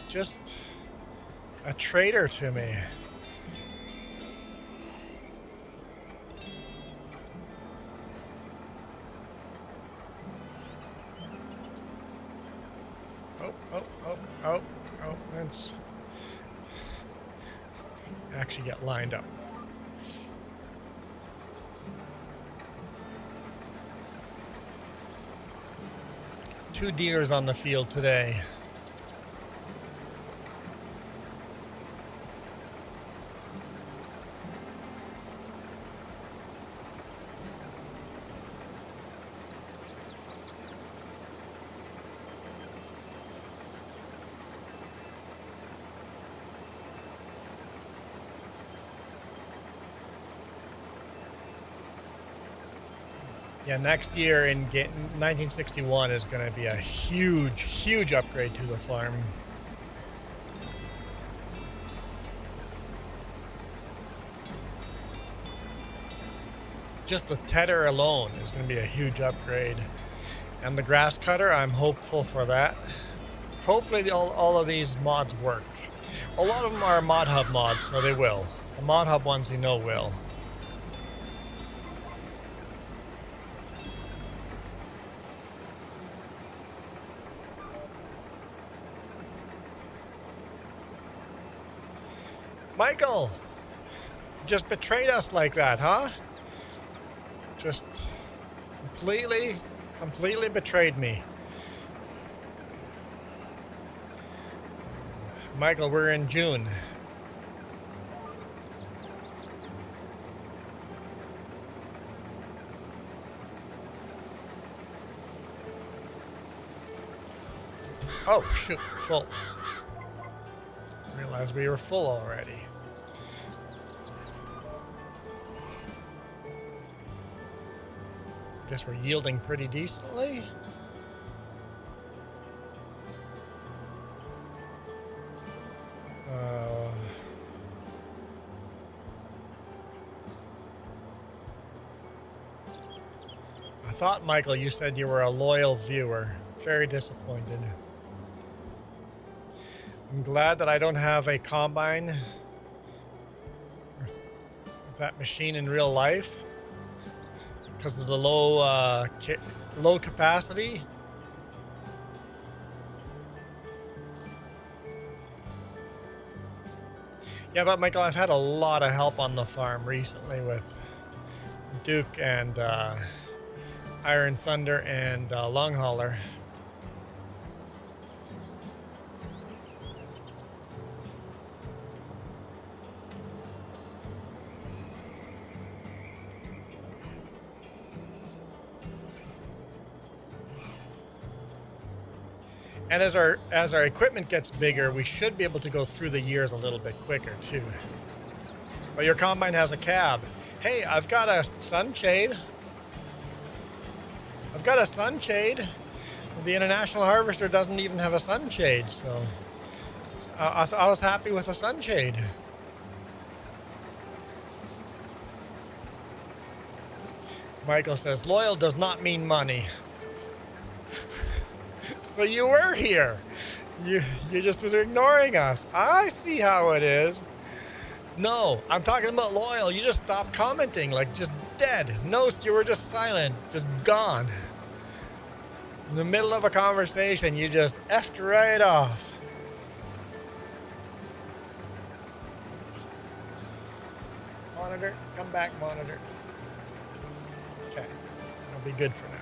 Just a traitor to me. Oh, let's actually get lined up. Two deers on the field today. Yeah, next year in 1961 is going to be a huge, huge upgrade to the farm. Just the tedder alone is going to be a huge upgrade. And the grass cutter, I'm hopeful for that. Hopefully all of these mods work. A lot of them are Mod Hub mods, so they will. The Mod Hub ones we know will. Michael, just betrayed us like that, huh? Just completely betrayed me. Michael, we're in June. Oh, shoot, full. Realized we were full already. Guess we're yielding pretty decently. I thought, Michael, you said you were a loyal viewer. Very disappointed. I'm glad that I don't have a combine with that machine in real life because of the low capacity. Yeah, but Michael, I've had a lot of help on the farm recently with Duke and Iron Thunder and Long Hauler. And as our equipment gets bigger, we should be able to go through the years a little bit quicker too. But your combine has a cab. Hey, I've got a sunshade. I've got a sunshade. The International Harvester doesn't even have a sunshade, so I was happy with a sunshade. Michael says, loyal does not mean money. So you were here. You just was ignoring us. I see how it is. No, I'm talking about loyal. You just stopped commenting, like just dead. No, you were just silent, just gone. In the middle of a conversation, you just effed right off. Monitor, come back, monitor. Okay, that'll be good for now.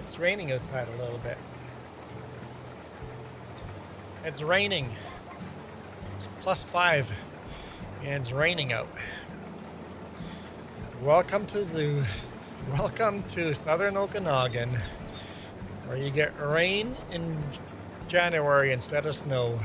It's raining outside a little bit. It's raining. It's +5 and it's raining out. Welcome to southern Okanagan, where you get rain in January instead of snow.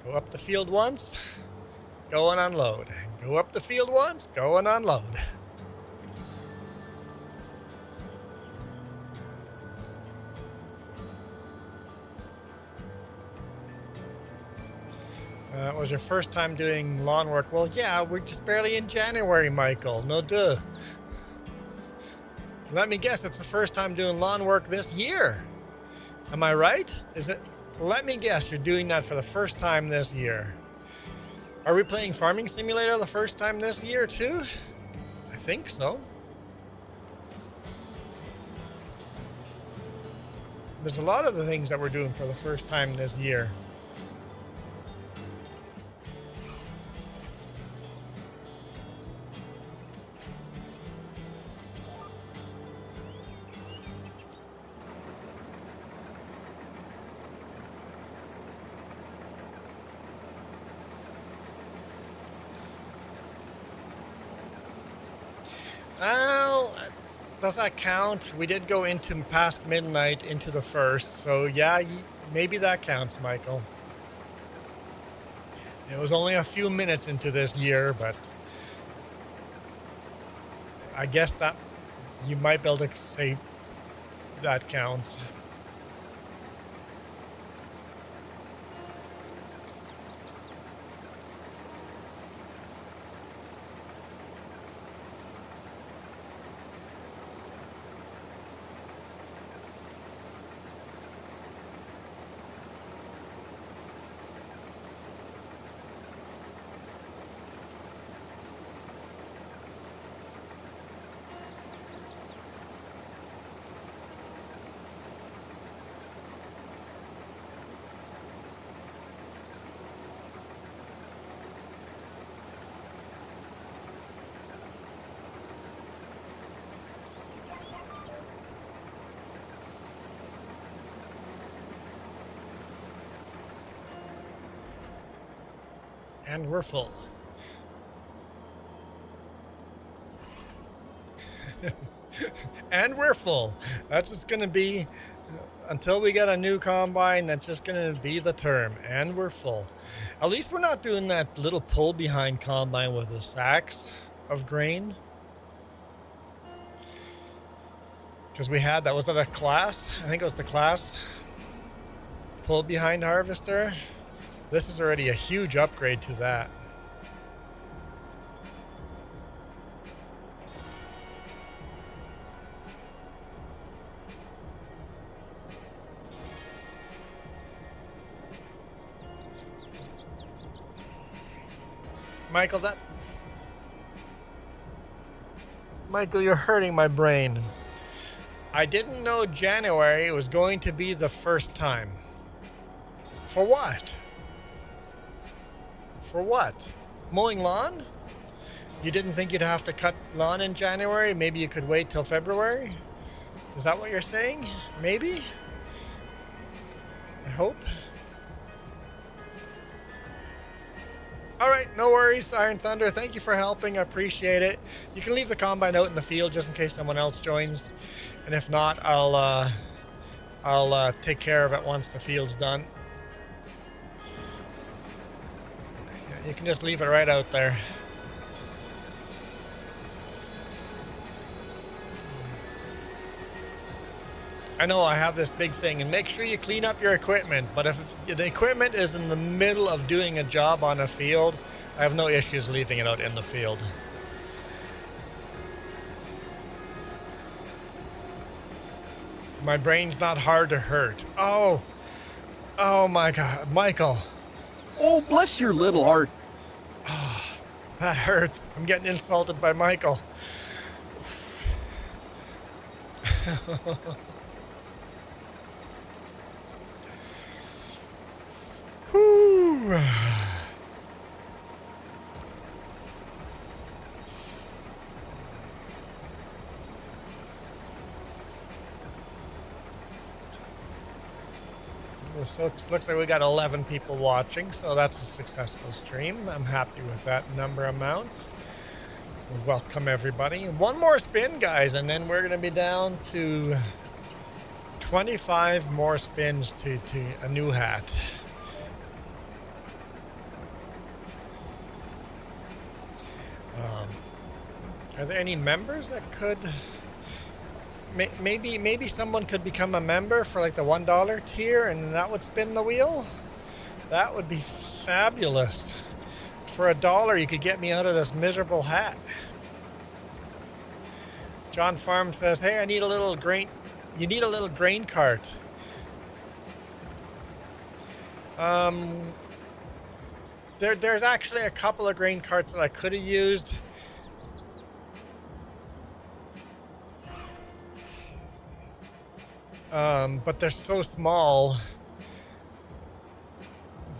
Go up the field once, go and unload. Go up the field once, go and unload. It was your first time doing lawn work. Well, yeah, we're just barely in January, Michael. No duh. Let me guess, it's the first time doing lawn work this year. Am I right? Is it? Let me guess, you're doing that for the first time this year. Are we playing Farming Simulator the first time this year too? I think so. There's a lot of the things that we're doing for the first time this year. Well, does that count? We did go into past midnight into the first, so yeah, maybe that counts, Michael. It was only a few minutes into this year, but I guess that you might be able to say that counts. And we're full. And we're full. That's just going to be, until we get a new combine, that's just going to be the term. And we're full. At least we're not doing that little pull behind combine with the sacks of grain. Because we had, that was at a class. I think it was the class pull behind harvester. This is already a huge upgrade to that. Michael, you're hurting my brain. I didn't know January was going to be the first time. For what? For what? Mowing lawn? You didn't think you'd have to cut lawn in January? Maybe you could wait till February? Is that what you're saying? Maybe? I hope. Alright, no worries, Iron Thunder. Thank you for helping. I appreciate it. You can leave the combine out in the field just in case someone else joins. And if not, I'll take care of it once the field's done. You can just leave it right out there. I know I have this big thing, and make sure you clean up your equipment. But if the equipment is in the middle of doing a job on a field, I have no issues leaving it out in the field. My brain's not hard to hurt. Oh my God, Michael.
Oh, bless your little heart.
That hurts. I'm getting insulted by Michael. Whew. So it looks like we got 11 people watching, so that's a successful stream. I'm happy with that number amount. Welcome everybody. One more spin, guys, and then we're going to be down to 25 more spins to a new hat. Are there any members that could... Maybe someone could become a member for like the $1 tier and that would spin the wheel? That would be fabulous. For $1 you could get me out of this miserable hat. John Farm says, hey, I need a little grain. You need a little grain cart. There's actually a couple of grain carts that I could have used. But they're so small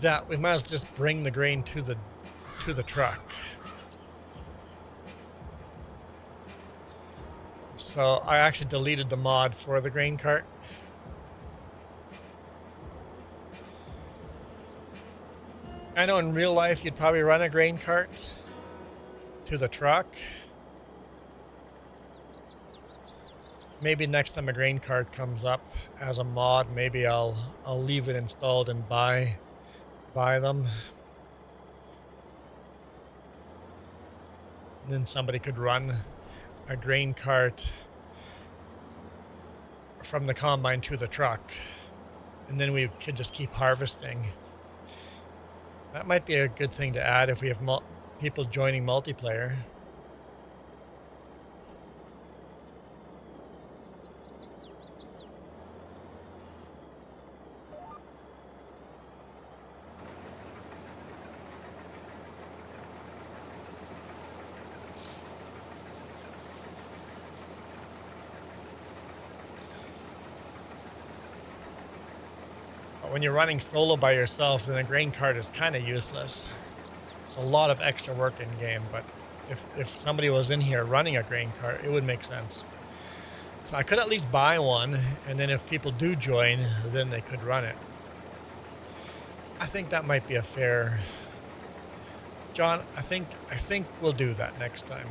that we might as well just bring the grain to the truck. So I actually deleted the mod for the grain cart. I know in real life you'd probably run a grain cart to the truck. Maybe next time a grain cart comes up as a mod, maybe I'll leave it installed and buy them. And then somebody could run a grain cart from the combine to the truck, and then we could just keep harvesting. That might be a good thing to add if we have people joining multiplayer. When you're running solo by yourself, then a grain cart is kind of useless. It's a lot of extra work in game, but if somebody was in here running a grain cart, it would make sense. So I could at least buy one, and then if people do join, then they could run it. I think that might be a fair... John, I think we'll do that next time.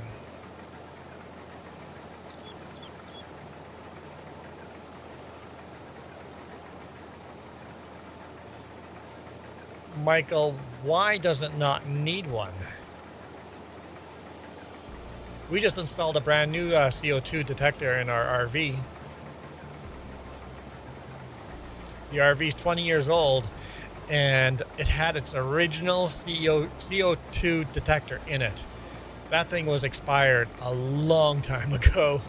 Michael, why does it not need one? We just installed a brand new CO2 detector in our RV. The RV is 20 years old, and it had its original CO2 detector in it. That thing was expired a long time ago.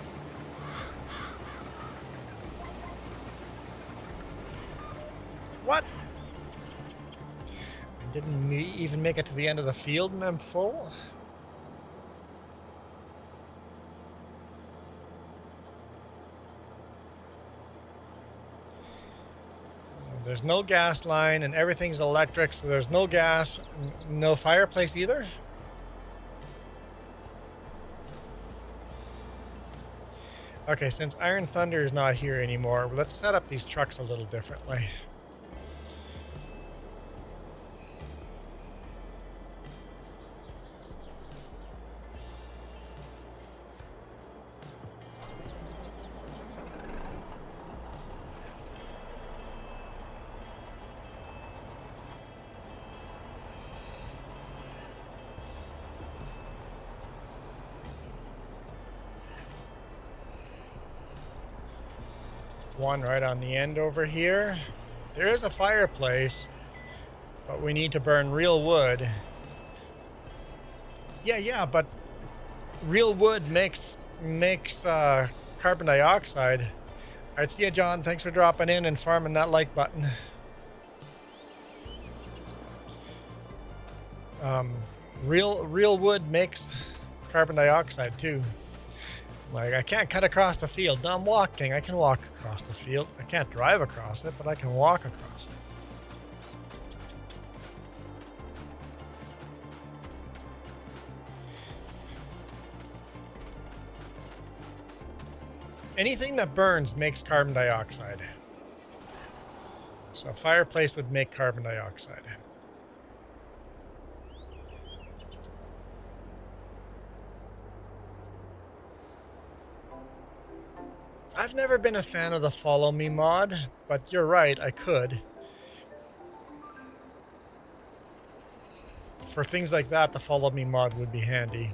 What? Didn't even make it to the end of the field and I'm full? there's no gas line and everything's electric, so there's no gas, no fireplace either. Okay, since Iron Thunder is not here anymore, let's set up these trucks a little differently. One right on the end over here. There is a fireplace, but we need to burn real wood. Yeah, but real wood makes carbon dioxide. All right, see ya, John. Thanks for dropping in and farming that like button. Real wood makes carbon dioxide too. Like, I can't cut across the field. No, I'm walking. I can walk across the field. I can't drive across it, but I can walk across it. Anything that burns makes carbon dioxide. So a fireplace would make carbon dioxide. I've never been a fan of the follow me mod, but you're right, I could. For things like that, the follow me mod would be handy.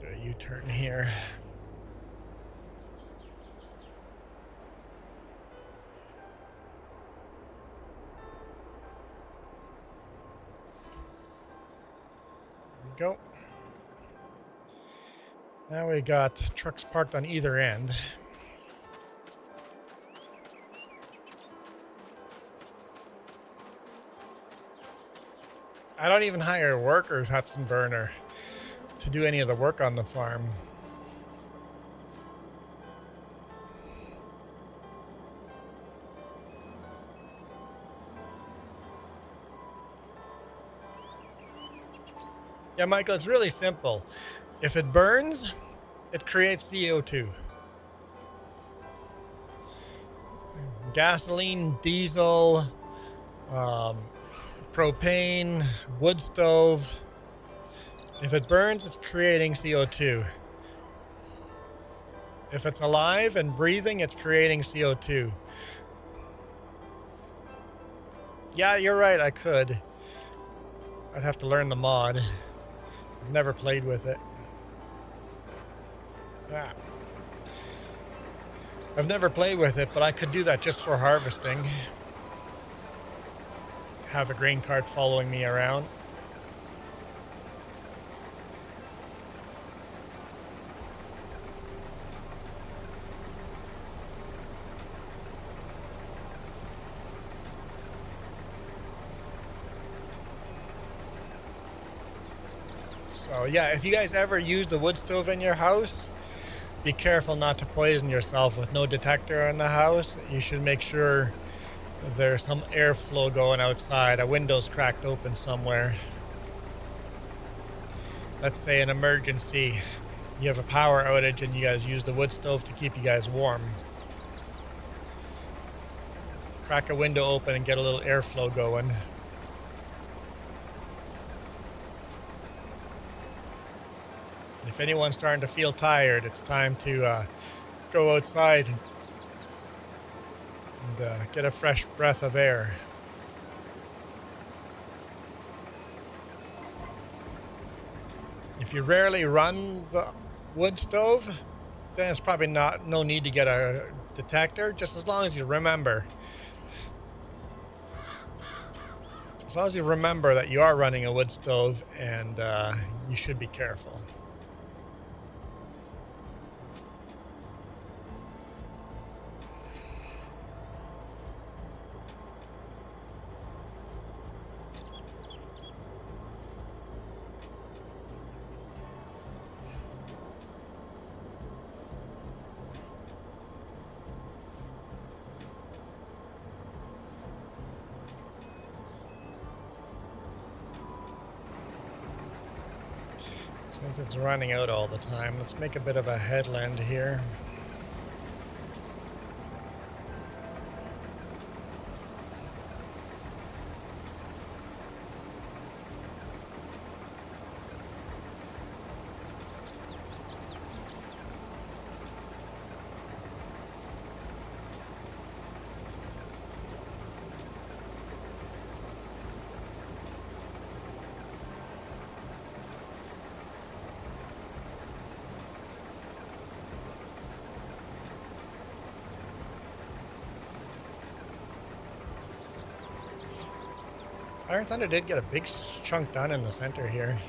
Do a U-turn here. Go. Now we got trucks parked on either end. I don't even hire workers, Hudson Burner, to do any of the work on the farm. Yeah, Michael, it's really simple. If it burns, it creates CO2. Gasoline, diesel, propane, wood stove. If it burns, it's creating CO2. If it's alive and breathing, it's creating CO2. Yeah, you're right, I could. I'd have to learn the mod. I've never played with it. Yeah. I've never played with it, but I could do that just for harvesting. Have a grain cart following me around. So yeah, if you guys ever use the wood stove in your house, be careful not to poison yourself with no detector in the house. You should make sure there's some airflow going outside, a window's cracked open somewhere. Let's say an emergency, you have a power outage and you guys use the wood stove to keep you guys warm. Crack a window open and get a little airflow going. If anyone's starting to feel tired, it's time to go outside and get a fresh breath of air. If you rarely run the wood stove, then it's probably no need to get a detector, just as long as you remember. As long as you remember that you are running a wood stove, and you should be careful. Since it's running out all the time, let's make a bit of a headland here. Iron Thunder did get a big chunk done in the center here.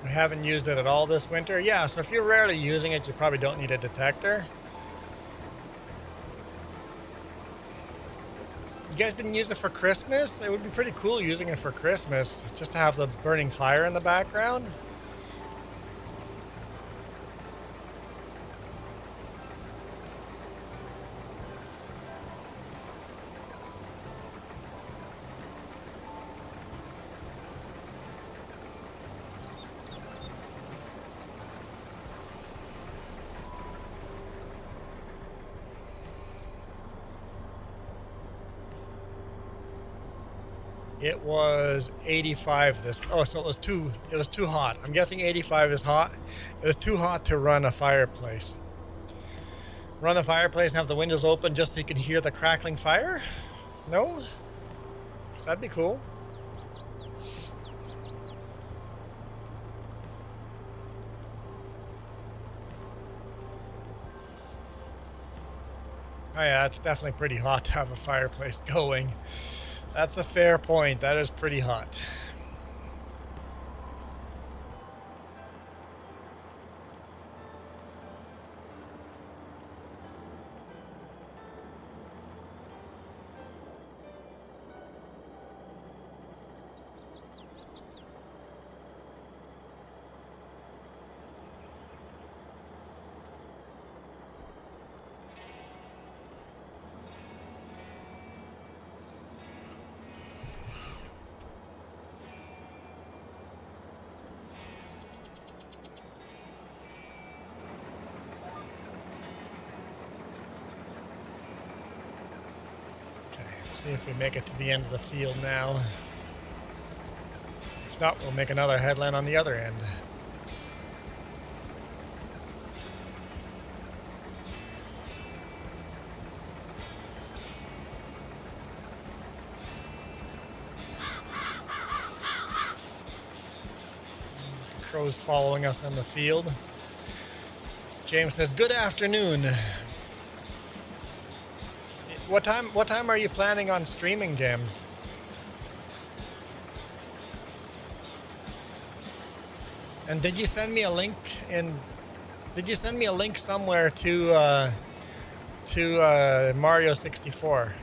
We haven't used it at all this winter. Yeah, so if you're rarely using it, you probably don't need a detector. You guys didn't use it for Christmas? It would be pretty cool using it for Christmas, just to have the burning fire in the background. It was 85 this. Oh, so it was too hot. I'm guessing 85 is hot. It was too hot to run a fireplace. Run a fireplace and have the windows open just so you can hear the crackling fire? No? 'Cause that'd be cool. Oh yeah, it's definitely pretty hot to have a fireplace going. That's a fair point. That is pretty hot. See if we make it to the end of the field now. If not, we'll make another headland on the other end. The crow's following us in the field. James says, "Good afternoon." What time are you planning on streaming, James? And did you send me a link somewhere to Mario 64?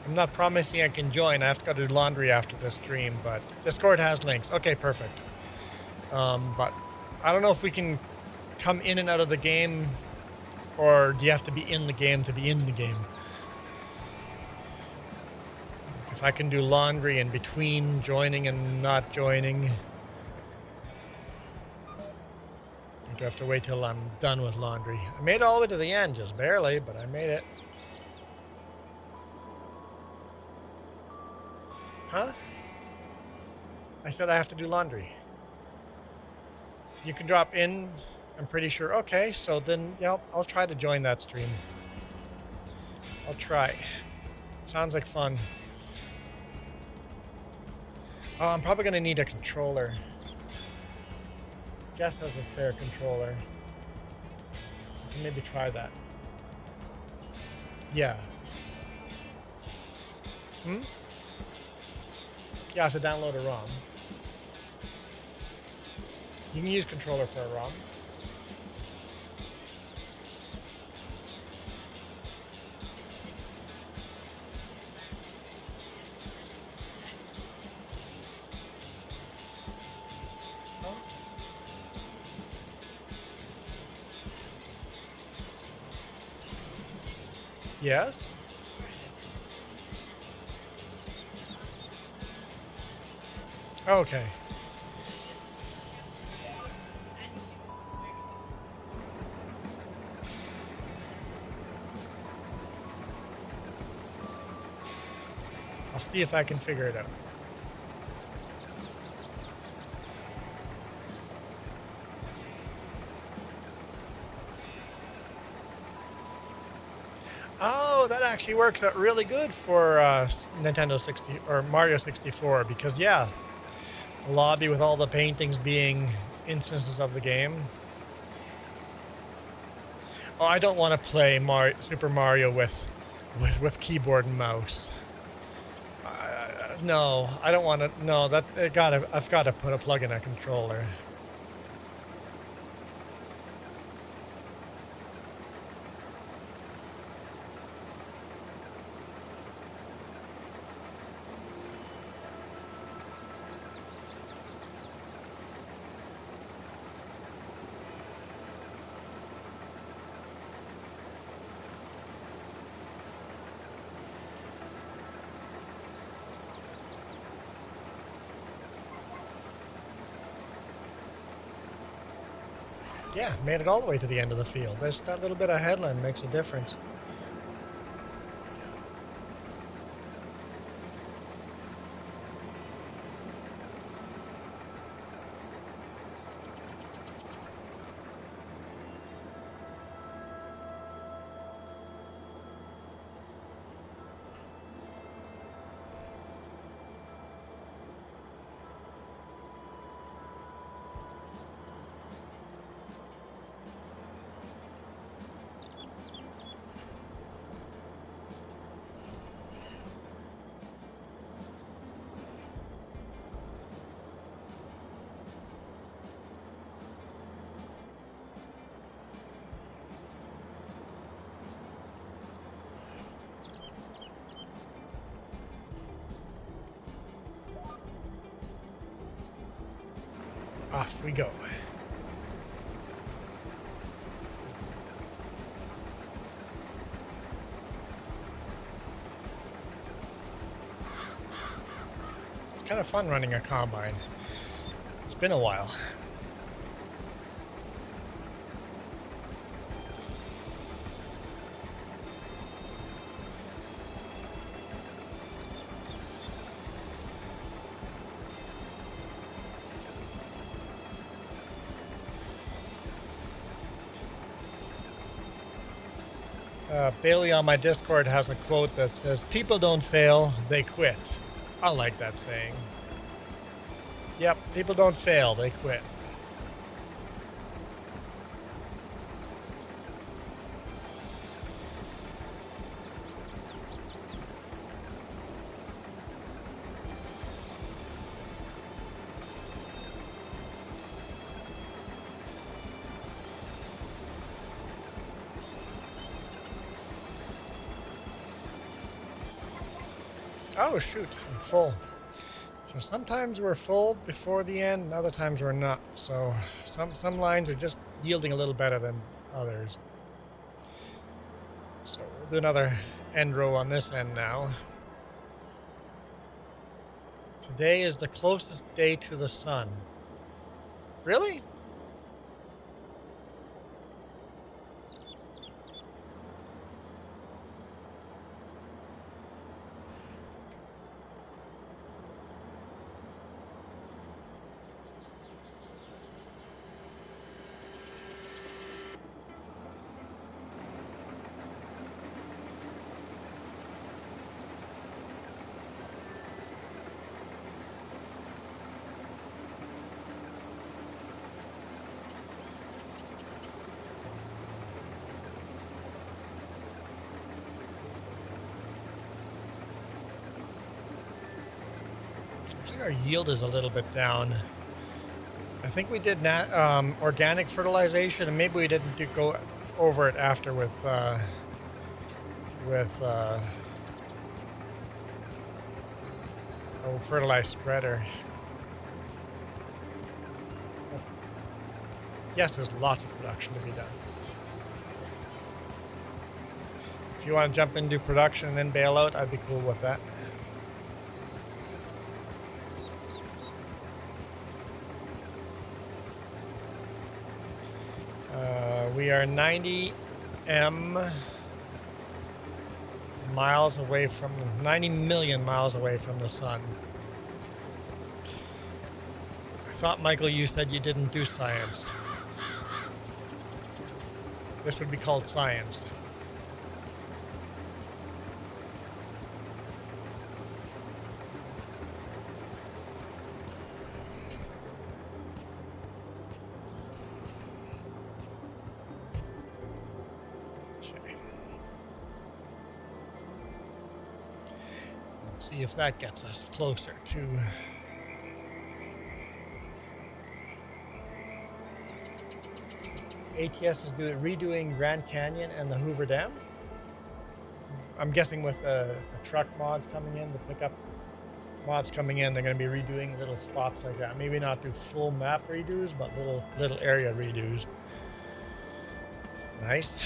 I'm not promising I can join. I have to go do laundry after this stream, but Discord has links. Okay, perfect. But I don't know if we can come in and out of the game, or do you have to be in the game to be in the game? If I can do laundry in between joining and not joining, I do have to wait till I'm done with laundry. I made it all the way to the end, just barely, but I made it. Huh? I said I have to do laundry. You can drop in, I'm pretty sure. Okay, so then, yeah, I'll try to join that stream. I'll try. Sounds like fun. Oh, I'm probably going to need a controller. Jess has a spare controller. I can maybe try that. Yeah. Yeah, so download a ROM. You can use controller for a ROM. Yes? Okay. I'll see if I can figure it out. Oh, that actually works out really good for Nintendo 60 or Mario 64 because yeah, a lobby with all the paintings being instances of the game. Oh, I don't want to play Super Mario with keyboard and mouse. No, I don't want to. No, I've got to put a plug in a controller. Yeah, made it all the way to the end of the field. There's that little bit of headland makes a difference. Off we go. It's kind of fun running a combine. It's been a while. Bailey on my Discord has a quote that says, "People don't fail, they quit." I like that saying. Yep, people don't fail, they quit. Oh shoot, I'm full. So sometimes we're full before the end, and other times we're not. So some lines are just yielding a little better than others. So we'll do another end row on this end now. Today is the closest day to the sun. Really? Our yield is a little bit down. I think we did organic fertilization, and maybe we didn't go over it after with fertilized spreader. Yes, there's lots of production to be done. If you want to jump into production and then bail out, I'd be cool with that. We are 90 miles away from 90 million miles away from the sun. I thought, Michael, you said you didn't do science. This would be called science. See if that gets us closer to ATS is redoing Grand Canyon and the Hoover Dam. I'm guessing with the truck mods coming in, the pickup mods coming in, they're going to be redoing little spots like that. Maybe not do full map redos, but little area redos. Nice.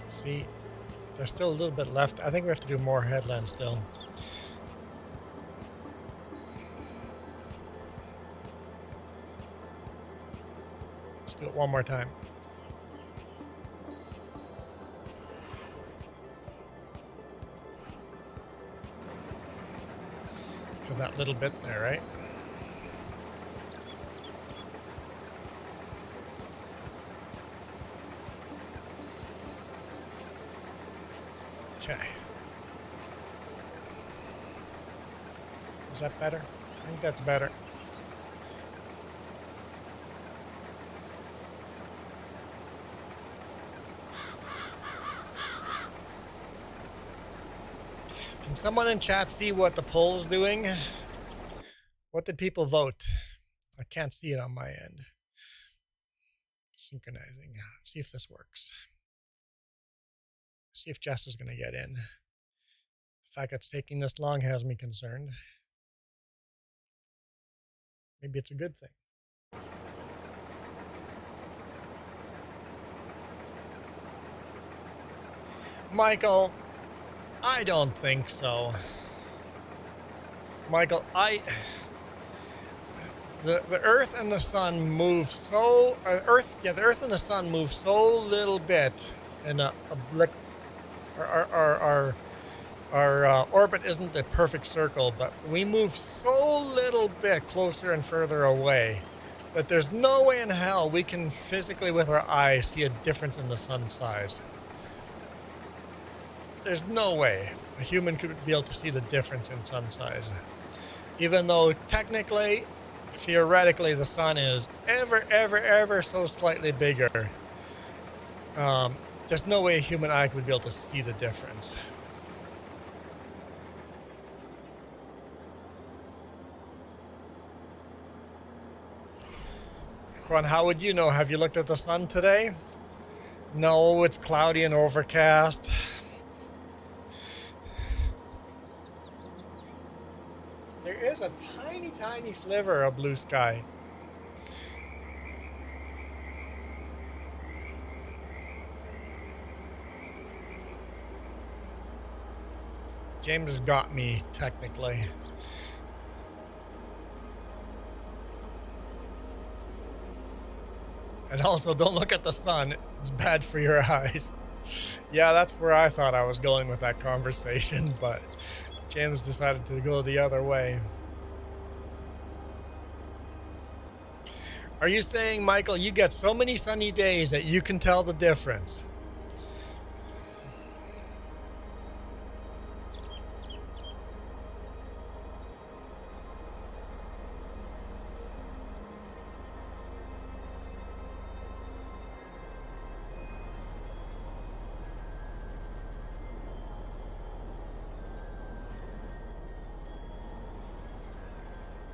See, there's still a little bit left. I think we have to do more headlands still. Let's do it one more time. For that little bit there, right? Okay. Is that better? I think that's better. Can someone in chat see what the poll's doing? What did people vote? I can't see it on my end. Synchronizing. Let's see if this works. See if Jess is going to get in. The fact it's taking this long has me concerned. Maybe it's a good thing. Michael, I don't think so. Michael, the Earth and the Sun move so the Earth and the Sun move so little bit in a blink. Our orbit isn't a perfect circle, but we move so little bit closer and further away that there's no way in hell we can physically with our eyes see a difference in the sun size. There's no way a human could be able to see the difference in sun size. Even though technically, theoretically, the sun is ever so slightly bigger. There's no way a human eye would be able to see the difference. Juan, how would you know? Have you looked at the sun today? No, it's cloudy and overcast. There is a tiny sliver of blue sky. James has got me, technically. And also, don't look at the sun. It's bad for your eyes. Yeah, that's where I thought I was going with that conversation, but James decided to go the other way. Are you saying, Michael, you get so many sunny days that you can tell the difference?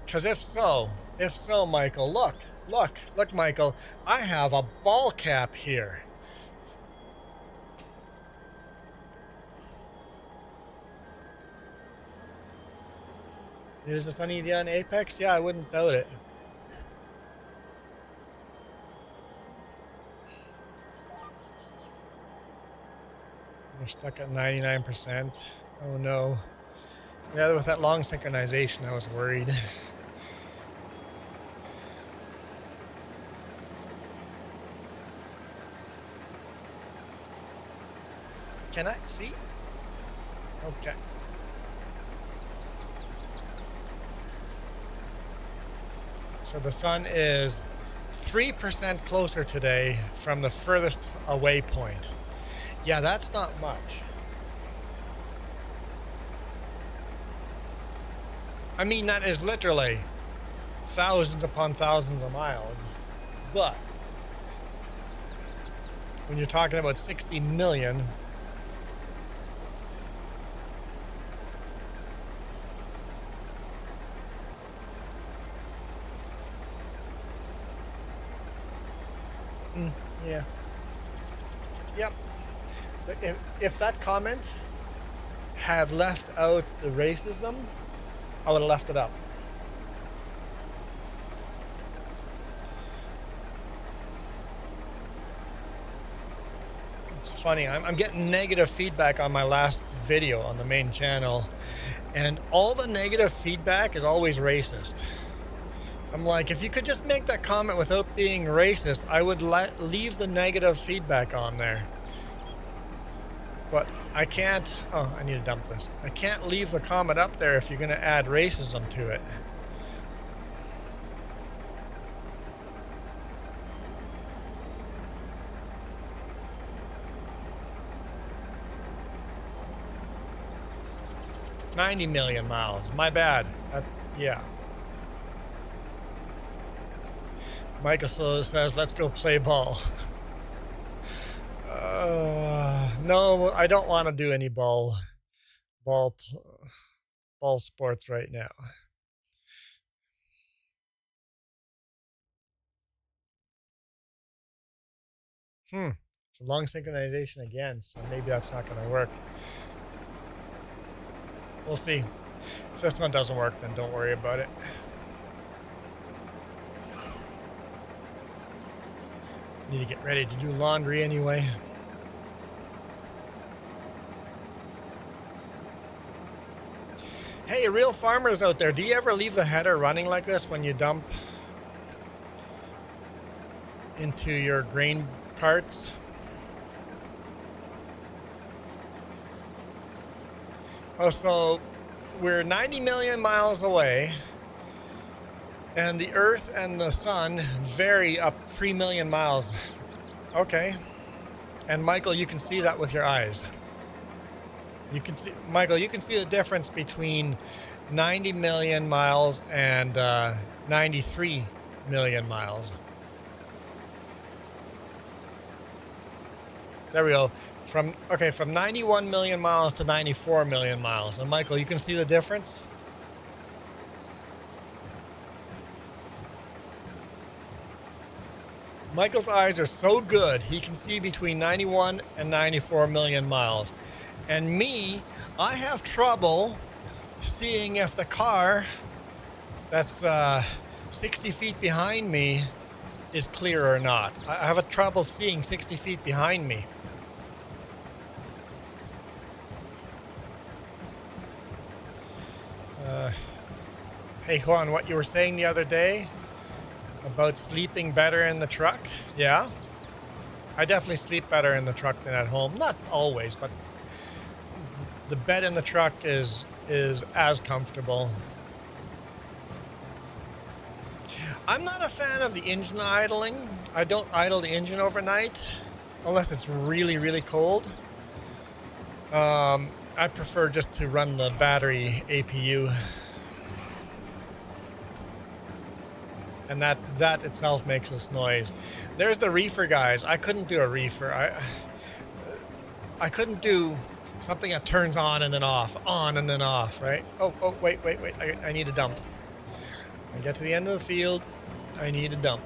Because if so, Michael, look, Michael, I have a ball cap here. Is the sunny day on Apex? Yeah, I wouldn't doubt it. We're stuck at 99%. Oh no. Yeah, with that long synchronization, I was worried. Can I see? Okay. So the sun is 3% closer today from the furthest away point. Yeah, that's not much. I mean, that is literally thousands upon thousands of miles. But when you're talking about 60 million, yeah. Yep. If that comment had left out the racism, I would have left it up. It's funny, I'm getting negative feedback on my last video on the main channel, and all the negative feedback is always racist. I'm like, if you could just make that comment without being racist, I would leave the negative feedback on there. But I can't, oh, I need to dump this. I can't leave the comment up there if you're going to add racism to it. $90 million miles, my bad. Yeah. Michael says, let's go play ball. No, I don't want to do any ball sports right now. It's a long synchronization again, so maybe that's not going to work. We'll see. If this one doesn't work, then don't worry about it. Need to get ready to do laundry anyway. Hey, real farmers out there, do you ever leave the header running like this when you dump into your grain carts? Oh, so we're 90 million miles away, and the Earth and the Sun vary up 3 million miles. Okay. And Michael, you can see that with your eyes. You can see, Michael, you can see the difference between 90 million miles and 93 million miles. There we go. From 91 million miles to 94 million miles. And Michael, you can see the difference? Michael's eyes are so good, he can see between 91 and 94 million miles. And me, I have trouble seeing if the car that's 60 feet behind me is clear or not. I have a trouble seeing 60 feet behind me. Hey Juan, what you were saying the other day about sleeping better in the truck? Yeah, I definitely sleep better in the truck than at home. Not always, but the bed in the truck is as comfortable. I'm not a fan of the engine idling. I don't idle the engine overnight unless it's really, really cold. I prefer just to run the battery APU. And that itself makes this noise. There's the reefer guys. I couldn't do a reefer. I couldn't do something that turns on and then off, right? Oh, wait. I need a dump. I get to the end of the field, I need a dump.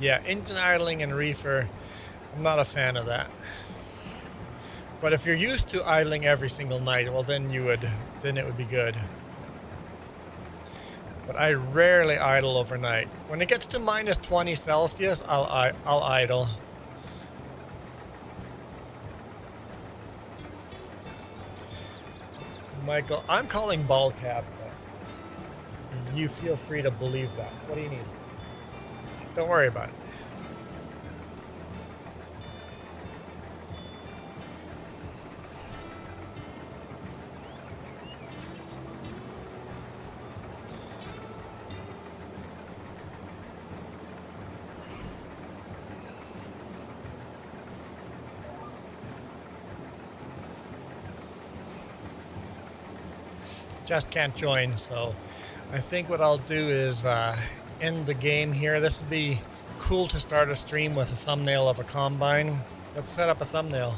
Yeah, engine idling and reefer, I'm not a fan of that. But if you're used to idling every single night, well then it would be good. But I rarely idle overnight. When it gets to minus 20 Celsius, I'll idle. Michael, I'm calling ball cap. You feel free to believe that. What do you need? Don't worry about it. Just can't join, so I think what I'll do is end the game here. This would be cool to start a stream with a thumbnail of a combine. Let's set up a thumbnail.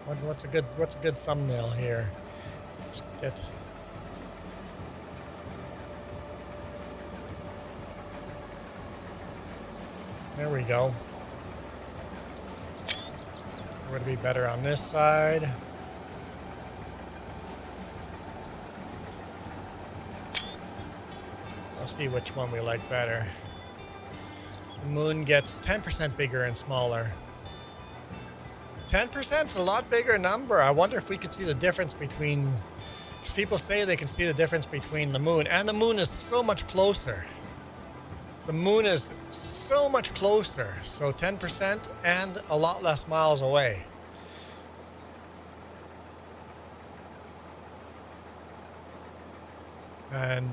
What's a good thumbnail here? There we go. Would be better on this side. I'll see which one we like better. The moon gets 10% bigger and smaller. 10% is a lot bigger number. I wonder if we could see the difference between, because people say they can see the difference between the moon, and the moon is so much closer. The moon is so much closer, so 10% and a lot less miles away. And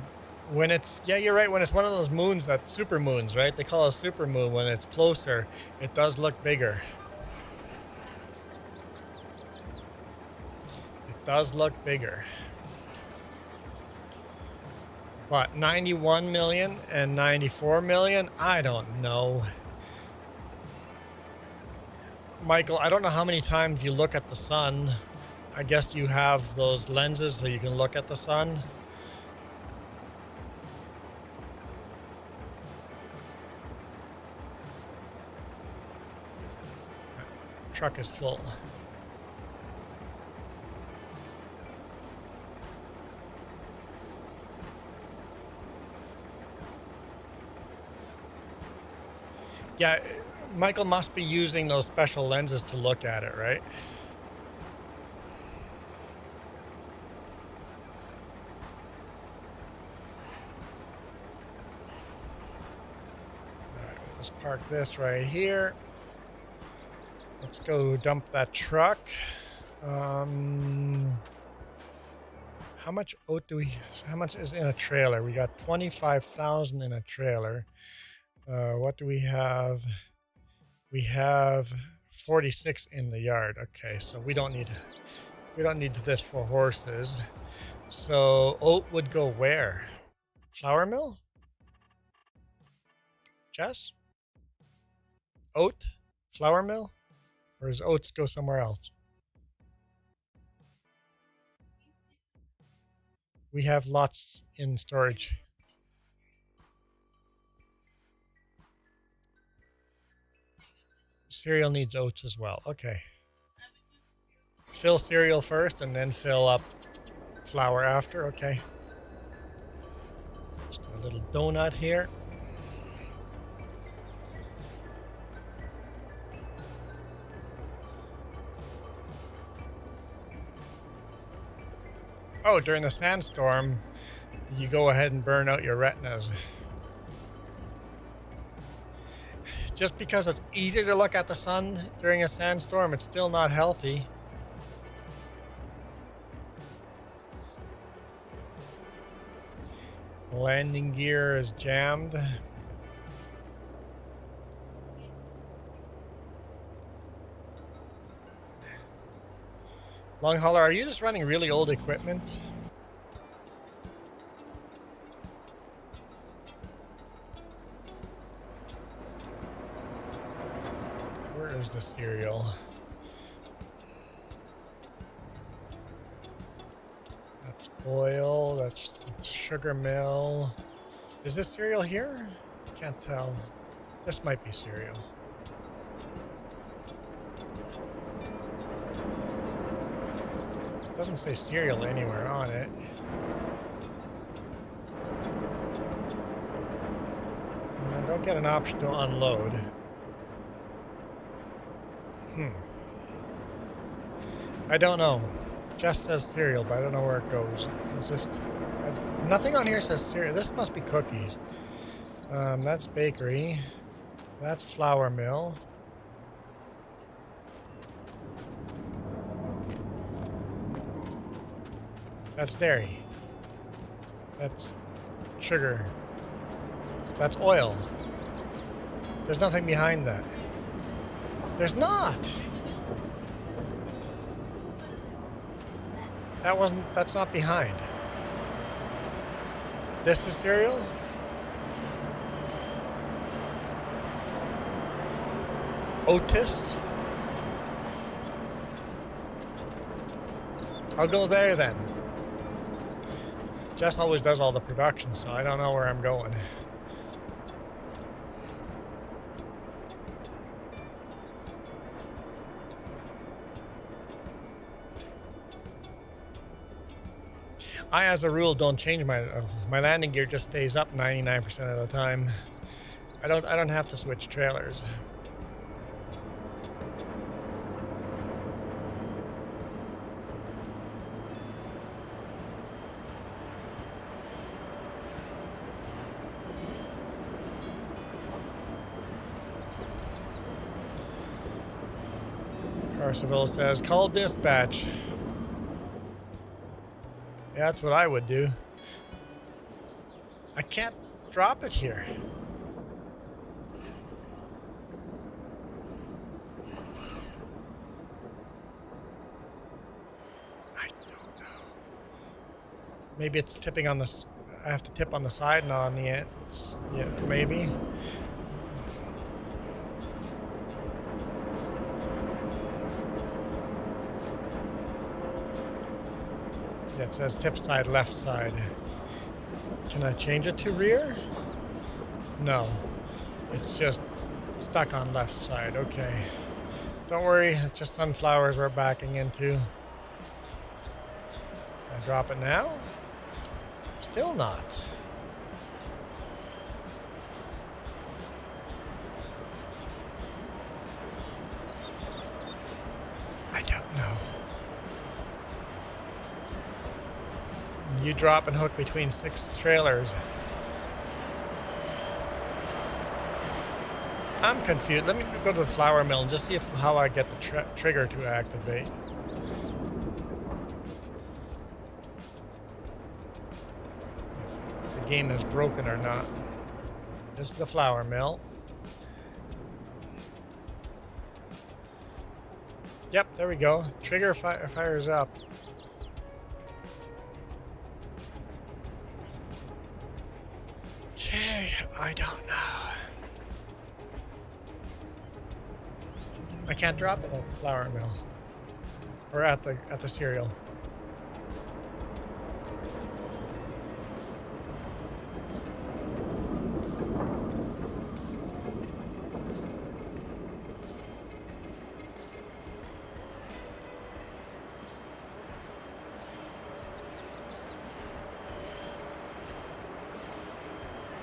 when it's, yeah, you're right, when it's one of those moons, that super moons, right? They call it a super moon. When it's closer, it does look bigger. It does look bigger. But 91 million and 94 million? I don't know. Michael, I don't know how many times you look at the sun. I guess you have those lenses so you can look at the sun. Truck is full. Yeah, Michael must be using those special lenses to look at it, right? All right, let's park this right here. Let's go dump that truck. How much oat do we, how much is in a trailer? We got 25,000 in a trailer. What do we have? We have 46 in the yard. Okay, so we don't need this for horses. So oat would go where? Flour mill? Jess? Oat? Flour mill? Or does oats go somewhere else? We have lots in storage. Cereal needs oats as well. Okay. Fill cereal first and then fill up flour after. Okay. Just a little donut here. Oh, during the sandstorm, you go ahead and burn out your retinas. Just because it's easier to look at the sun during a sandstorm, it's still not healthy. Landing gear is jammed. Long hauler, are you just running really old equipment? Where is the cereal? Oil, that's sugar mill. Is this cereal here? Can't tell. This might be cereal. It doesn't say cereal anywhere on it. I don't get an option to unload. I don't know. Just says cereal, but I don't know where it goes. It's just nothing on here says cereal. This must be cookies. That's bakery. That's flour mill. That's dairy. That's sugar. That's oil. There's nothing behind that. There's not. That's not behind. This is cereal? Otis? I'll go there then. Jess always does all the production, so I don't know where I'm going. I, as a rule, don't change my landing gear. Just stays up 99% of the time. I don't have to switch trailers. Percival says, call dispatch. Yeah, that's what I would do. I can't drop it here. I don't know. Maybe it's tipping on the... I have to tip on the side, not on the ends. Yeah, maybe. It says tip side, left side. Can I change it to rear? No. It's just stuck on left side. Okay. Don't worry, it's just sunflowers we're backing into. Can I drop it now? Still not. I don't know. You drop and hook between 6 trailers. I'm confused. Let me go to the flour mill and just see how I get the trigger to activate. If the game is broken or not. This is the flour mill. Yep, there we go. Trigger fires up. Okay, I don't know. I can't drop it at the flour mill or at the cereal.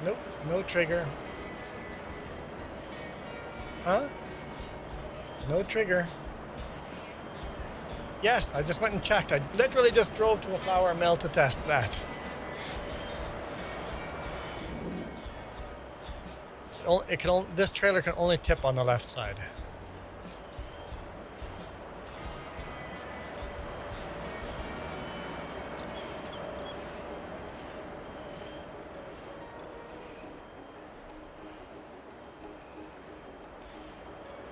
Nope, no trigger. Huh? No trigger. Yes, I just went and checked. I literally just drove to the flour mill to test that. This trailer can only tip on the left side.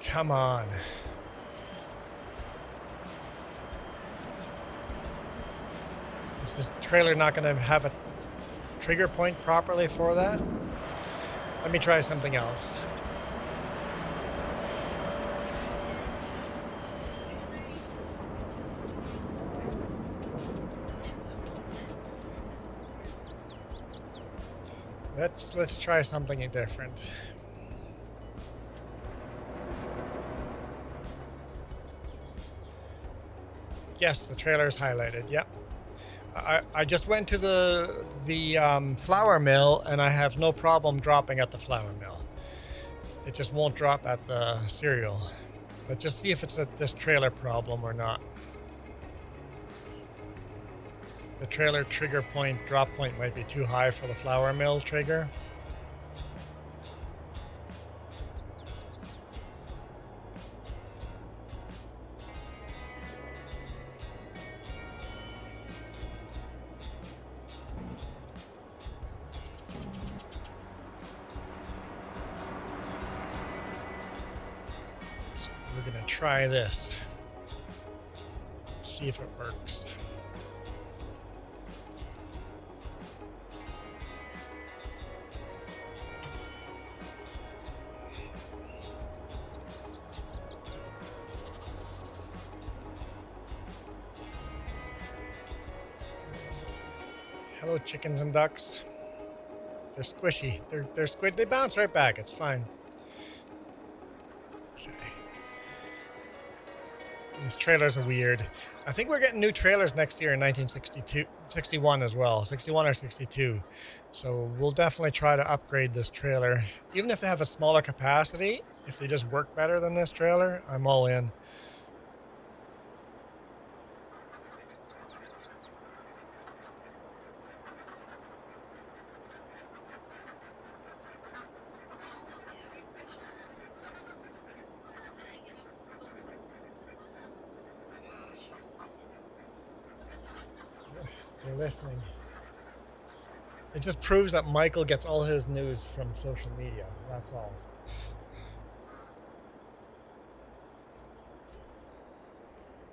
Come on. Is this trailer not going to have a trigger point properly for that? Let me try something else. Let's try something different. Yes, the trailer is highlighted. Yep. I just went to the flour mill, and I have no problem dropping at the flour mill. It just won't drop at the cereal. But just see if it's this trailer problem or not. The trailer trigger point, drop point might be too high for the flour mill trigger. So we're gonna try this. See if it works. Hello, chickens and ducks. They're squishy. They're squid. They bounce right back. It's fine. Okay. These trailers are weird. I think we're getting new trailers next year in 61 as well. 61 or 62. So we'll definitely try to upgrade this trailer. Even if they have a smaller capacity, if they just work better than this trailer, I'm all in. They're listening. It just proves that Michael gets all his news from social media. That's all.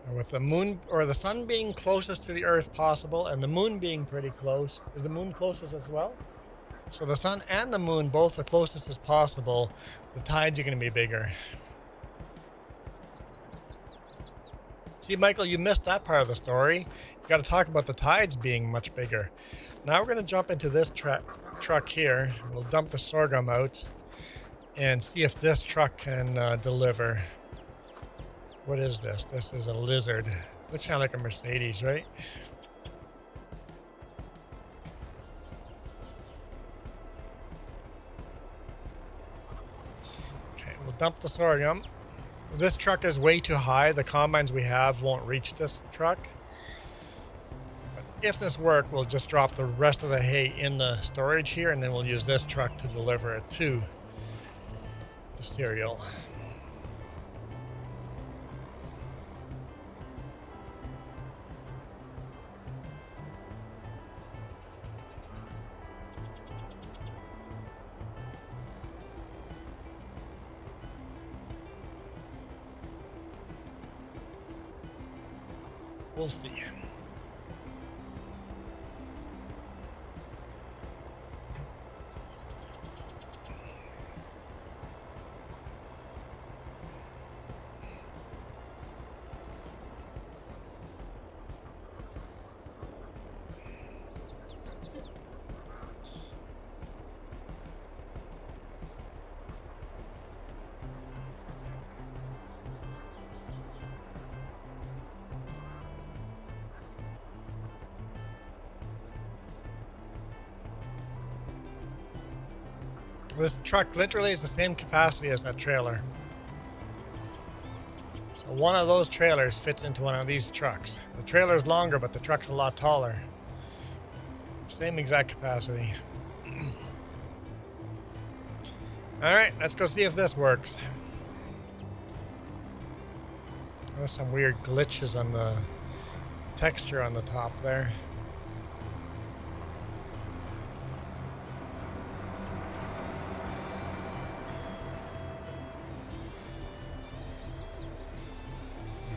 And with the moon or the sun being closest to the earth possible and the moon being pretty close, is the moon closest as well? So the sun and the moon both the closest as possible, the tides are going to be bigger. See, Michael, you missed that part of the story. You got to talk about the tides being much bigger. Now we're going to jump into this truck here. We'll dump the sorghum out and see if this truck can deliver. What is this? This is a Lizard. Looks kind of like a Mercedes, right? Okay, we'll dump the sorghum. This truck is way too high. The combines we have won't reach this truck. But if this works, we'll just drop the rest of the hay in the storage here, and then we'll use this truck to deliver it to the cereal. We'll see. This truck literally is the same capacity as that trailer. So one of those trailers fits into one of these trucks. The trailer is longer, but the truck's a lot taller. Same exact capacity. All right, let's go see if this works. There's some weird glitches on the texture on the top there.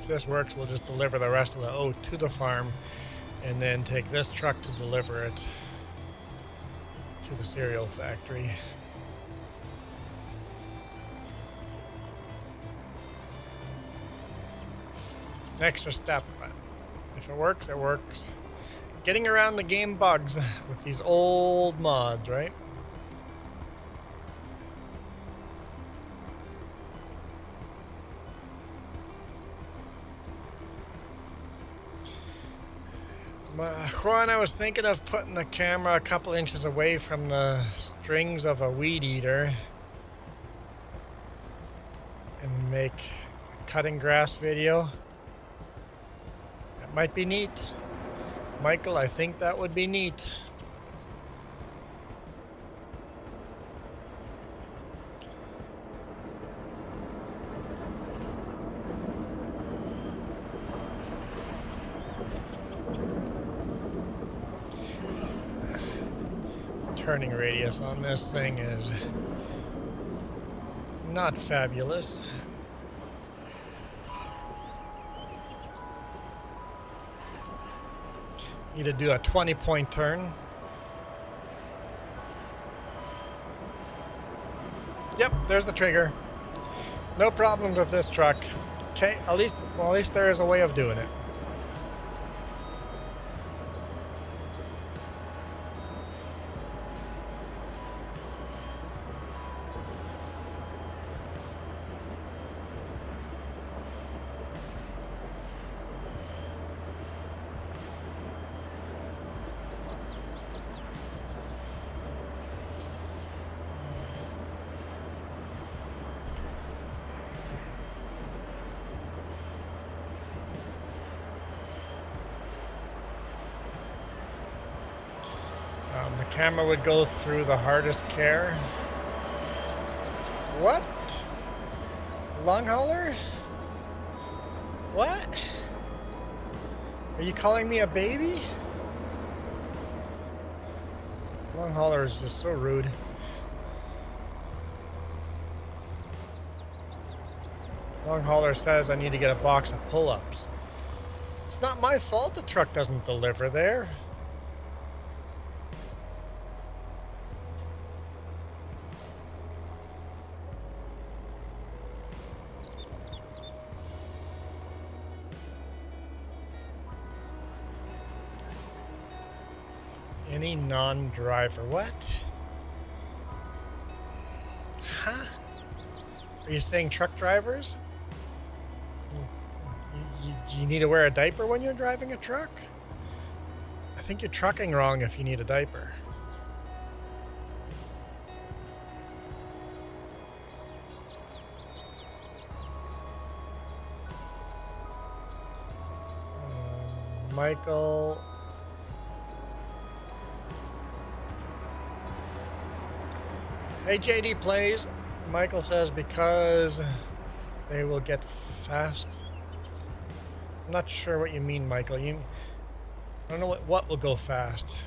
If this works, we'll just deliver the rest of the oat to the farm and then take this truck to deliver it to the cereal factory. An extra step, but if it works, it works. Getting around the game bugs with these old mods, right? Juan, I was thinking of putting the camera a couple inches away from the strings of a weed eater and make a cutting grass video. That might be neat. Michael, I think that would be neat. Turning radius on this thing is not fabulous. Need to do a 20-point turn. Yep, there's the trigger. No problems with this truck. Okay, at least there is a way of doing it. The camera would go through the hardest care. What? Long hauler? What? Are you calling me a baby? Long hauler is just so rude. Long hauler says I need to get a box of pull-ups. It's not my fault the truck doesn't deliver there. Any non-driver. What? Huh? Are you saying truck drivers? You need to wear a diaper when you're driving a truck? I think you're trucking wrong if you need a diaper. Michael... Hey, JD plays. Michael says because they will get fast. I'm not sure what you mean, Michael. I don't know what will go fast.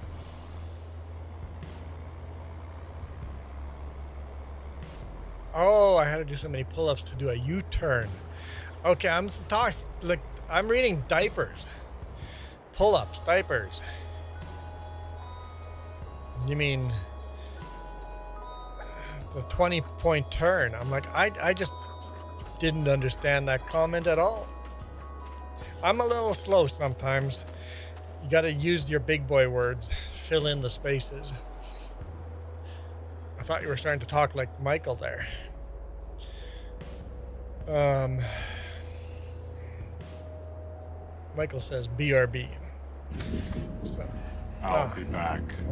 Oh, I had to do so many pull-ups to do a U-turn. Okay, I'm reading diapers. Pull-ups, diapers. You mean the 20-point turn? I'm like, I just didn't understand that comment at all. I'm a little slow sometimes. You got to use your big boy words, fill in the spaces. I thought you were starting to talk like Michael there. Michael says BRB. So
I'll be back.
I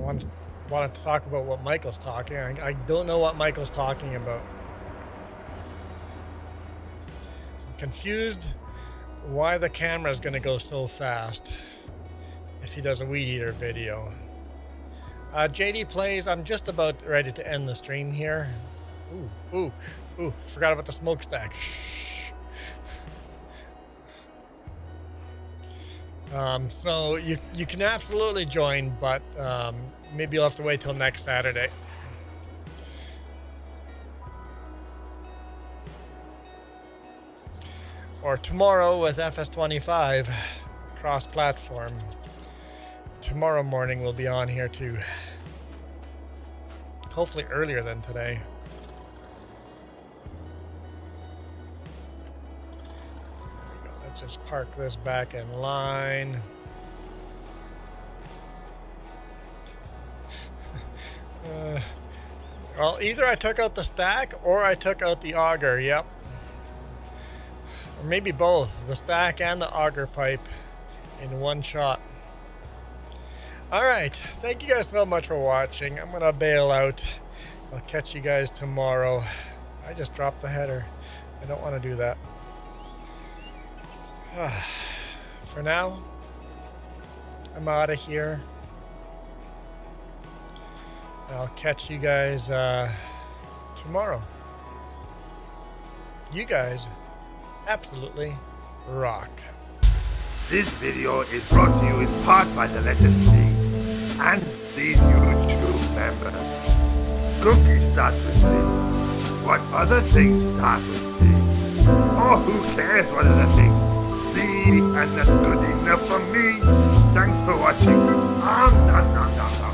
wanted to talk about what Michael's talking. I don't know what Michael's talking about. I'm confused why the camera is going to go so fast if he does a weed eater video. JD plays. I'm just about ready to end the stream here. Ooh, forgot about the smokestack. Shh. So you can absolutely join, but maybe you'll have to wait till next Saturday. Or tomorrow with FS25 cross-platform. Tomorrow morning we'll be on here too. Hopefully earlier than today. There we go. Let's just park this back in line. Well, either I took out the stack or I took out the auger. Yep. Or maybe both, the stack and the auger pipe in one shot. Alright, thank you guys so much for watching. I'm gonna bail out. I'll catch you guys tomorrow. I just dropped the header. I don't want to do that. For now, I'm out of here. I'll catch you guys tomorrow. You guys absolutely rock.
This video is brought to you in part by the letter C and these YouTube members. Cookie starts with C. What other things start with C? Oh, who cares what other things? C, and that's good enough for me. Thanks for watching. Nom nom nom nom.